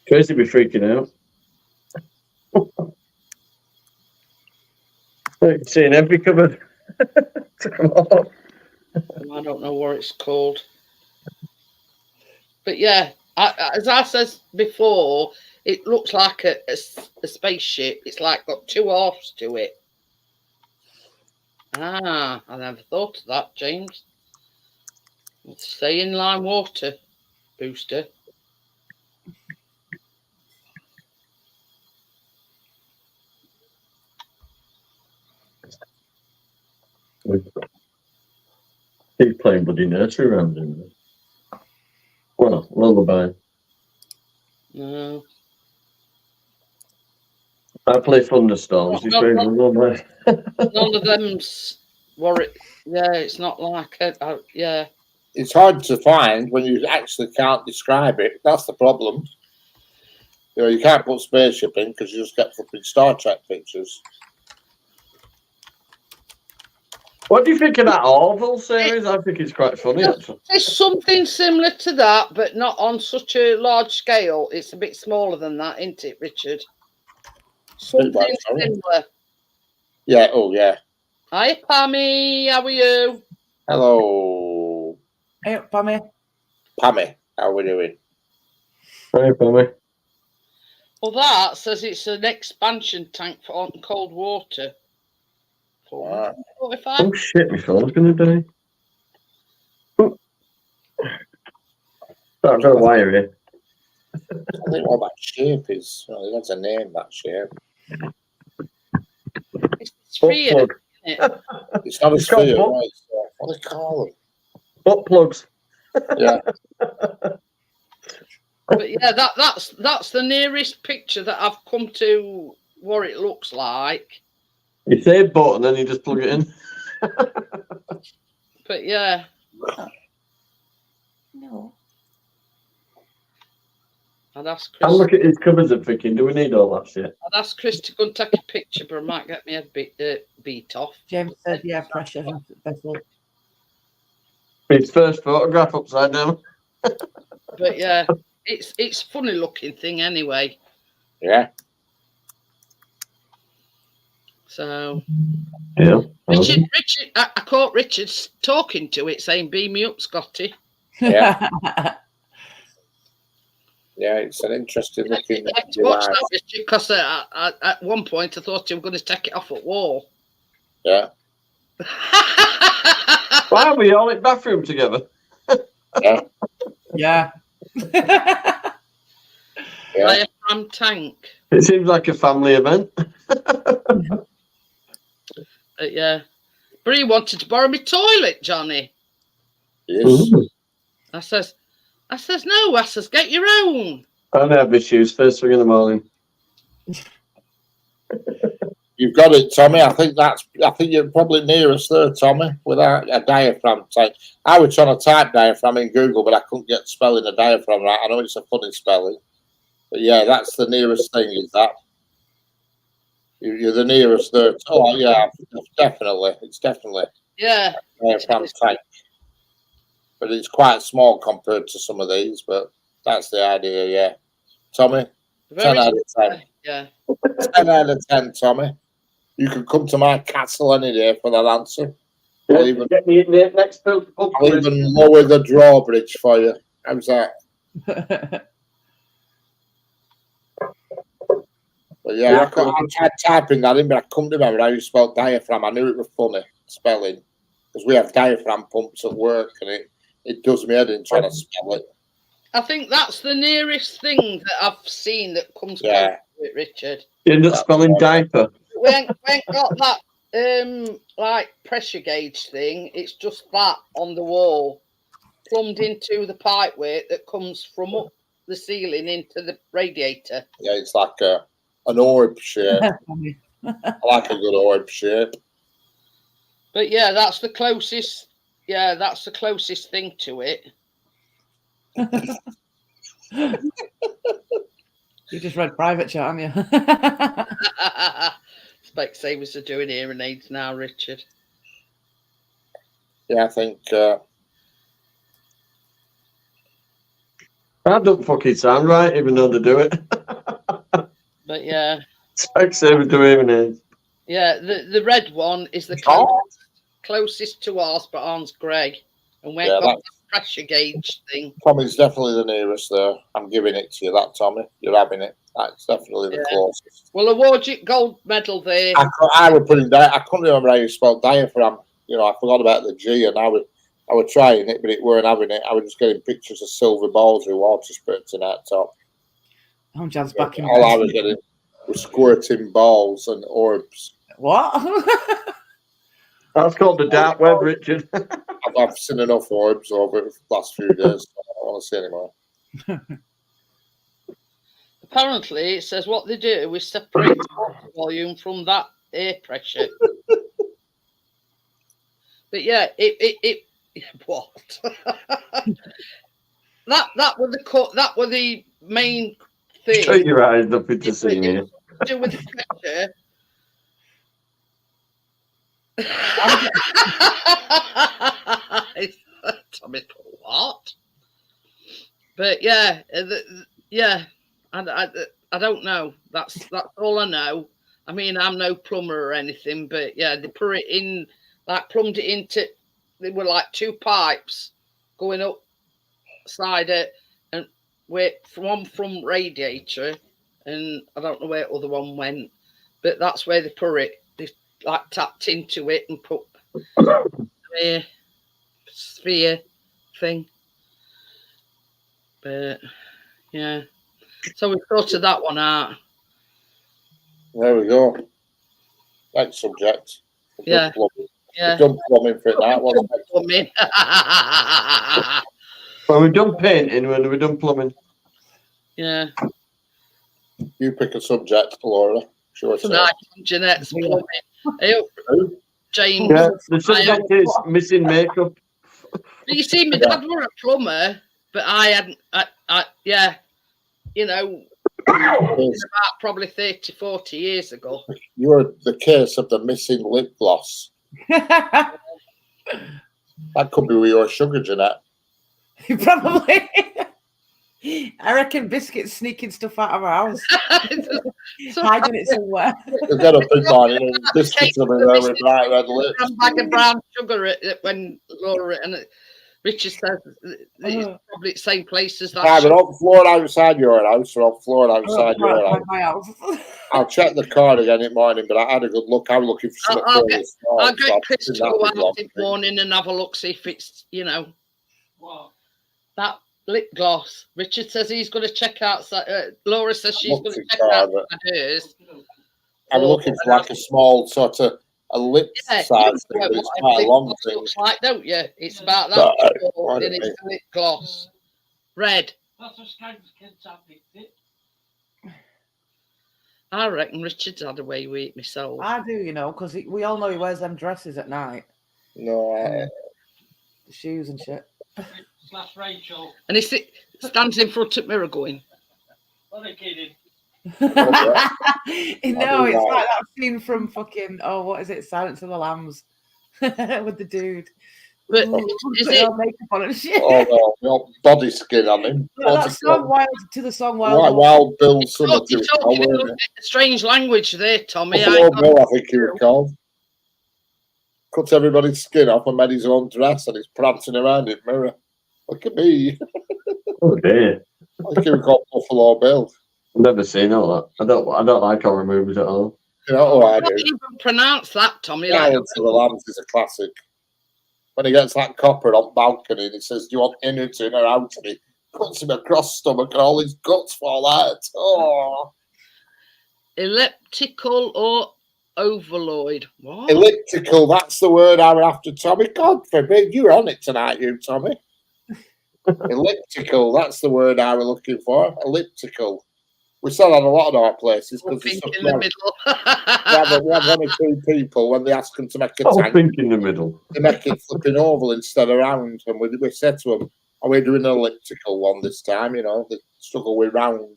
Tracy be freaking out. Like, seeing every cupboard. Come on. I don't know what it's called. But yeah, as I said before, it looks like a spaceship. It's like got two halves to it. Ah, I never thought of that, James. Stay inline water booster. He's playing bloody nursery round in there. Well, lullaby. No. I play thunderstorms. He's playing lullaby. None of them's worried. Yeah, it's not like it. Yeah. It's hard to find when you actually can't describe it. That's the problem. You know, you can't put spaceship in because you just get flipping Star Trek pictures. What do you think of that Orville series? I think it's quite funny, actually. It's something similar to that, but not on such a large scale. It's a bit smaller than that, isn't it, Richard? Something similar. Yeah, oh yeah. Hi, Pammy. How are you? Hello. Hey, Pammy. Pammy, how are we doing? Hi, Pammy. Well, that says it's an expansion tank for hot and cold water. Right. 45. Oh shit, my phone's gonna die. I've got a wire here. I think what that shape is. Well, that's a name, that shape. It's sphere, Butt plug. isn't it? It's not a It's called sphere, butt- right? So what do they call them? Butt plugs. Yeah. But yeah, that's the nearest picture that I've come to what it looks like. You say butt and then you just plug it in. But yeah, No. I'd ask I Chris. look at his cupboards and thinking, do we need all that shit? I'd ask Chris to go and take a picture, but I might get me head beat off. James said, yeah, pressure vessel. His first photograph upside down. But yeah, it's funny looking thing anyway. Yeah. So Yeah. Richard, I caught Richard talking to it, saying, "Beam me up, Scotty." Yeah. Yeah, it's an interesting looking I had to watch device. that, Richard, because at one point I thought you were going to take it off at wall. Yeah. Why are we all in bathroom together? Yeah. Yeah. Yeah. Diaphragm tank. It seems like a family event. Yeah. Bree wanted to borrow my toilet, Johnny. Yes. I says, no. I says, get your own. I have issues first thing in the morning. You've got it, Tommy. I think you're probably nearest there, Tommy, without a diaphragm tank. I was trying to type diaphragm in Google, but I couldn't get spelling a diaphragm right. I know it's a funny spelling, but yeah, that's the nearest thing. Is that you're the nearest there? Oh yeah, definitely. It's definitely Yeah. a diaphragm tank. but it's quite small compared to some of these. But that's the idea, yeah. Tommy, 10 out of 10. Yeah. 10 out of 10, Tommy. You can come to my castle any day for that answer. I'll even, Get me in the next pub. I'll even lower the drawbridge for you. How's that? But yeah, I tried typing that in, but I couldn't remember how you spelled diaphragm. I knew it was funny spelling because we have diaphragm pumps at work, and it does me head in trying to spell it. I think that's the nearest thing that I've seen that comes close to it, Richard. You end up spelling diaper. We ain't got that like pressure gauge thing. It's just that on the wall, plumbed into the pipe way that comes from up the ceiling into the radiator. Yeah, it's like an orb shape. I like a good orb shape. But yeah, that's the closest. Yeah, that's the closest thing to it. You just read private chat, haven't you? Specsavers are doing hearing aids now, Richard. Yeah, I think. That don't fucking sound right, even though they do it. But yeah. Specsavers do hearing aids. Yeah, the red one is the closest to ours, but ours grey. And we ain't got that pressure gauge thing. Tommy's definitely the nearest there. I'm giving it to you, that Tommy. You're having it. That's definitely the closest. We'll award you gold medal there. I would put in I couldn't remember how you spelled diaphragm. You know, I forgot about the G, and I was trying it, but it weren't having it. I was just getting pictures of silver balls with water spurting out top. I'm just back in. All I was getting was squirting balls and orbs. What? That's called the dark web, Richard. I've seen enough orbs over the last few days. So I don't want to see any more. Apparently, it says what they do is separate the water volume from that air pressure. But yeah, it what? that were the main thing. Shut your eyes, nothing to see here. Do with the pressure. Tommy, what? But yeah, I don't know. That's all I know. I mean, I'm no plumber or anything, but yeah, they put it in, like plumbed it into. They were like two pipes going up side it, and one from radiator, and I don't know where the other one went, but that's where they put it. They like tapped into it and put a sphere thing. But yeah, so we sorted that one out. There we go. Next subject. Yeah. We've done plumbing for that one. Plumbing. Well, we've done painting when we've done plumbing. Yeah. You pick a subject, Laura. Sure. Tonight, Jeanette's plumbing. James. Yeah, the subject is missing makeup. You see, my dad were a plumber, but I hadn't. Yeah, you know, about probably 30, 40 years ago. You're the case of the missing lip gloss. That could be with your sugar, Jeanette. Probably. I reckon Biscuit's sneaking stuff out of our house. Hiding it somewhere. You've got a big one, you know, biscuits in there with bright red lips. A bag of brown sugar when Laura and Richard says it's probably the same place as that. Yeah, but on floor outside your house or on floor outside your house. My house. I'll check the card again in the morning, but I had a good look. I'm looking for something. I'll get Chris to go out in the morning and have a look, see if it's, you know, that lip gloss. Richard says he's going to check out. Laura says she's going to check out hers. I'm looking for like a small sort of a lip size thing, but it's quite a long thing. Like, don't you? It's about that. And it's a lip gloss. Red. That's what Scout's kids have it. I reckon Richard's had a way with it myself. I do, you know, because we all know he wears them dresses at night. No, the shoes and shit. Slash Rachel. And he stands in front of the mirror going, What a kidding. No, it's like that scene from fucking what is it, Silence of the Lambs, with the dude. But Ooh, is put it? our makeup on and shit. Oh no, no body skin on him. Well, What's that it song called? Wild to the song Wild. Wild, Wild Bill Summer. You're talking a strange language there, Tommy. Buffalo Bill, I think he was called. Cuts everybody's skin off and made his own dress, and he's prancing around in mirror. Look at me. Oh dear. I think he was called Buffalo Bill. I've never seen all that. I don't like horror movies at all. You know what I I do? don't even pronounce that, Tommy. Like, Silence of the Lambs is a classic. When he gets that copper on balcony and he says, "Do you want anything or out?" And he cuts him across stomach and all his guts fall out. Oh, elliptical or ovaloid? What? elliptical, that's the word I were after, Tommy. God forbid, you're on it tonight, you, Tommy. Elliptical, that's the word I were looking for. Elliptical. We sell that a lot of our places Or because pink in the middle. we have one or two people when they ask them to make a Oh, tank, pink in the middle. they make it flipping oval instead of round. And we said to them, "Are we doing an elliptical one this time?" You know, they struggle with round.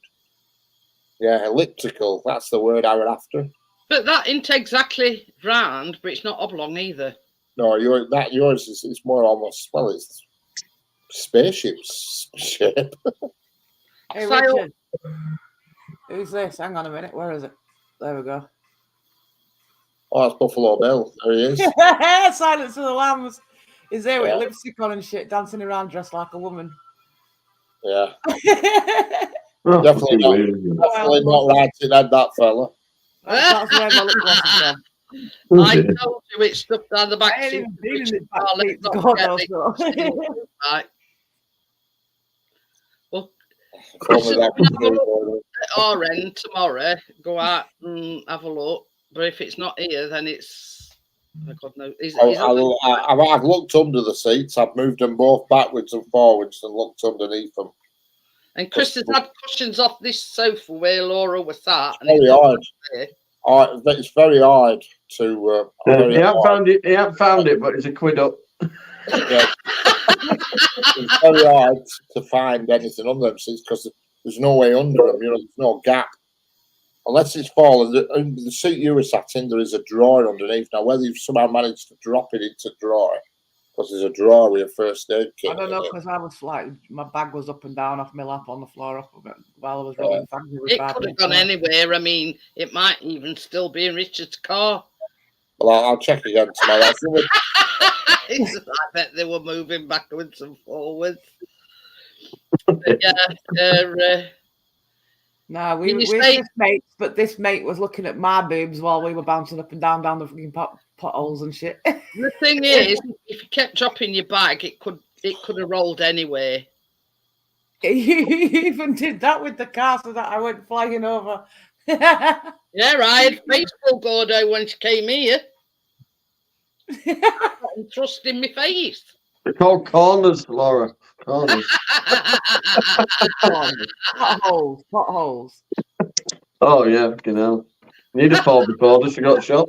Yeah, elliptical, that's the word I were after. But that isn't exactly round, but it's not oblong either. No, yours is more almost, well, it's spaceships shape. Hey, So- Richard. Who's this? Hang on a minute. Where is it? There we go. Oh, that's Buffalo Bill. There he is. Silence of the Lambs. He's there with Yeah. lipstick on and shit, dancing around dressed like a woman. Yeah, Oh, Definitely fucking not. weird, isn't it? definitely not right in head, that fella. That's where my lip gloss is from. Oh, I dear. told you it's stuff down the back I ain't seat. even been in Richard this back Carlin, seat. not God forget knows it. so. Right. Well, Only that Chris, was really at our end tomorrow, go out and have a look. But if it's not here, then it's. Oh God, no. I've looked under the seats. I've moved them both backwards and forwards and looked underneath them. And Chris has had cushions off this sofa where Laura was sat. And Very it's hard. there. It's very hard to. Very He ain't hard. found it. He ain't found it, but it's a quid up. Yeah. It's very hard to find anything under them seats because there's no way under them. You know, there's no gap unless it's fallen. The seat you were sat in, there is a drawer underneath. Now, whether you've somehow managed to drop it into drawer, because there's a drawer with a first aid kit. I don't know, in it. because I was like, my bag was up and down off my lap on the floor while I was rolling fags. It could have gone anywhere. I mean, it might even still be in Richard's car. Well, I'll check again tomorrow. I bet they were moving backwards and forwards. But yeah, No, we Can were you with say- this mate, but this mate was looking at my boobs while we were bouncing up and down the fucking potholes and shit. the thing is, if you kept dropping your bag, it could have rolled anywhere. You even did that with the car so that I went flying over. Yeah, I had baseball Gordo when she came here. And thrust in my face. They're called corners, Laura. Corners. Potholes. Oh yeah, you know. Need a fall before this. You got shot.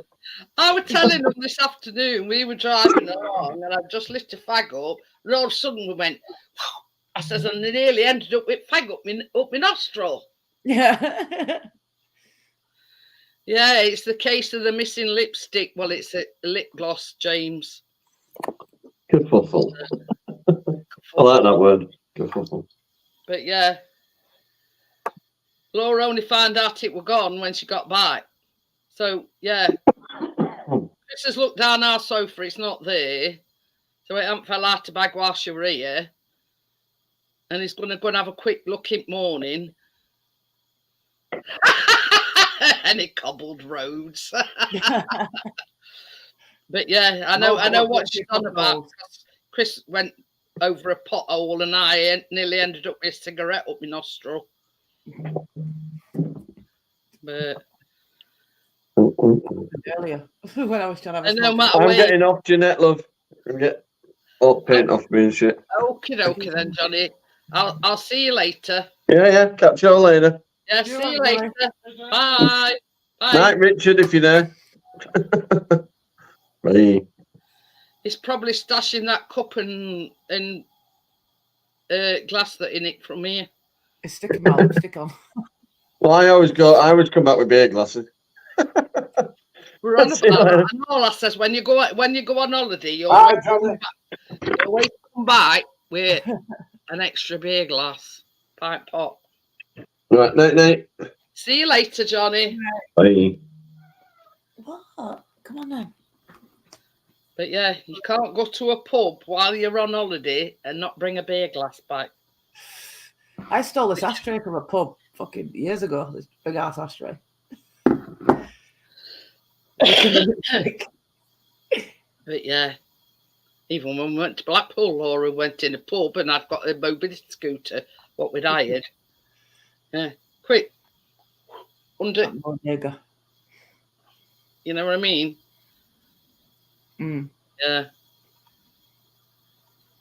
I was telling them this afternoon, we were driving along and I just lit a fag up, and all of a sudden we went, I says, and they nearly ended up with fag up my nostril. Yeah. Yeah, it's the case of the missing lipstick. Well, it's a lip gloss, James. Kerfuffle. I like that word. Kerfuffle. But yeah, Laura only found out it were gone when she got back. So yeah, Chris has looked down our sofa, it's not there. So it hadn't fell out of bag while she were here. And he's going to go and have a quick look in morning. Any cobbled roads. But yeah, I know what she's on about. Chris went over a pothole and I nearly ended up with a cigarette up my nostril. But Earlier, when I was trying to have a and no smoke. matter I'm where. getting off, Jeanette, love. I'm get all paint off me and shit. Okie dokie then, Johnny. I'll see you later. Yeah. Catch you all later. Yeah, You're see you right, later. Bye. Bye. Night, Richard, if you're there. Bye. He's probably stashing that cup and glass that in it from here. It's sticking my lipstick on. Well, I always come back with beer glasses. We're on See you about later. and all I says when you go on holiday, you Bye, always Johnny. come back with an extra beer glass, pint pot. Right, night. See you later, Johnny. Bye. What? Come on then. But yeah, you can't go to a pub while you're on holiday and not bring a beer glass back. I stole this ashtray from a pub fucking years ago. This big ass ashtray. But yeah, even when we went to Blackpool, Laura went in a pub and I've got a mobility scooter, what we'd hired. Yeah, quick. Under, Bodega. you know what I mean? Mm. Yeah.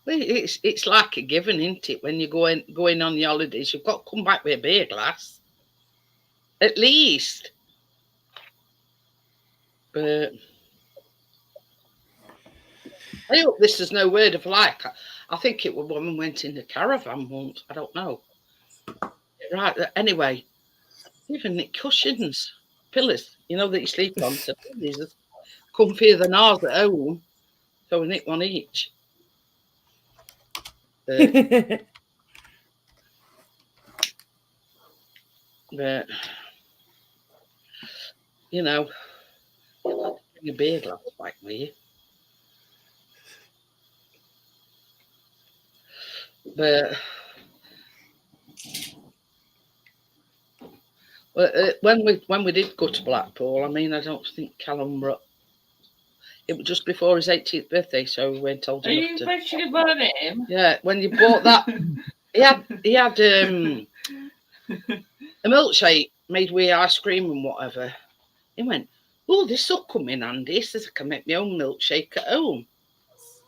Well, it's like a given, isn't it? When you're going on the holidays, you've got to come back with a beer glass. At least. But I hope this is no word of like. I think it was when we went in the caravan once. I don't know. Right. Anyway, even the cushions, pillows, you know, that you sleep on. So these are comfier than ours at home. So we nick one each. But you know, you'll have to bring a beer glass back with you. But when we did go to Blackpool, I mean, I don't think Callum. It was just before his 18th birthday, so we weren't told Are enough you to. mentioning about him? Yeah, when you bought that, he had a milkshake made with ice cream and whatever. He went, "Oh, this will come in handy." He says, "I can make my own milkshake at home."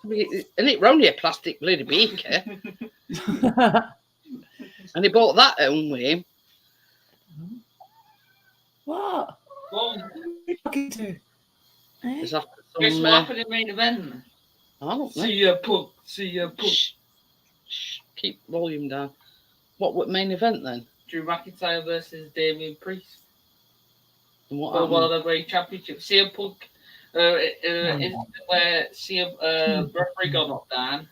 And it was only a plastic bloody beaker. And he bought that home with him. What? Well, What are you talking to? Eh? There's after guess some, what happened in main event? I don't know. See ya, punk. See ya, punk. Shh, keep volume down. What main event then? Drew McIntyre versus Damien Priest And what for the happened? World Heavyweight Championship. CM Punk, incident where CM referee got knocked down,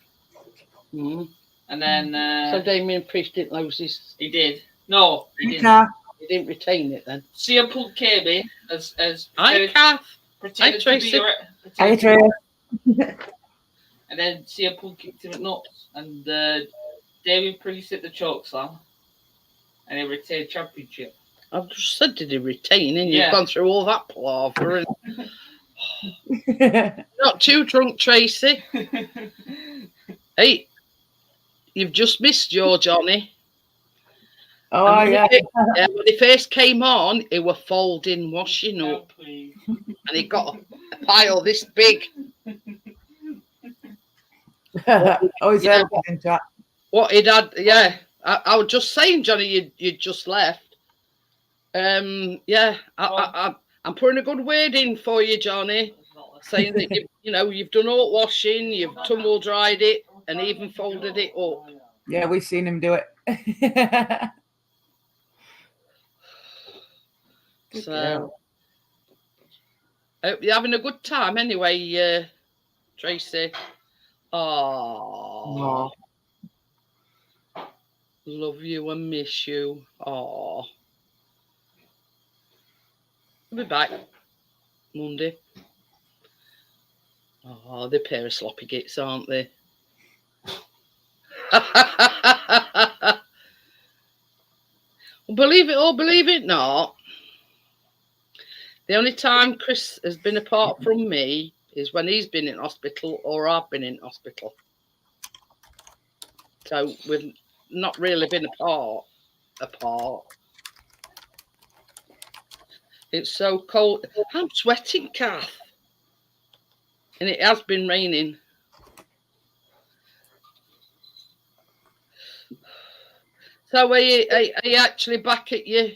Mhm. and then So Damien Priest didn't lose his. he did. No, he didn't. Car. He didn't retain it then. CM Punk came in as I can't. pretended to Tracy. be Hi, Trey. and then CM Punk kicked him at nuts, and Damien Priest hit the choke slam, and he retained championship. I've just said, did he retain? And Yeah. you've gone through all that palaver. And not too drunk, Tracy. Hey, you've just missed your Johnny. Oh, And when yeah. when he first came on, he were folding, washing Oh, up, please. and he got a pile this big. Oh, he's Yeah. there in chat. What he'd had, yeah. I was just saying, Johnny, you'd just left. Yeah, I'm putting a good word in for you, Johnny, saying that you've done all washing, you've tumble dried it, and even folded it up. Yeah, we've seen him do it. Good So, girl. hope you're having a good time anyway, Tracy. Oh, love you and miss you. Oh, I'll be back Monday. Oh, they're a pair of sloppy gits, aren't they? Believe it or believe it not, the only time Chris has been apart from me is when he's been in hospital or I've been in hospital. So we've not really been apart. It's so cold. I'm sweating, Kath. And it has been raining. So are you actually back at your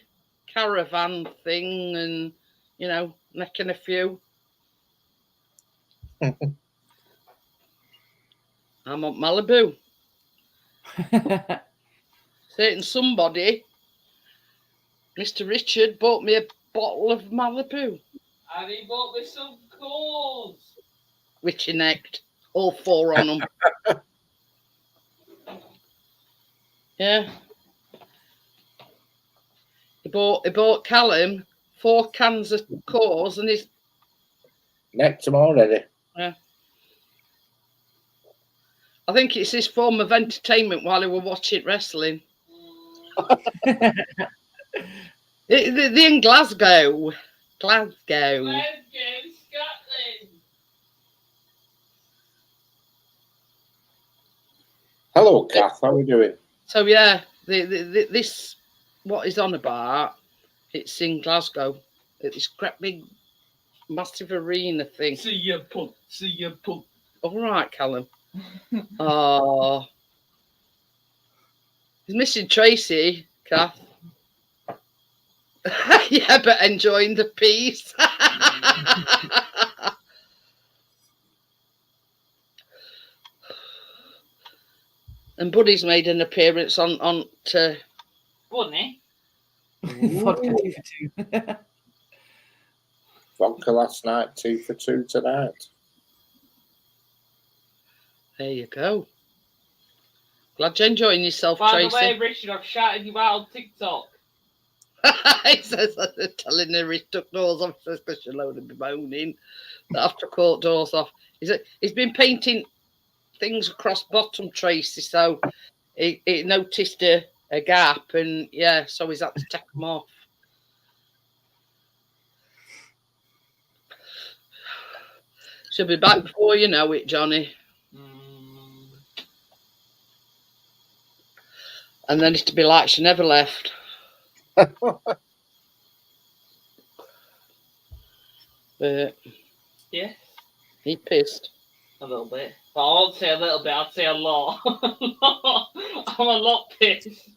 caravan thing and, necking a few? I'm on Malibu. Certain somebody, Mr. Richard, bought me a bottle of Malibu. And he bought me some corns. Witchy necked. All 4 on them. Yeah. He bought Callum 4 cans of cores and he's Necked them already. I think it's his form of entertainment while he were watching wrestling. They're in Glasgow. Glasgow. Scotland. Hello, Kath. How are we doing? So yeah, this what he's on about. It's in Glasgow. It's crap big, massive arena thing. See ya, punk. See ya, punk. All right, Callum. Oh, he's missing Tracy, Kath. Yeah, but enjoying the peace. And Buddy's made an appearance on to. Bunny. Vodka 2 for 2. Vodka last night, 2 for 2 tonight. There you go. Glad you're enjoying yourself, By Tracy. the way, Richard, I've shouted you out on TikTok. He says telling her he took doors off because she's loaded me moaning that I've took all doors off. He's been painting things across bottom, Tracy, so he noticed a gap and yeah, so he's had to take them off. She'll be back before you know it, Johnny. And then it'll be like she never left. But Yeah, he pissed. a little bit. But I won't say a little bit, I'd say a lot. I'm a lot pissed.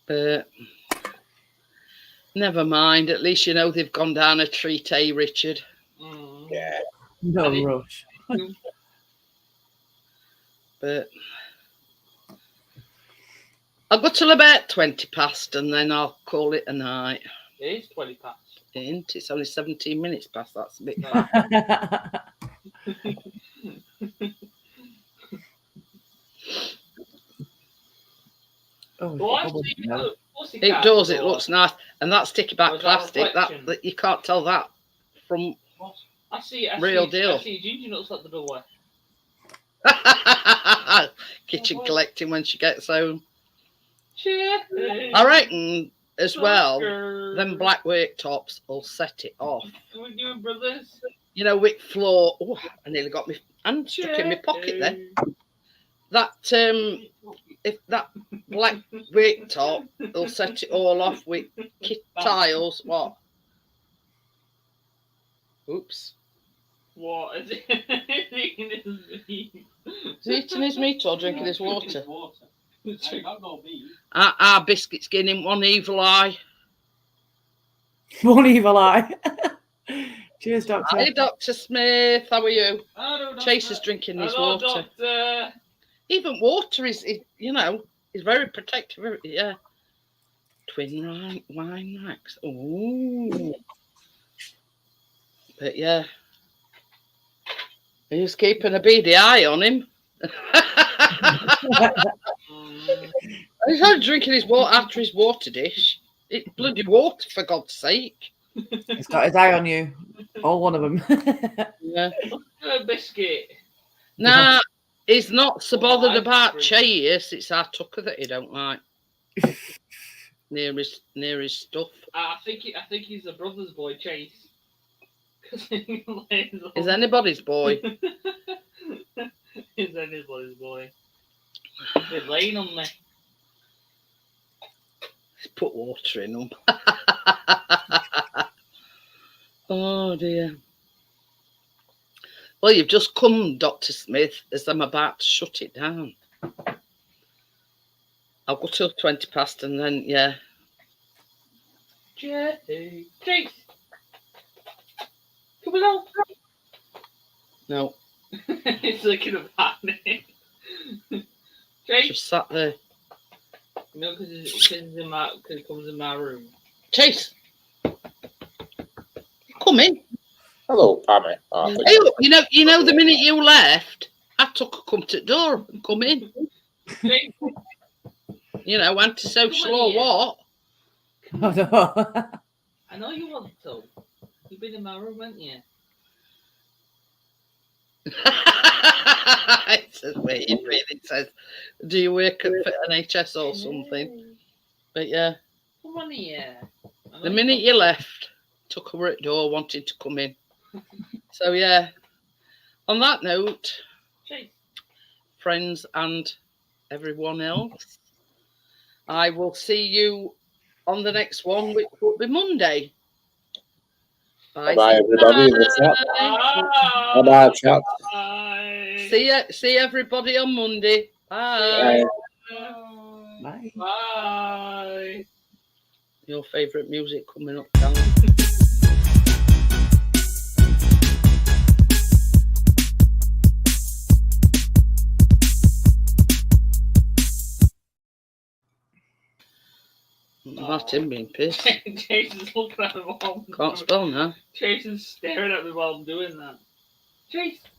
But never mind. At least you know they've gone down a treat, eh, Richard? Yeah. No rush. But I'll go till about 20 past and then I'll call it a night. It is 20 past. Ain't it? It's only 17 minutes past. That's a bit No. fast. Oh, Well, bubble actually, now. It does. It looks nice. And that's sticky back Was that plastic. reflection? That you can't tell that from I see. Real deal. I see ginger nuts at the door. kitchen collecting when she gets home. Cheers. I reckon as well, them black worktops will set it off. What are we doing, brothers? You know, with floor. Oh, I nearly got my hand stuck in my pocket then. That if that black worktop, they'll set it all off with tiles. What? Oops. What is it? Is he eating his meat or drinking his water? Drink- Our biscuit's getting in one evil eye. One evil eye. Cheers, Doctor. Hey, Dr. Smith, how are you? Hello, Chase is doctor. drinking his Hello, water. doctor. Even water is very protective. Yeah. Twin wine racks. Ooh. But yeah. He's keeping a beady eye on him. He's only drinking his water after his water dish. It's bloody water, for God's sake. He's got his eye on you. All one of them. Yeah. A biscuit. Nah, he's not so bothered ice about cream. Chase. It's our Tucker that he don't like. near his stuff. I think he's a brother's boy, Chase. Is anybody's boy? Is anybody's boy? They're laying on me. Put water in them. Oh dear. Well, you've just come, Dr. Smith, as I'm about to shut it down. I'll go till 20 past and then, yeah. Chase! Come on! No, He's looking about me. Chase! just sat there. You know, because it comes in my room. Chase, come in. Hello, Pammy. Oh, I think- Hey, you know, the minute you left, I took a come to the door and come in. You know, antisocial or what? I know you want to. You've been in my room, haven't you? It says, wait, it really says, do you work at NHS or something? But yeah, Come on here. I know the you minute want you to. left, took her at the door, wanted to come in. So yeah, on that note, Chase. friends and everyone else, I will see you on the next one, which will be Monday. Bye, everybody in the chat. Bye, chat. Bye. See everybody on Monday. Bye. Bye. Bye. Your favourite music coming up, Callum. Martin being pissed. Jason's looking at me while I'm Can't spell now. Jason's staring at me while I'm doing that. Jason.